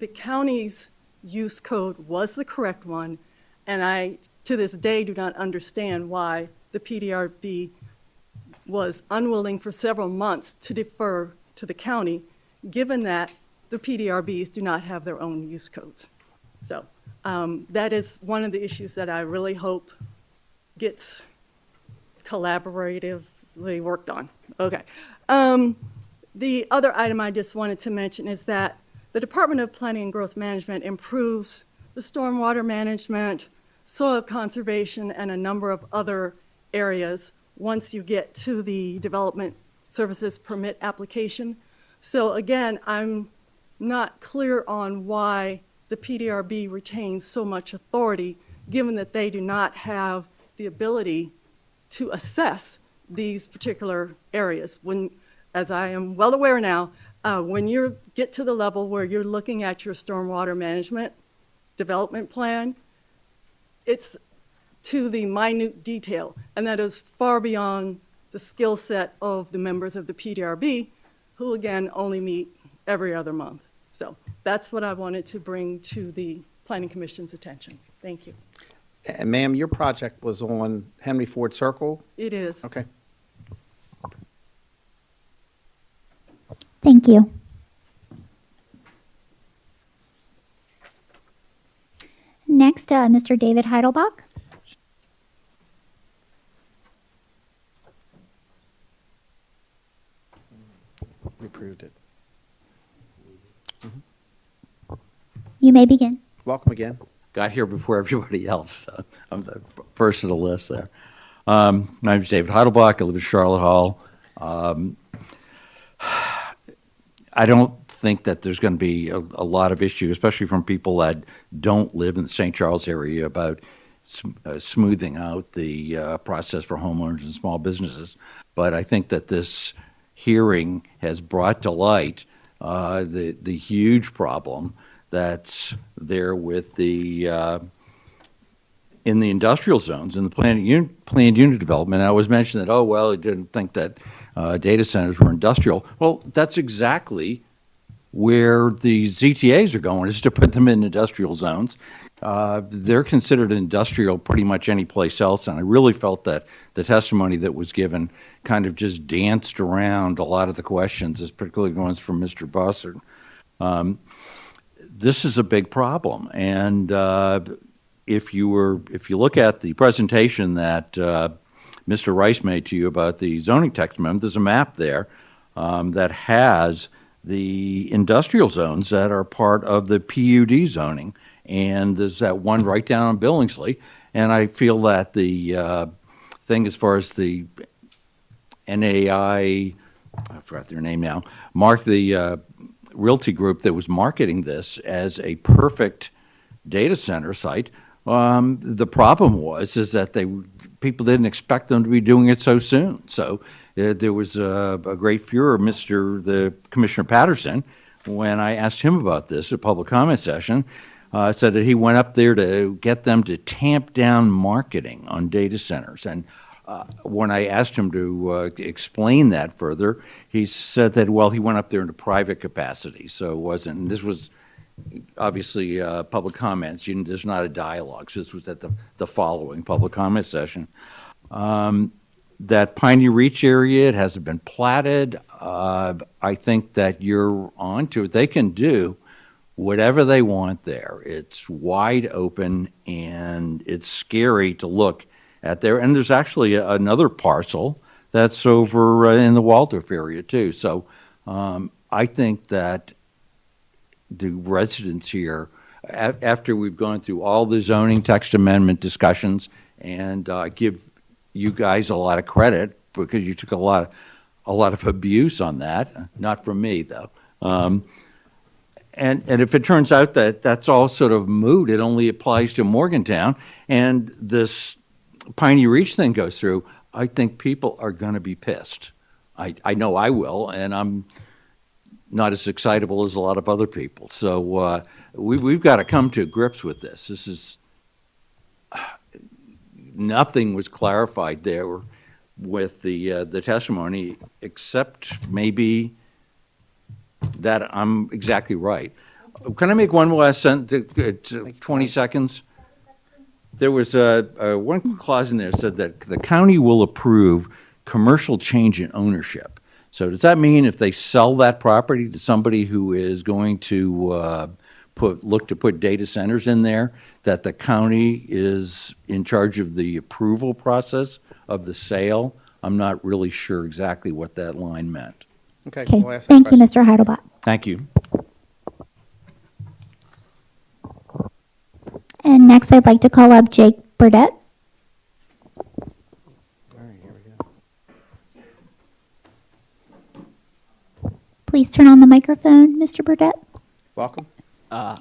the county's use code was the correct one. And I, to this day, do not understand why the PDRB was unwilling for several months to defer to the county, given that the PDRBs do not have their own use codes. So that is one of the issues that I really hope gets collaboratively worked on. Okay. The other item I just wanted to mention is that the Department of Planning and Growth Management improves the stormwater management, soil conservation, and a number of other areas once you get to the development services permit application. So again, I'm not clear on why the PDRB retains so much authority, given that they do not have the ability to assess these particular areas. When, as I am well aware now, when you get to the level where you're looking at your stormwater management development plan, it's to the minute detail, and that is far beyond the skill set of the members of the PDRB, who again only meet every other month. So that's what I wanted to bring to the Planning Commission's attention. Thank you. And ma'am, your project was on Henry Ford Circle? It is. Okay. Thank you. Next, Mr. David Heidelbach. We approved it. You may begin. Welcome again. Got here before everybody else. So I'm the first of the list there. My name's David Heidelbach. I live in Charlotte Hall. I don't think that there's going to be a lot of issue, especially from people that don't live in the St. Charles area, about smoothing out the process for homeowners and small businesses. But I think that this hearing has brought to light the huge problem that's there with in the industrial zones, in the planned unit development. I was mentioning that, oh, well, I didn't think that data centers were industrial. Well, that's exactly where the ZTAs are going, is to put them in industrial zones. They're considered industrial pretty much any place else, and I really felt that the testimony that was given kind of just danced around a lot of the questions, particularly the ones from Mr. Bossert. This is a big problem, and if you look at the presentation that Mr. Rice made to you about the zoning text amendment, there's a map there that has the industrial zones that are part of the PUD zoning, and there's that one right down on Billingsley. And I feel that the thing as far as the NAI, I forgot their name now, the realty group that was marketing this as a perfect data center site. The problem is that people didn't expect them to be doing it so soon. So there was a great furor of the Commissioner Patterson when I asked him about this at public comment session. Said that he went up there to get them to tamp down marketing on data centers. And when I asked him to explain that further, he said that, well, he went up there in a private capacity, so it wasn't. And this was obviously public comments. There's not a dialogue, so this was at the following public comment session. That Piney Reach area, it hasn't been platted. I think that you're on to it. They can do whatever they want there. It's wide open, and it's scary to look at there. And there's actually another parcel that's over in the Waldorf area too. So I think that the residents here, after we've gone through all the zoning text amendment discussions, and give you guys a lot of credit because you took a lot of abuse on that, not from me though. And if it turns out that that's all sort of moot, it only applies to Morgantown, and this Piney Reach thing goes through, I think people are going to be pissed. I know I will, and I'm not as excitable as a lot of other people. So we've got to come to grips with this. This is nothing was clarified there with the testimony, except maybe that I'm exactly right. Can I make one last sentence? 20 seconds. There was one clause in there that said that the county will approve commercial change in ownership. So does that mean if they sell that property to somebody who is going to look to put data centers in there, that the county is in charge of the approval process of the sale? I'm not really sure exactly what that line meant. Okay. Okay, we'll ask that thank you, question. Mr. Heidelbach. Thank you. And next, I'd like to call up Jake Burdette. All right, here we go. Please turn on the microphone, Mr. Burdette. Welcome.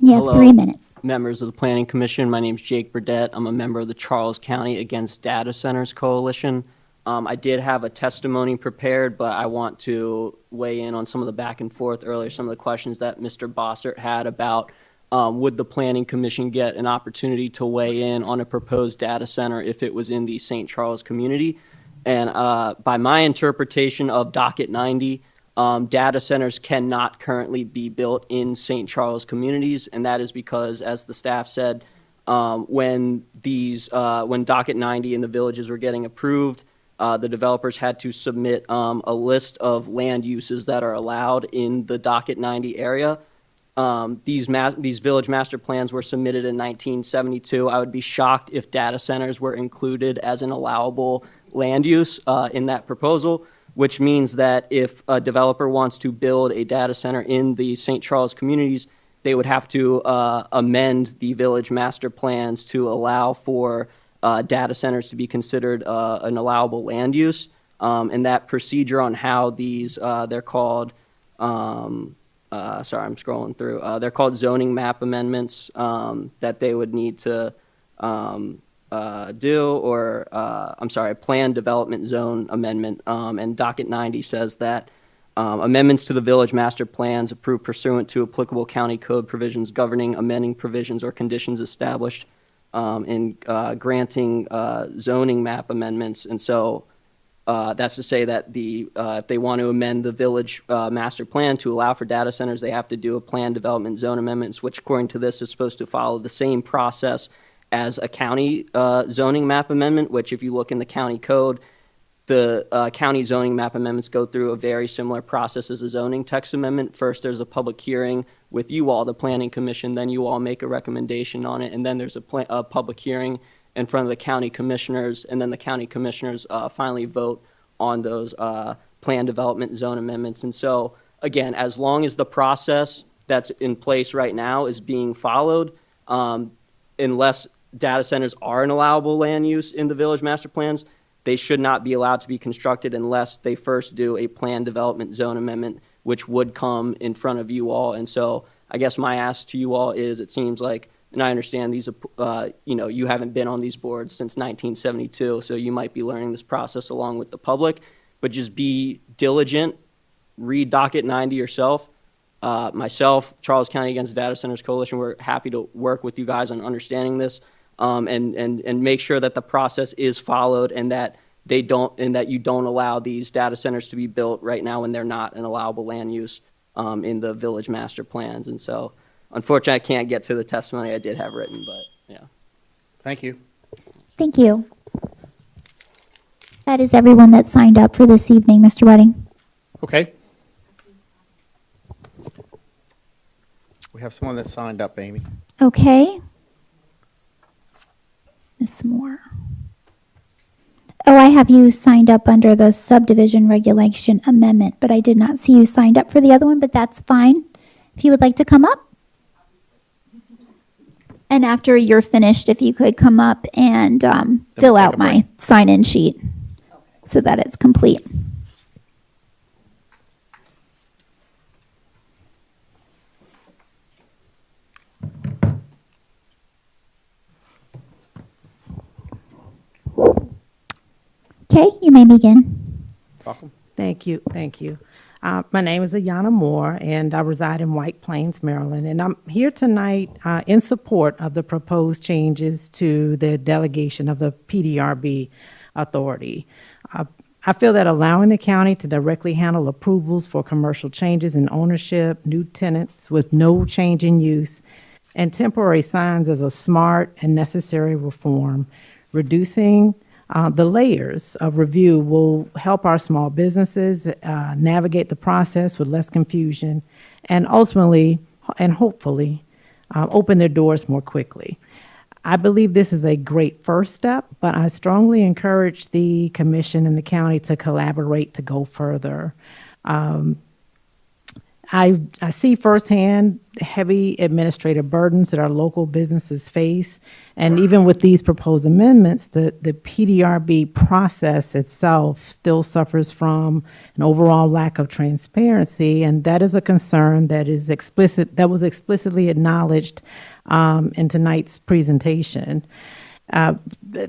You have 3 minutes. Members of the Planning Commission. My name is Jake Burdette. I'm a member of the Charles County Against Data Centers Coalition. I did have a testimony prepared, but I want to weigh in on some of the back and forth earlier, some of the questions that Mr. Bossert had about would the Planning Commission get an opportunity to weigh in on a proposed data center if it was in the St. Charles community. And by my interpretation of Docket 90, data centers cannot currently be built in St. Charles communities, and that is because, as the staff said, when Docket 90 and the villages were getting approved, the developers had to submit a list of land uses that are allowed in the Docket 90 area. These village master plans were submitted in 1972. I would be shocked if data centers were included as an allowable land use in that proposal, which means that if a developer wants to build a data center in the St. Charles communities, they would have to amend the village master plans to allow for data centers to be considered an allowable land use. And that procedure on how these, they're called, sorry, I'm scrolling through, they're called zoning map amendments that they would need to do, or I'm sorry, a plan development zone amendment. And Docket 90 says that Amendments to the village master plans approved pursuant to applicable county code provisions governing amending provisions or conditions established in granting zoning map amendments. And so that's to say that if they want to amend the village master plan to allow for data centers, they have to do a plan development zone amendments, which according to this is supposed to follow the same process as a county zoning map amendment, which if you look in the county code, the county zoning map amendments go through a very similar process as a zoning text amendment. First, there's a public hearing with you all, the planning commission, then you all make a recommendation on it, and then there's a public hearing in front of the county commissioners, and then the county commissioners finally vote on those plan development zone amendments. And so, again, as long as the process that's in place right now is being followed, unless data centers are an allowable land use in the village master plans, they should not be allowed to be constructed unless they first do a plan development zone amendment, which would come in front of you all. And so I guess my ask to you all is, it seems like, and I understand these, you haven't been on these boards since 1972, so you might be learning this process along with the public, but just be diligent, read Docket 90 yourself. Myself, Charles County Against Data Centers Coalition, we're happy to work with you guys on understanding this. And make sure that the process is followed and that you don't allow these data centers to be built right now when they're not an allowable land use in the village master plans. And so, unfortunately, I can't get to the testimony I did have written, but yeah. Thank you. Thank you. That is everyone that signed up for this evening, Mr. Redding. Okay. We have someone that signed up, Amy. Okay. Ms. Moore. Oh, I have you signed up under the subdivision regulation amendment, but I did not see you signed up for the other one, but that's fine. If you would like to come up. And after you're finished, if you could come up and fill out my sign-in sheet so that it's complete. Okay, you may begin. Welcome. Thank you. My name is Ayana Moore, and I reside in White Plains, Maryland. And I'm here tonight in support of the proposed changes to the delegation of the PDRB authority. I feel that allowing the county to directly handle approvals for commercial changes in ownership, new tenants with no change in use, and temporary signs is a smart and necessary reform. Reducing the layers of review will help our small businesses navigate the process with less confusion and ultimately and hopefully open their doors more quickly. I believe this is a great first step, but I strongly encourage the commission and the county to collaborate to go further. I see firsthand heavy administrative burdens that our local businesses face. And even with these proposed amendments, the PDRB process itself still suffers from an overall lack of transparency. And that is a concern that was explicitly acknowledged in tonight's presentation.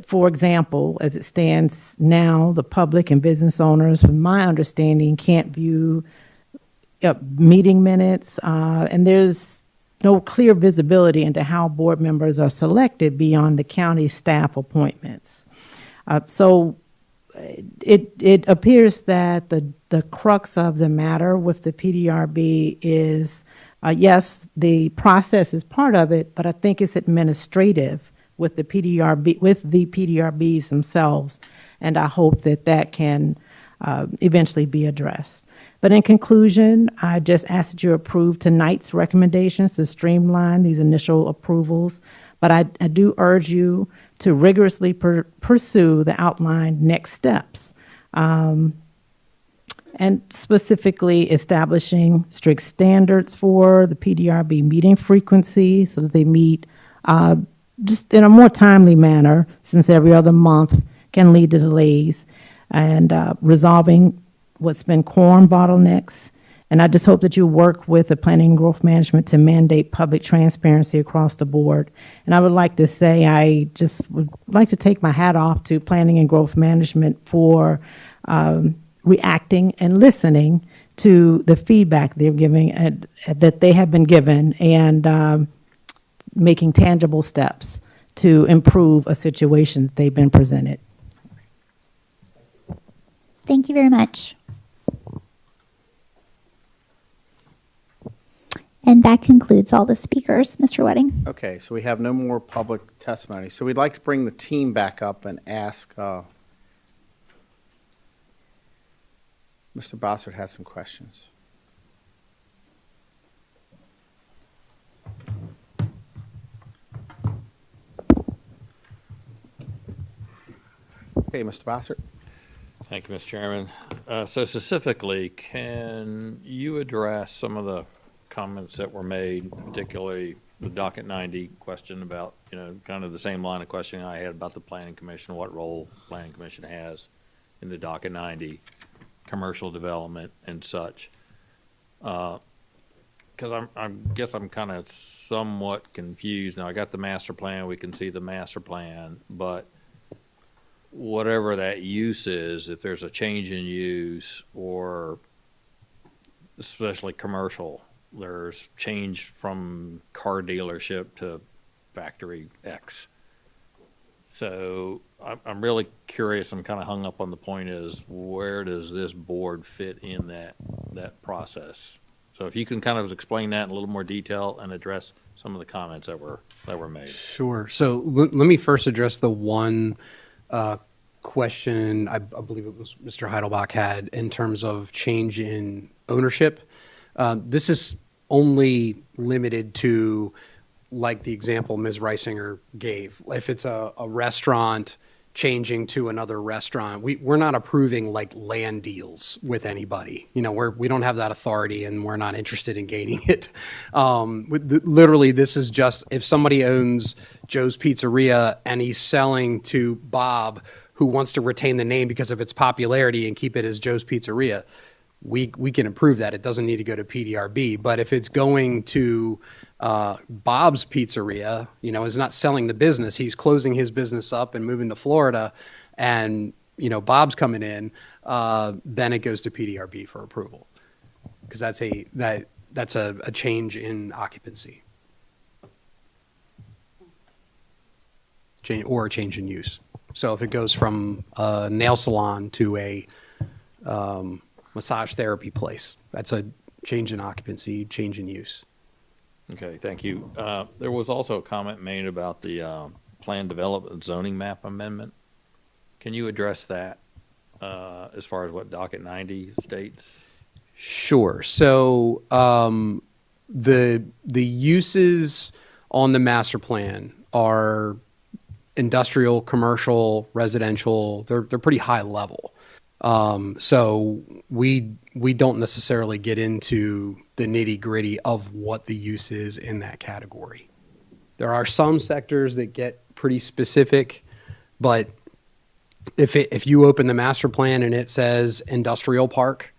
For example, as it stands now, the public and business owners, from my understanding, can't view meeting minutes, and there's no clear visibility into how board members are selected beyond the county staff appointments. So it appears that the crux of the matter with the PDRB is, yes, the process is part of it, but I think it's administrative with the PDRBs themselves, and I hope that can eventually be addressed. But in conclusion, I just ask that you approve tonight's recommendations to streamline these initial approvals. But I do urge you to rigorously pursue the outlined next steps, and specifically establishing strict standards for the PDRB meeting frequency so that they meet just in a more timely manner, since every other month can lead to delays, and resolving what's been quorum bottlenecks. And I just hope that you work with the Planning and Growth Management to mandate public transparency across the board. And I would like to say, I just would like to take my hat off to Planning and Growth Management for reacting and listening to the feedback they're giving and that they have been given, and making tangible steps to improve a situation that they've been presented. Thank you very much. And that concludes all the speakers. Mr. Wedding. Okay, so we have no more public testimony. So we'd like to bring the team back up and ask, Mr. Bossert has some questions. Okay, Mr. Bossert. Thank you, Mr. Chairman. So specifically, can you address some of the comments that were made, particularly the docket 90 question about, kind of the same line of questioning I had about the planning commission, what role planning commission has in the docket 90, commercial development and such. Because I guess I'm kind of somewhat confused. Now, I got the master plan, we can see the master plan, but whatever that use is, if there's a change in use or especially commercial, there's change from car dealership to factory X. So I'm really curious, I'm kind of hung up on the point is, where does this board fit in that process? So if you can kind of explain that in a little more detail and address some of the comments that were made. Sure. So let me first address the one question I believe it was Mr. Heidelbach had in terms of change in ownership. This is only limited to, like the example Ms. Reisinger gave. If it's a restaurant changing to another restaurant, we're not approving like land deals with anybody. We don't have that authority, and we're not interested in gaining it. Literally, this is just if somebody owns Joe's Pizzeria and he's selling to Bob, who wants to retain the name because of its popularity and keep it as Joe's Pizzeria, we can approve that. It doesn't need to go to PDRB. But if it's going to Bob's Pizzeria, is not selling the business, he's closing his business up and moving to Florida, and Bob's coming in, then it goes to PDRB for approval, because that's a change in occupancy, or a change in use. So if it goes from a nail salon to a massage therapy place, that's a change in occupancy, change in use. Okay, thank you. There was also a comment made about the plan development zoning map amendment. Can you address that as far as what docket 90 states? Sure. So the uses on the master plan are industrial, commercial, residential. They're pretty high level. So we don't necessarily get into the nitty gritty of what the use is in that category. There are some sectors that get pretty specific, but if you open the master plan and it says industrial park,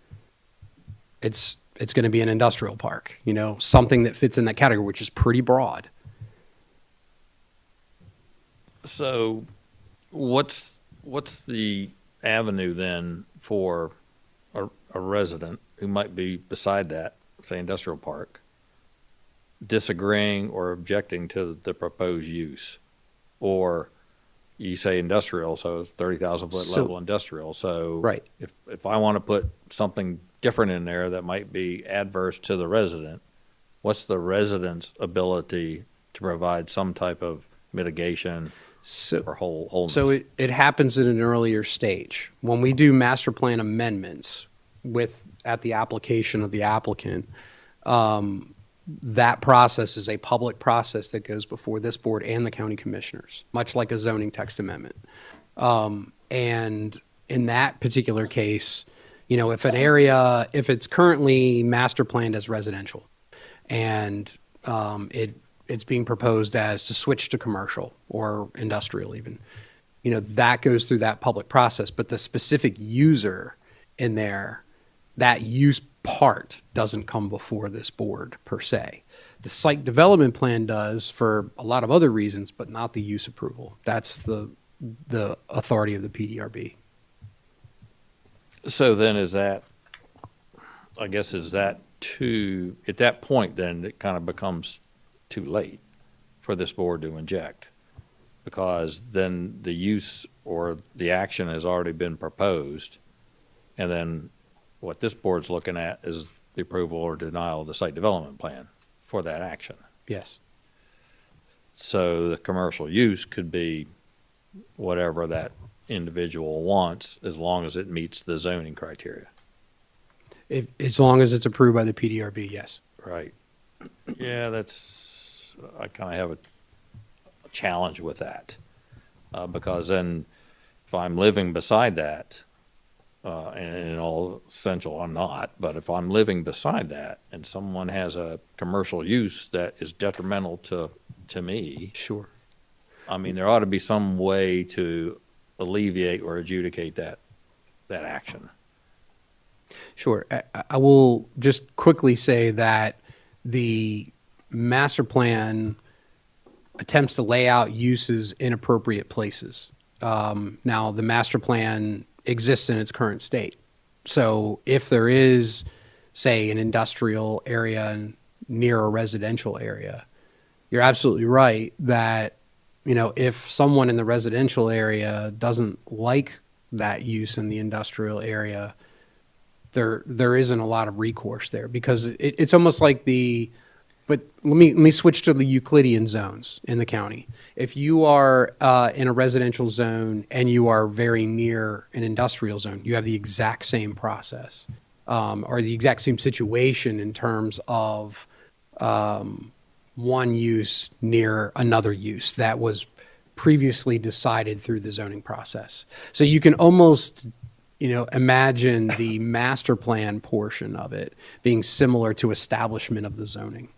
it's going to be an industrial park, something that fits in that category, which is pretty broad. So what's the avenue then for a resident who might be beside that, say, industrial park, disagreeing or objecting to the proposed use? Or you say industrial, so it's 30,000 foot level industrial. So right. If I want to put something different in there that might be adverse to the resident, what's the resident's ability to provide some type of mitigation or wholeness? So it happens at an earlier stage. When we do master plan amendments at the application of the applicant, that process is a public process that goes before this board and the county commissioners, much like a zoning text amendment. And in that particular case, if it's currently master planned as residential and it's being proposed as to switch to commercial or industrial even, that goes through that public process. But the specific user in there, that use part doesn't come before this board per se. The site development plan does for a lot of other reasons, but not the use approval. That's the authority of the PDRB. So then is that, I guess, is that at that point, then it kind of becomes too late for this board to inject, because then the use or the action has already been proposed, and then what this board's looking at is the approval or denial of the site development plan for that action. Yes. So the commercial use could be whatever that individual wants, as long as it meets the zoning criteria. As long as it's approved by the PDRB, yes. Right. Yeah, I kind of have a challenge with that. Because then if I'm living beside that, and in all essential, I'm not, but if I'm living beside that and someone has a commercial use that is detrimental to me. Sure. I mean, there ought to be some way to alleviate or adjudicate that action. Sure. I will just quickly say that the master plan attempts to lay out uses in appropriate places. Now, the master plan exists in its current state. So if there is, say, an industrial area near a residential area, you're absolutely right that, if someone in the residential area doesn't like that use in the industrial area, there isn't a lot of recourse there, because it's almost like but let me switch to the Euclidean zones in the county. If you are in a residential zone and you are very near an industrial zone, you have the exact same process, or the exact same situation in terms of one use near another use that was previously decided through the zoning process. So you can almost imagine the master plan portion of it being similar to establishment of the zoning,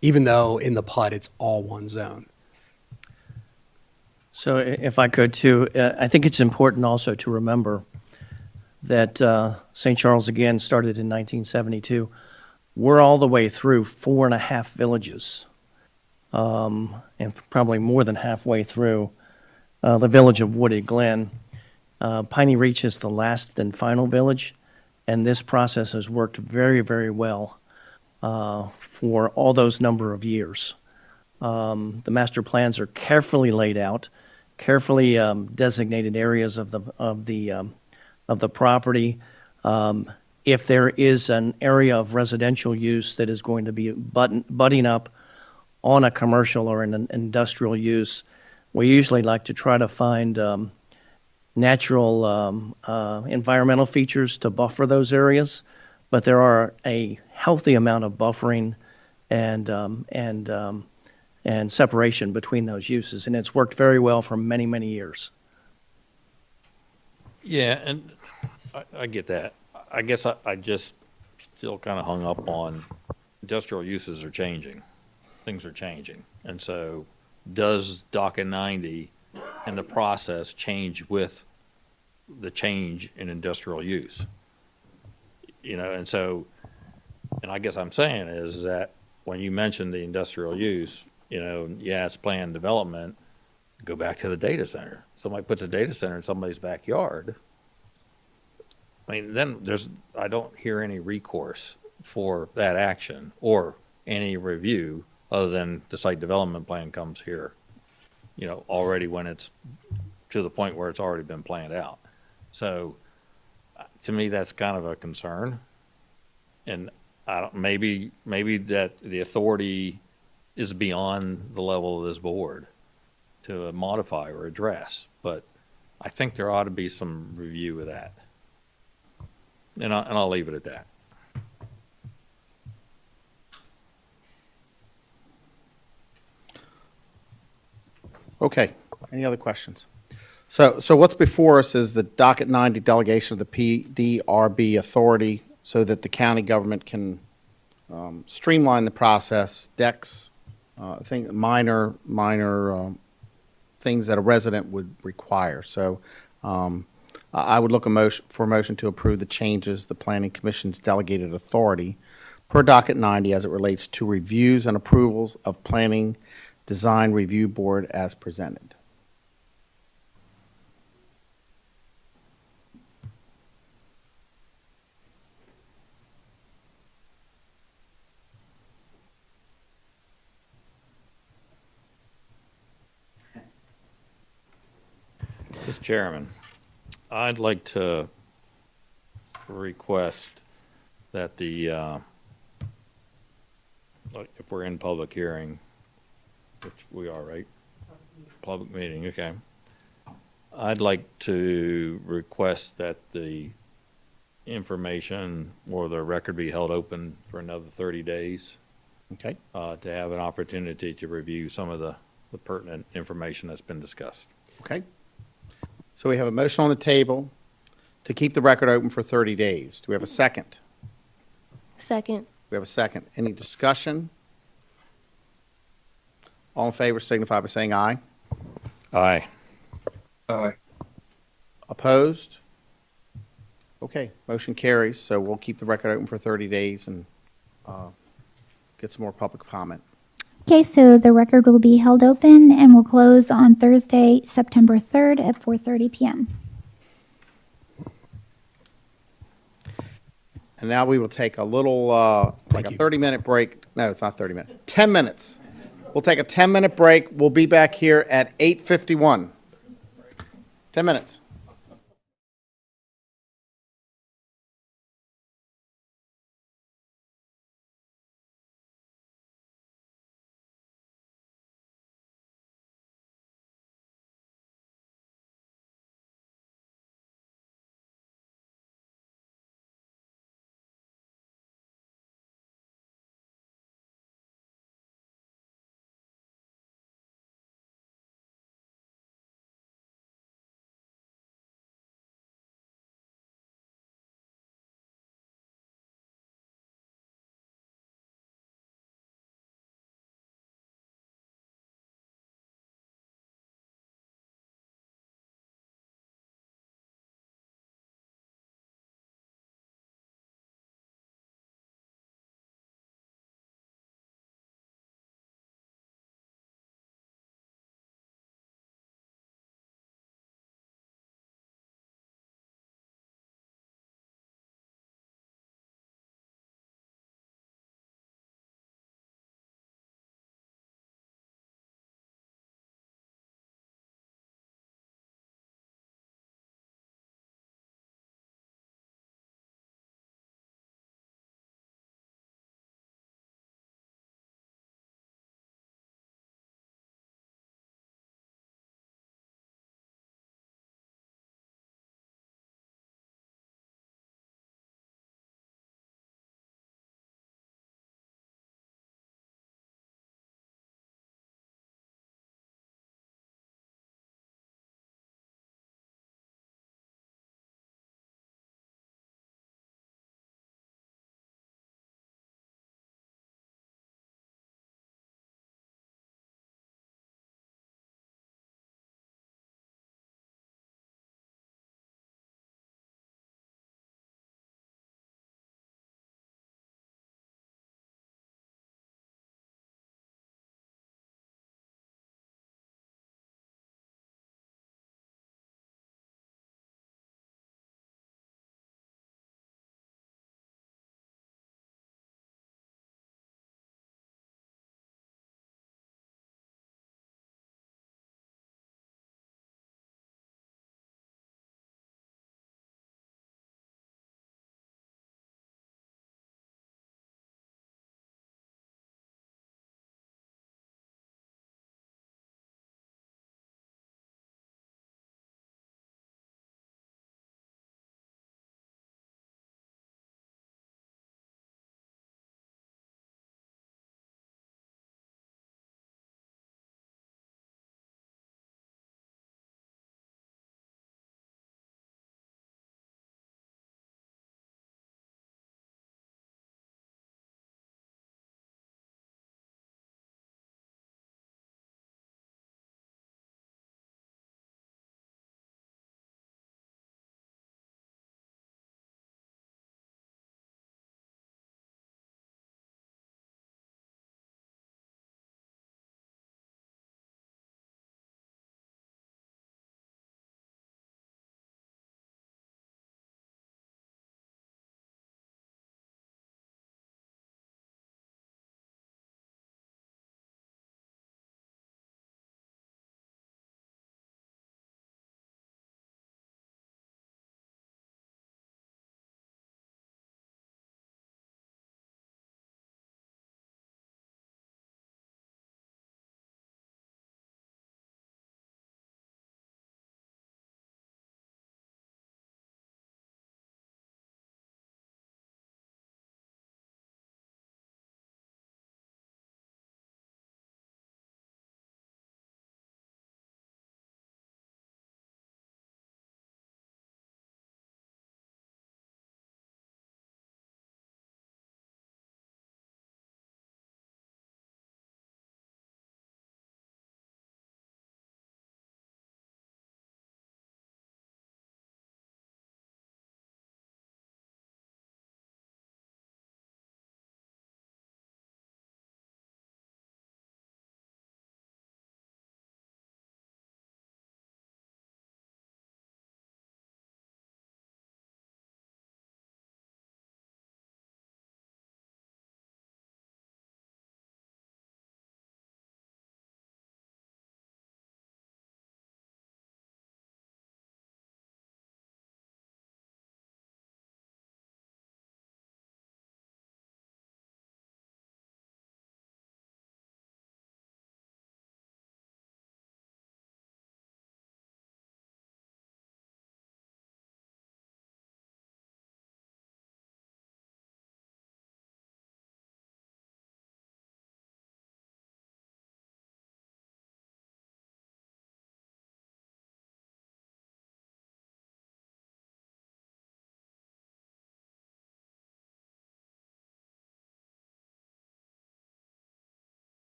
even though in the PUD it's all one zone. So if I could too, I think it's important also to remember that St. Charles, again, started in 1972. We're all the way through 4.5 villages, and probably more than halfway through the village of Wooded Glen. Piney Reach is the last and final village, and this process has worked very, very well for all those number of years. The master plans are carefully laid out, carefully designated areas of the property. If there is an area of residential use that is going to be butting up on a commercial or an industrial use, we usually like to try to find natural environmental features to buffer those areas, but there are a healthy amount of buffering and separation between those uses, and it's worked very well for many, many years. Yeah, and I get that. I guess I just still kind of hung up on industrial uses are changing. Things are changing. And so does DACA 90 and the process change with the change in industrial use? And so, and I guess I'm saying is that when you mention the industrial use, it's planned development, go back to the data center. Somebody puts a data center in somebody's backyard. I mean, then I don't hear any recourse for that action or any review other than the site development plan comes here, already when it's to the point where it's already been planned out. So to me, that's kind of a concern. And maybe that the authority is beyond the level of this board to modify or address, but I think there ought to be some review of that. And I'll leave it at that. Okay, any other questions? So what's before us is the docket 90 delegation of the PDRB authority so that the county government can streamline the process, decks, minor things that a resident would require. So I would look for a motion to approve the changes the Planning Commission's delegated authority per docket 90 as it relates to reviews and approvals of Planning Design Review Board as presented. Mr. Chairman, I'd like to request that if we're in public hearing, which we are, right? Public meeting, okay. I'd like to request that the information or the record be held open for another 30 days. Okay. To have an opportunity to review some of the pertinent information that's been discussed. Okay. So we have a motion on the table to keep the record open for 30 days. Do we have a second? Second. We have a second. Any discussion? All in favor signify by saying aye. Aye. Aye. Opposed? Okay, motion carries, so we'll keep the record open for 30 days and get some more public comment. Okay, so the record will be held open and will close on Thursday, September 3rd at 4:30 p.m. And now we will take a little, like a 30-minute break. No, it's not 30 minutes. 10 minutes. We'll take a 10-minute break. We'll be back here at 8:51. 10 minutes.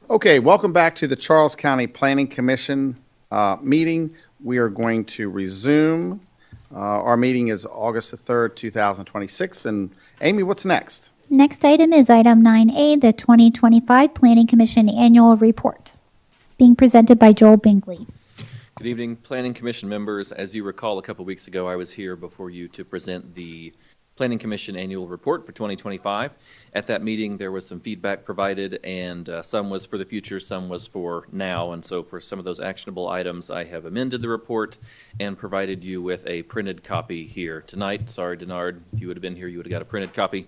Okay, welcome back to the Charles County Planning Commission meeting. We are going to resume. Our meeting is August the 3rd, 2026. And Amy, what's next? Next item is item 9A, the 2025 Planning Commission Annual Report, being presented by Joel Bingley. Good evening, Planning Commission members. As you recall, a couple weeks ago, I was here before you to present the Planning Commission Annual Report for 2025. At that meeting, there was some feedback provided, and some was for the future, some was for now. And so for some of those actionable items, I have amended the report and provided you with a printed copy here tonight. Sorry, Denard, if you would have been here, you would have got a printed copy.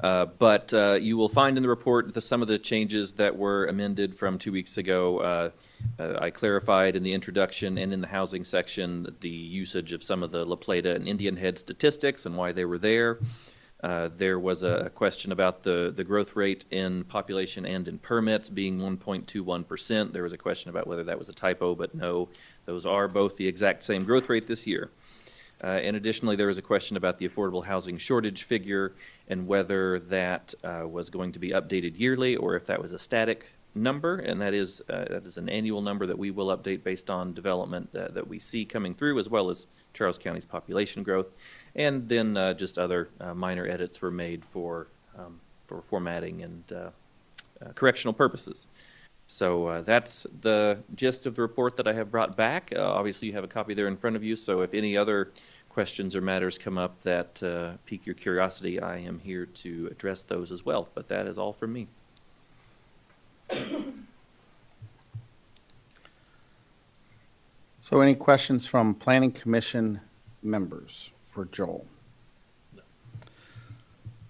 But you will find in the report some of the changes that were amended from 2 weeks ago. I clarified in the introduction and in the housing section the usage of some of the La Plata and Indian Head statistics and why they were there. There was a question about the growth rate in population and in permits being 1.21%. There was a question about whether that was a typo, but no, those are both the exact same growth rate this year. And additionally, there was a question about the affordable housing shortage figure and whether that was going to be updated yearly or if that was a static number. And that is an annual number that we will update based on development that we see coming through, as well as Charles County's population growth. And then just other minor edits were made for formatting and correctional purposes. So that's the gist of the report that I have brought back. Obviously, you have a copy there in front of you, so if any other questions or matters come up that pique your curiosity, I am here to address those as well. But that is all from me. So any questions from Planning Commission members for Joel? No.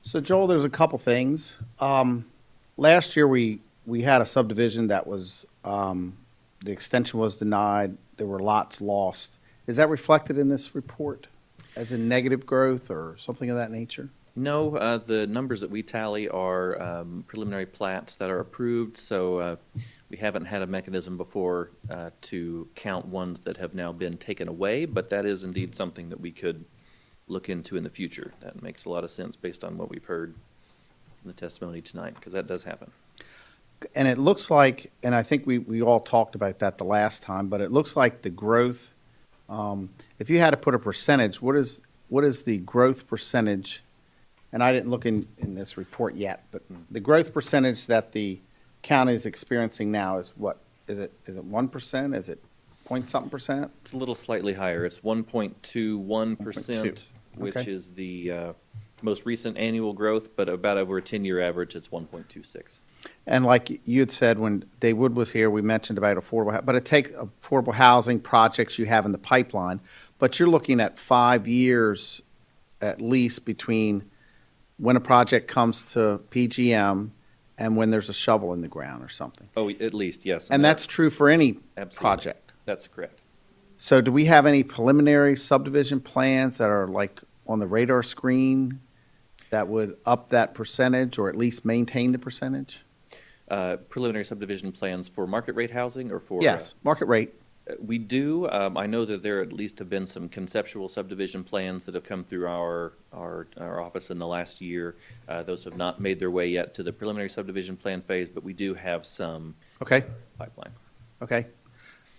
So Joel, there's a couple things. Last year we had a subdivision that was, the extension was denied, there were lots lost. Is that reflected in this report as in negative growth or something of that nature? No, the numbers that we tally are preliminary plats that are approved, so we haven't had a mechanism before to count ones that have now been taken away, but that is indeed something that we could look into in the future. That makes a lot of sense based on what we've heard from the testimony tonight, because that does happen. And it looks like, and I think we all talked about that the last time, but it looks like the growth, if you had to put a percentage, what is the growth percentage? And I didn't look in this report yet, but the growth percentage that the county is experiencing now is what? Is it 1%? Is it point something percent? It's a little slightly higher. It's 1.21%, which Okay. is the most recent annual growth, but about over a 10-year average, it's 1.26. And like you had said when Dave Wood was here, we mentioned about affordable, but it takes affordable housing projects you have in the pipeline, but you're looking at 5 years at least between when a project comes to PGM and when there's a shovel in the ground or something. Oh, at least, yes. And that's true for any Absolutely. project. That's correct. So do we have any preliminary subdivision plans that are like on the radar screen that would up that percentage or at least maintain the percentage? Preliminary subdivision plans for market rate housing or for? Yes, market rate. We do. I know that there at least have been some conceptual subdivision plans that have come through our office in the last year. Those have not made their way yet to the preliminary subdivision plan phase, but we do have some Okay. pipeline. Okay.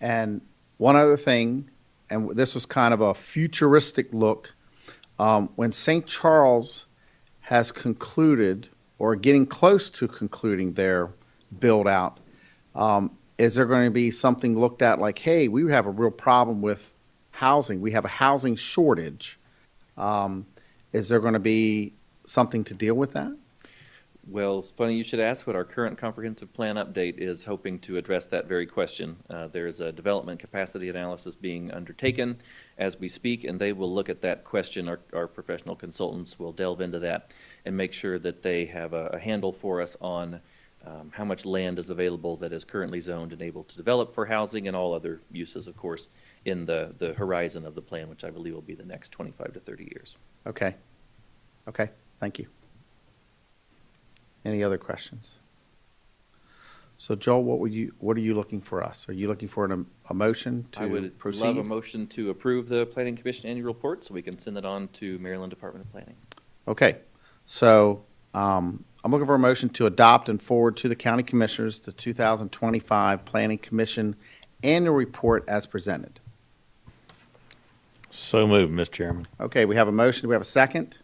And one other thing, and this was kind of a futuristic look, when St. Charles has concluded or getting close to concluding their build out, is there going to be something looked at like, hey, we have a real problem with housing. We have a housing shortage. Is there going to be something to deal with that? Well, funny you should ask. What our current comprehensive plan update is hoping to address that very question. There's a development capacity analysis being undertaken as we speak, and they will look at that question. Our professional consultants will delve into that and make sure that they have a handle for us on how much land is available that is currently zoned and able to develop for housing and all other uses, of course, in the horizon of the plan, which I believe will be the next 25 to 30 years. Okay. Okay. Thank you. Any other questions? So Joel, what are you looking for us? Are you looking for a motion to I would proceed? love a motion to approve the Planning Commission annual report so we can send it on to Maryland Department of Planning. Okay. So I'm looking for a motion to adopt and forward to the county commissioners the 2025 Planning Commission annual report as presented. So moved, Mr. Chairman. Okay, we have a motion. Do we have a second?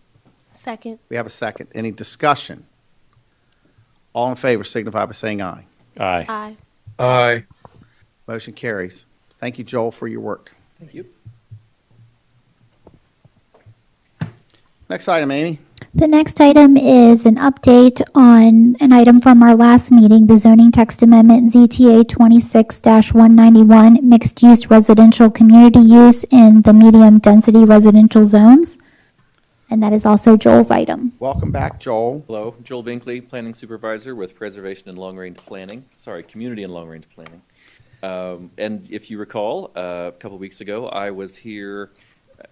Second. We have a second. Any discussion? All in favor signify by saying aye. Aye. Aye. Aye. Motion carries. Thank you, Joel, for your work. Thank you. Next item, Amy. The next item is an update on an item from our last meeting, the zoning text amendment ZTA 26-191, mixed-use residential community use in the medium-density residential zones. And that is also Joel's item. Welcome back, Joel. Hello, Joel Binkley, Planning Supervisor with Preservation and Long-Range Planning, Community and Long-Range Planning. And if you recall, a couple weeks ago, I was here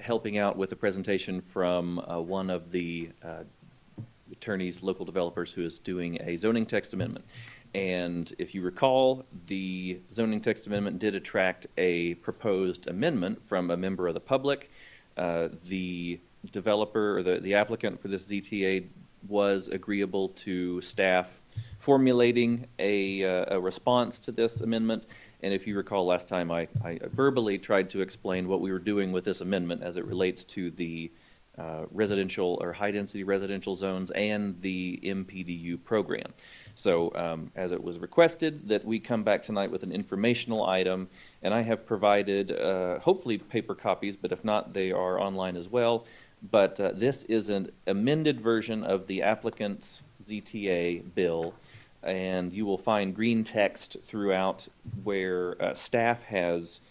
helping out with a presentation from one of the attorneys, local developers, who is doing a zoning text amendment. And if you recall, the zoning text amendment did attract a proposed amendment from a member of the public. The developer, or the applicant for this ZTA, was agreeable to staff formulating a response to this amendment. And if you recall, last time I verbally tried to explain what we were doing with this amendment as it relates to the residential or high-density residential zones and the MPDU program. So as it was requested that we come back tonight with an informational item, and I have provided hopefully paper copies, but if not, they are online as well. But this is an amended version of the applicant's ZTA bill, and you will find green text throughout where staff has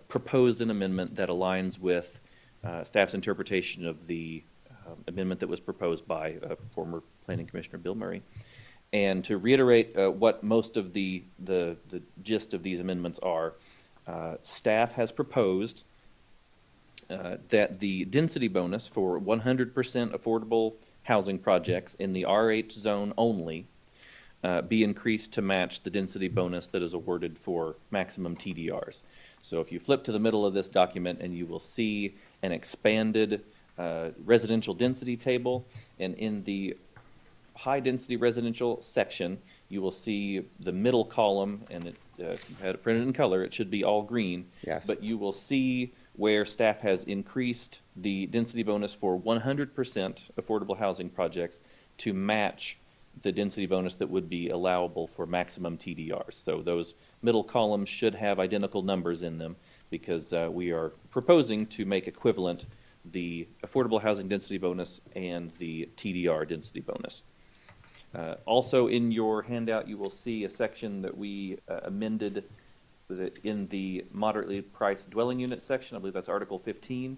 proposed an amendment that aligns with staff's interpretation of the amendment that was proposed by former Planning Commissioner Bill Murray. And to reiterate what most of the gist of these amendments are, staff has proposed that the density bonus for 100% affordable housing projects in the RH zone only be increased to match the density bonus that is awarded for maximum TDRs. So if you flip to the middle of this document, and you will see an expanded residential density table, and in the high-density residential section, you will see the middle column, and if you had it printed in color, it should be all green. Yes. But you will see where staff has increased the density bonus for 100% affordable housing projects to match the density bonus that would be allowable for maximum TDRs. So those middle columns should have identical numbers in them, because we are proposing to make equivalent the affordable housing density bonus and the TDR density bonus. Also in your handout, you will see a section that we amended in the moderately priced dwelling unit section. I believe that's Article 15.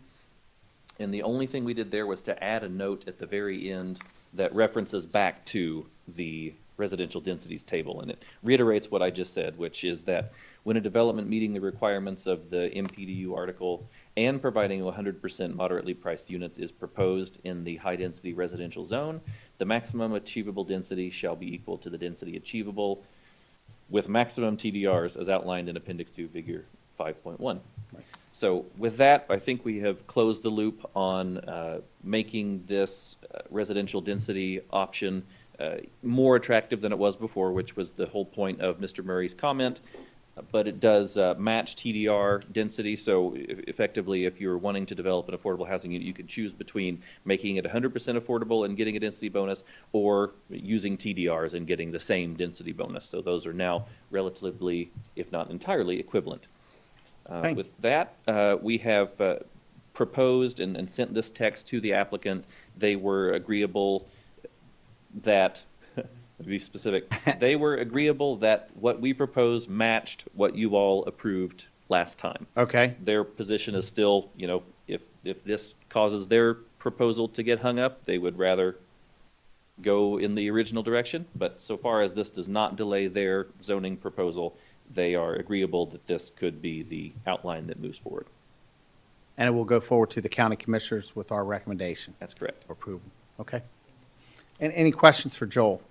And the only thing we did there was to add a note at the very end that references back to the residential densities table. And it reiterates what I just said, which is that when a development meeting the requirements of the MPDU article and providing 100% moderately priced units is proposed in the high-density residential zone, the maximum achievable density shall be equal to the density achievable with maximum TDRs as outlined in Appendix 2, Figure 5.1. So with that, I think we have closed the loop on making this residential density option more attractive than it was before, which was the whole point of Mr. Murray's comment. But it does match TDR density, so effectively, if you're wanting to develop an affordable housing unit, you can choose between making it 100% affordable and getting a density bonus, or using TDRs and getting the same density bonus. So those are now relatively, if not entirely, equivalent. With that, we have proposed and sent this text to the applicant. They were agreeable that, to be specific, they were agreeable that what we proposed matched what you all approved last time. Okay. Their position is still, you know, if this causes their proposal to get hung up, they would rather go in the original direction. But so far as this does not delay their zoning proposal, they are agreeable that this could be the outline that moves forward. And it will go forward to the county commissioners with our recommendation. That's correct. For approval. Okay. And any questions for Joel?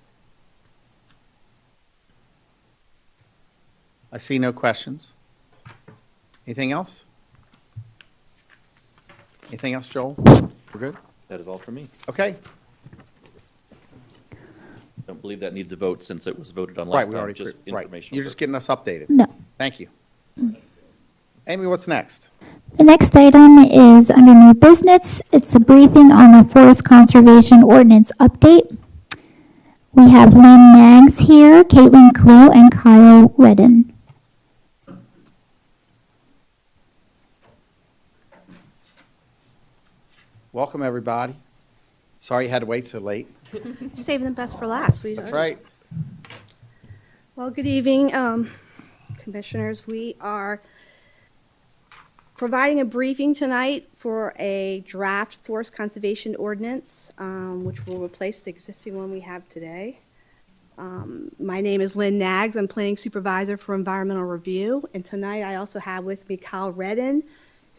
I see no questions. Anything else? Anything else, Joel? We're good? That is all for me. Okay. don't believe that needs a vote since it was voted on Right, last we time, already, just right. informational. You're just getting us updated. No. Thank you. Amy, what's next? The next item is under new business. It's a briefing on the Forest Conservation Ordinance update. We have Lynn Nags here, Caitlin Clue, and Kyle Redden. Welcome, everybody. Sorry you had to wait so late. Saving the best for last. That's right. Well, good evening, commissioners. We are providing a briefing tonight for a draft forest conservation ordinance, which will replace the existing one we have today. My name is Lynn Nags. I'm planning supervisor for environmental review. And tonight I also have with me Kyle Redden,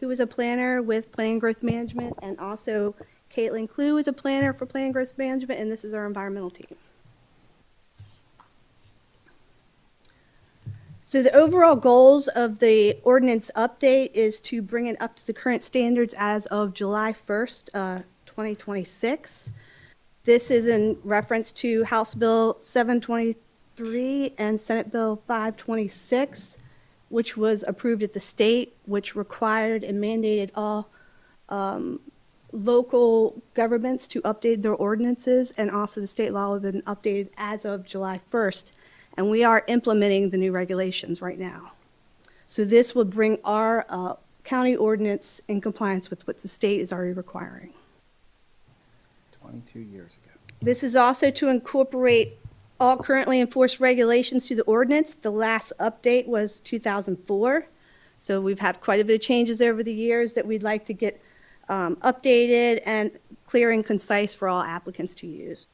who is a planner with Planning and Growth Management, and also Caitlin Clue is a planner for Planning and Growth Management, and this is our environmental team. So the overall goals of the ordinance update is to bring it up to the current standards as of July 1st, 2026. This is in reference to House Bill 723 and Senate Bill 526, which was approved at the state, which required and mandated all local governments to update their ordinances, and also the state law has been updated as of July 1st. And we are implementing the new regulations right now. So this will bring our county ordinance in compliance with what the state is already requiring. 22 years ago. This is also to incorporate all currently enforced regulations to the ordinance. The last update was 2004. So we've had quite a bit of changes over the years that we'd like to get updated and clear and concise for all applicants to use.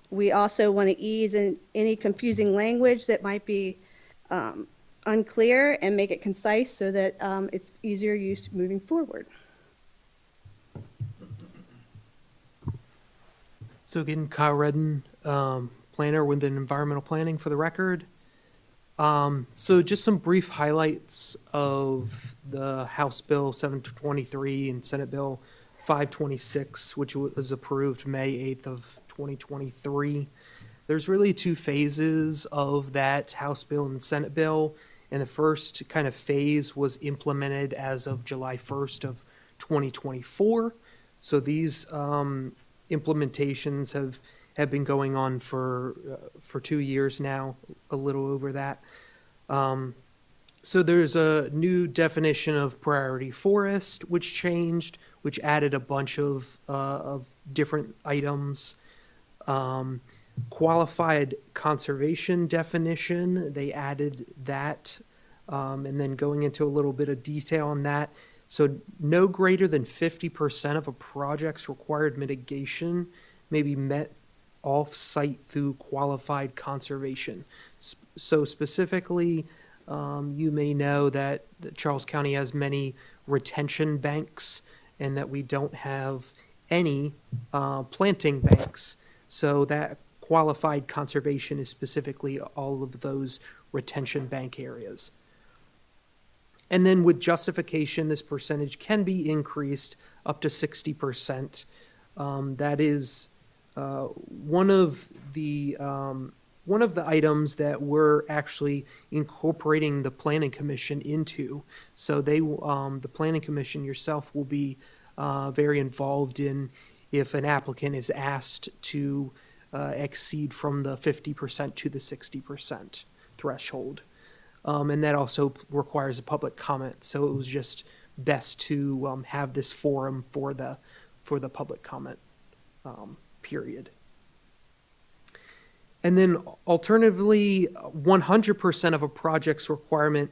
We also want to ease in any confusing language that might be unclear and make it concise so that it's easier use moving forward. So again, Kyle Redden, planner within environmental planning for the record. So just some brief highlights of the House Bill 723 and Senate Bill 526, which was approved May 8th of 2023. There's really two phases of that House Bill and Senate Bill, and the first kind of phase was implemented as of July 1st of 2024. So these implementations have been going on for 2 years now, a little over that. So there's a new definition of priority forest, which changed, which added a bunch of different items. Qualified conservation definition, they added that, and then going into a little bit of detail on that. So no greater than 50% of a project's required mitigation may be met off-site through qualified conservation. So specifically, you may know that Charles County has many retention banks and that we don't have any planting banks. So that qualified conservation is specifically all of those retention bank areas. And then with justification, this percentage can be increased up to 60%. That is one of the items that we're actually incorporating the Planning Commission into. So they, the Planning Commission yourself will be very involved in if an applicant is asked to exceed from the 50% to the 60% threshold. And that also requires a public comment. So it was just best to have this forum for the public comment period. And then alternatively, 100% of a project's requirement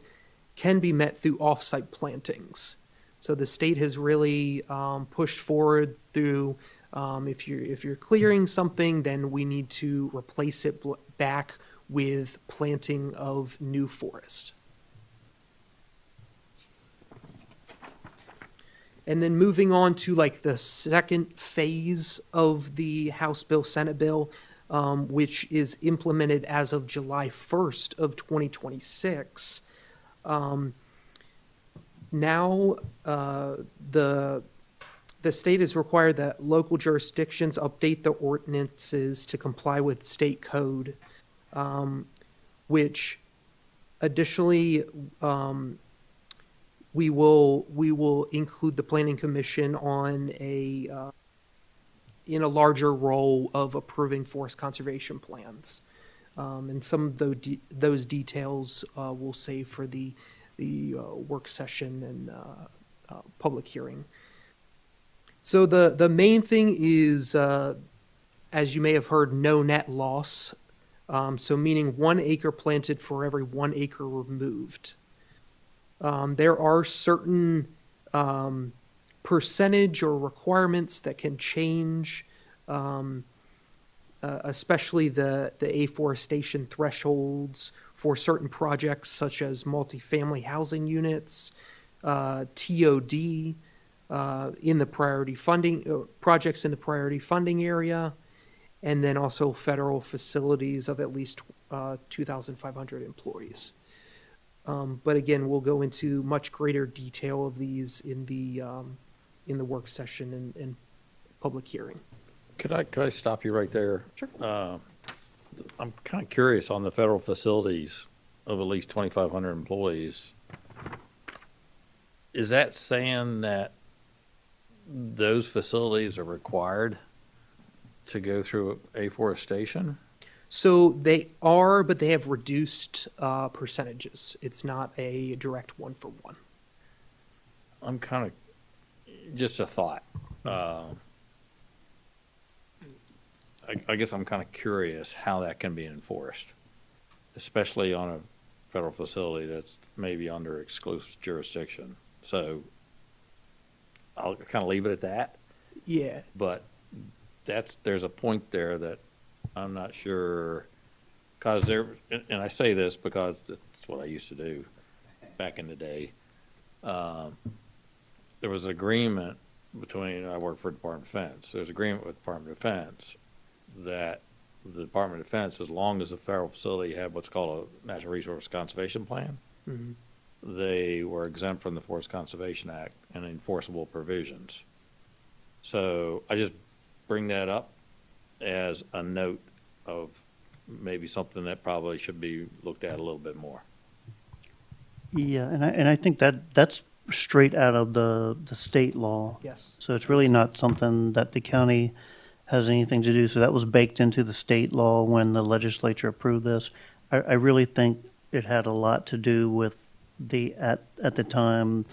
can be met through off-site plantings. So the state has really pushed forward through if you're clearing something, then we need to replace it back with planting of new forest. And then moving on to like the second phase of the House Bill, Senate Bill, which is implemented as of July 1st of 2026. Now the the state has required that local jurisdictions update the ordinances to comply with state code, which additionally, we will include the planning commission on in a larger role of approving forest conservation plans. And some of those details we'll save for the work session and public hearing. So the main thing is, as you may have heard, no net loss. So meaning 1 acre planted for every 1 acre removed. There are certain percentage or requirements that can change, especially the afforestation thresholds for certain projects such as multifamily housing units, TOD, in the priority funding, projects in the priority funding area, and then also federal facilities of at least 2,500 employees. But again, we'll go into much greater detail of these in the work session and public hearing. Could I stop you right there? Sure. I'm kind of curious on the federal facilities of at least 2,500 employees. Is that saying that those facilities are required to go through afforestation? So they are, but they have reduced percentages. It's not a direct one-for-one. I'm kind of, just a thought. I guess I'm kind of curious how that can be enforced, especially on a federal facility that's maybe under exclusive jurisdiction. So I'll kind of leave it at that. Yeah. But there's a point there that I'm not sure, because and I say this because that's what I used to do back in the day. There was an agreement between, I worked for the Department of Defense. There's an agreement with the Department of Defense that the Department of Defense, as long as the federal facility had what's called a Natural Resource Conservation Plan, Mhm. they were exempt from the Forest Conservation Act and enforceable provisions. So I just bring that up as a note of maybe something that probably should be looked at a little bit more. Yeah, and I think that's straight out of the state law. Yes. So it's really not something that the county has anything to do. So that was baked into the state law when the legislature approved this. I really think it had a lot to do with at the time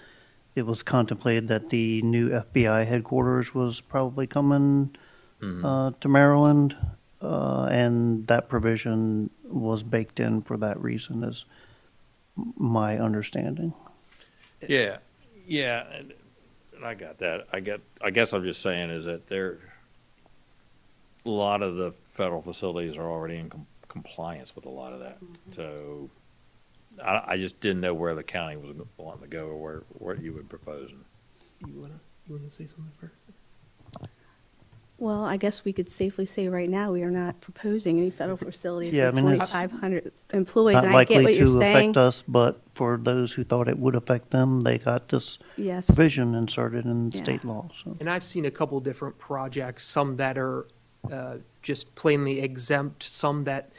it was contemplated that the new FBI headquarters was probably coming to Maryland, and that provision was baked in for that reason, is my understanding. Yeah, and I got that. I guess I'm just saying is that a lot of the federal facilities are already in compliance with a lot of that. So I just didn't know where the county was wanting to go or what you would propose. You wanna say something first? Well, I guess we could safely say right now, we are not proposing any federal facilities Yeah, with I mean, it's 2,500 employees. Not And I get likely what you're to saying. affect us, but for those who thought it would affect them, they got this Yes. provision inserted in Yeah. state law, so. And I've seen a couple different projects, some that are just plainly exempt, some that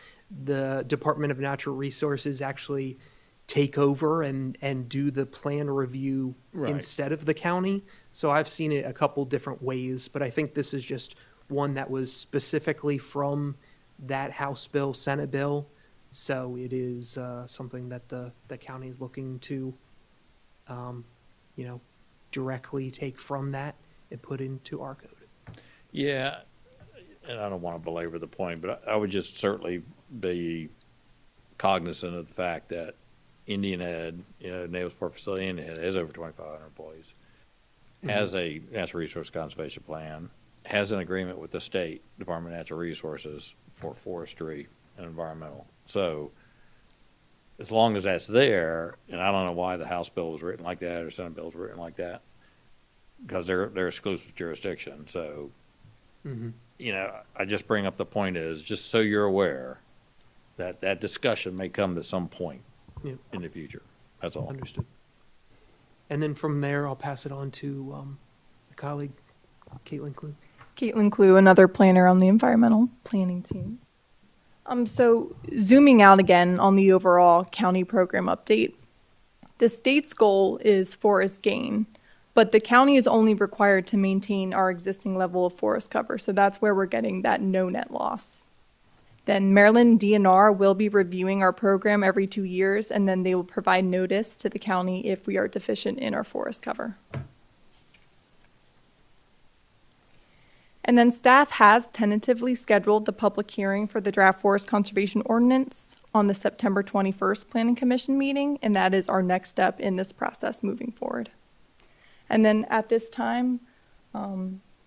the Department of Natural Resources actually take over and do the plan review Right. instead of the county. So I've seen it a couple different ways, but I think this is just one that was specifically from that House bill, Senate bill. So it is something that the county is looking to, directly take from that and put into our code. Yeah, and I don't want to belabor the point, but I would just certainly be cognizant of the fact that Indian Head, Navalsport facility, Indian Head has over 2,500 employees, has a natural resource conservation plan, has an agreement with the state Department of Natural Resources for forestry and environmental. So as long as that's there, and I don't know why the House bill was written like that or Senate bill was written like that, because they're exclusive jurisdiction. So, I just bring up the point is, just so you're aware, that discussion may come to some point Yep. in the future. That's all. Understood. And then from there, I'll pass it on to a colleague, Caitlin Clue. Caitlin Clue, another planner on the environmental planning team. So zooming out again on the overall county program update, the state's goal is forest gain, but the county is only required to maintain our existing level of forest cover. So that's where we're getting that no net loss. Then Maryland DNR will be reviewing our program every 2 years, and then they will provide notice to the county if we are deficient in our forest cover. And then staff has tentatively scheduled the public hearing for the draft forest conservation ordinance on the September 21st Planning Commission meeting, and that is our next step in this process moving forward. And then at this time,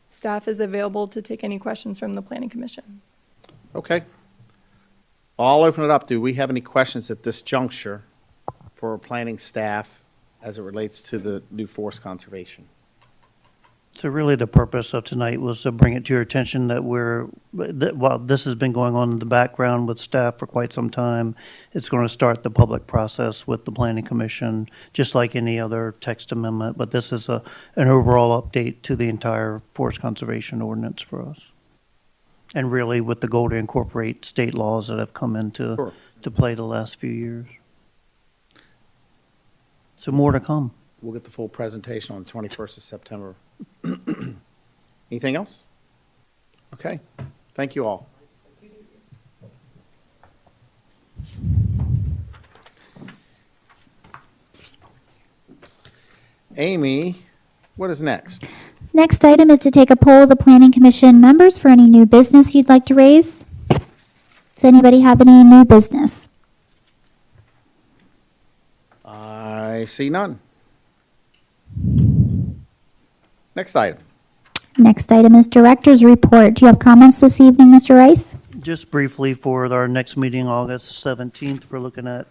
staff is available to take any questions from the Planning Commission. Okay. I'll open it up. Do we have any questions at this juncture for planning staff as it relates to the new forest conservation? So really, the purpose of tonight was to bring it to your attention that while this has been going on in the background with staff for quite some time, it's going to start the public process with the Planning Commission, just like any other text amendment. But this is an overall update to the entire forest conservation ordinance for us. And really with the goal to incorporate state laws that have come into to play the last few years. So more to come. We'll get the full presentation on the 21st of September. Anything else? Okay. Thank you all. Amy, what is next? Next item is to take a poll of the Planning Commission members for any new business you'd like to raise. Does anybody have any new business? I see none. Next item. Next item is Director's Report. Do you have comments this evening, Mr. Rice? Just briefly, for our next meeting, August 17th, we're looking at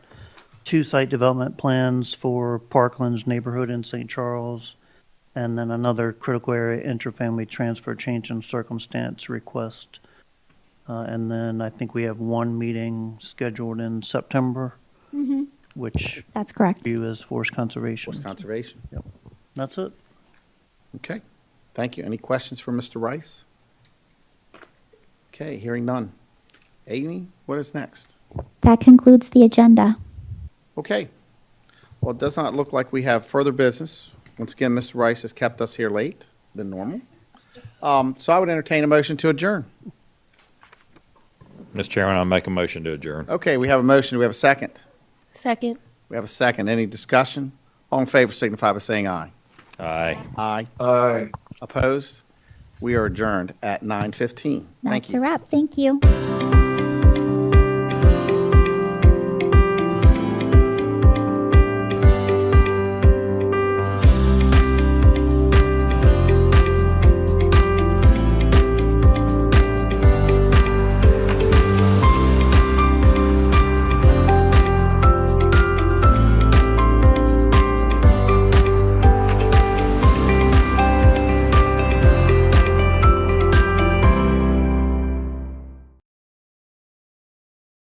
2 site development plans for Parkland's neighborhood in St. Charles, and then another critical area interfamily transfer change in circumstance request. And then I think we have 1 meeting scheduled in September, which That's correct. you as forest conservation. Forest conservation. Yep. That's it. Okay. Thank you. Any questions for Mr. Rice? Okay, hearing none. Amy, what is next? That concludes the agenda. Okay. Well, it does not look like we have further business. Once again, Mr. Rice has kept us here late than normal. So I would entertain a motion to adjourn. Mr. Chairman, I'll make a motion to adjourn. Okay, we have a motion. Do we have a second? Second. We have a second. Any discussion? All in favor signify by saying aye. Aye. Aye. Aye. Opposed? We are adjourned at 9:15. Thank That's you. a wrap. Thank you.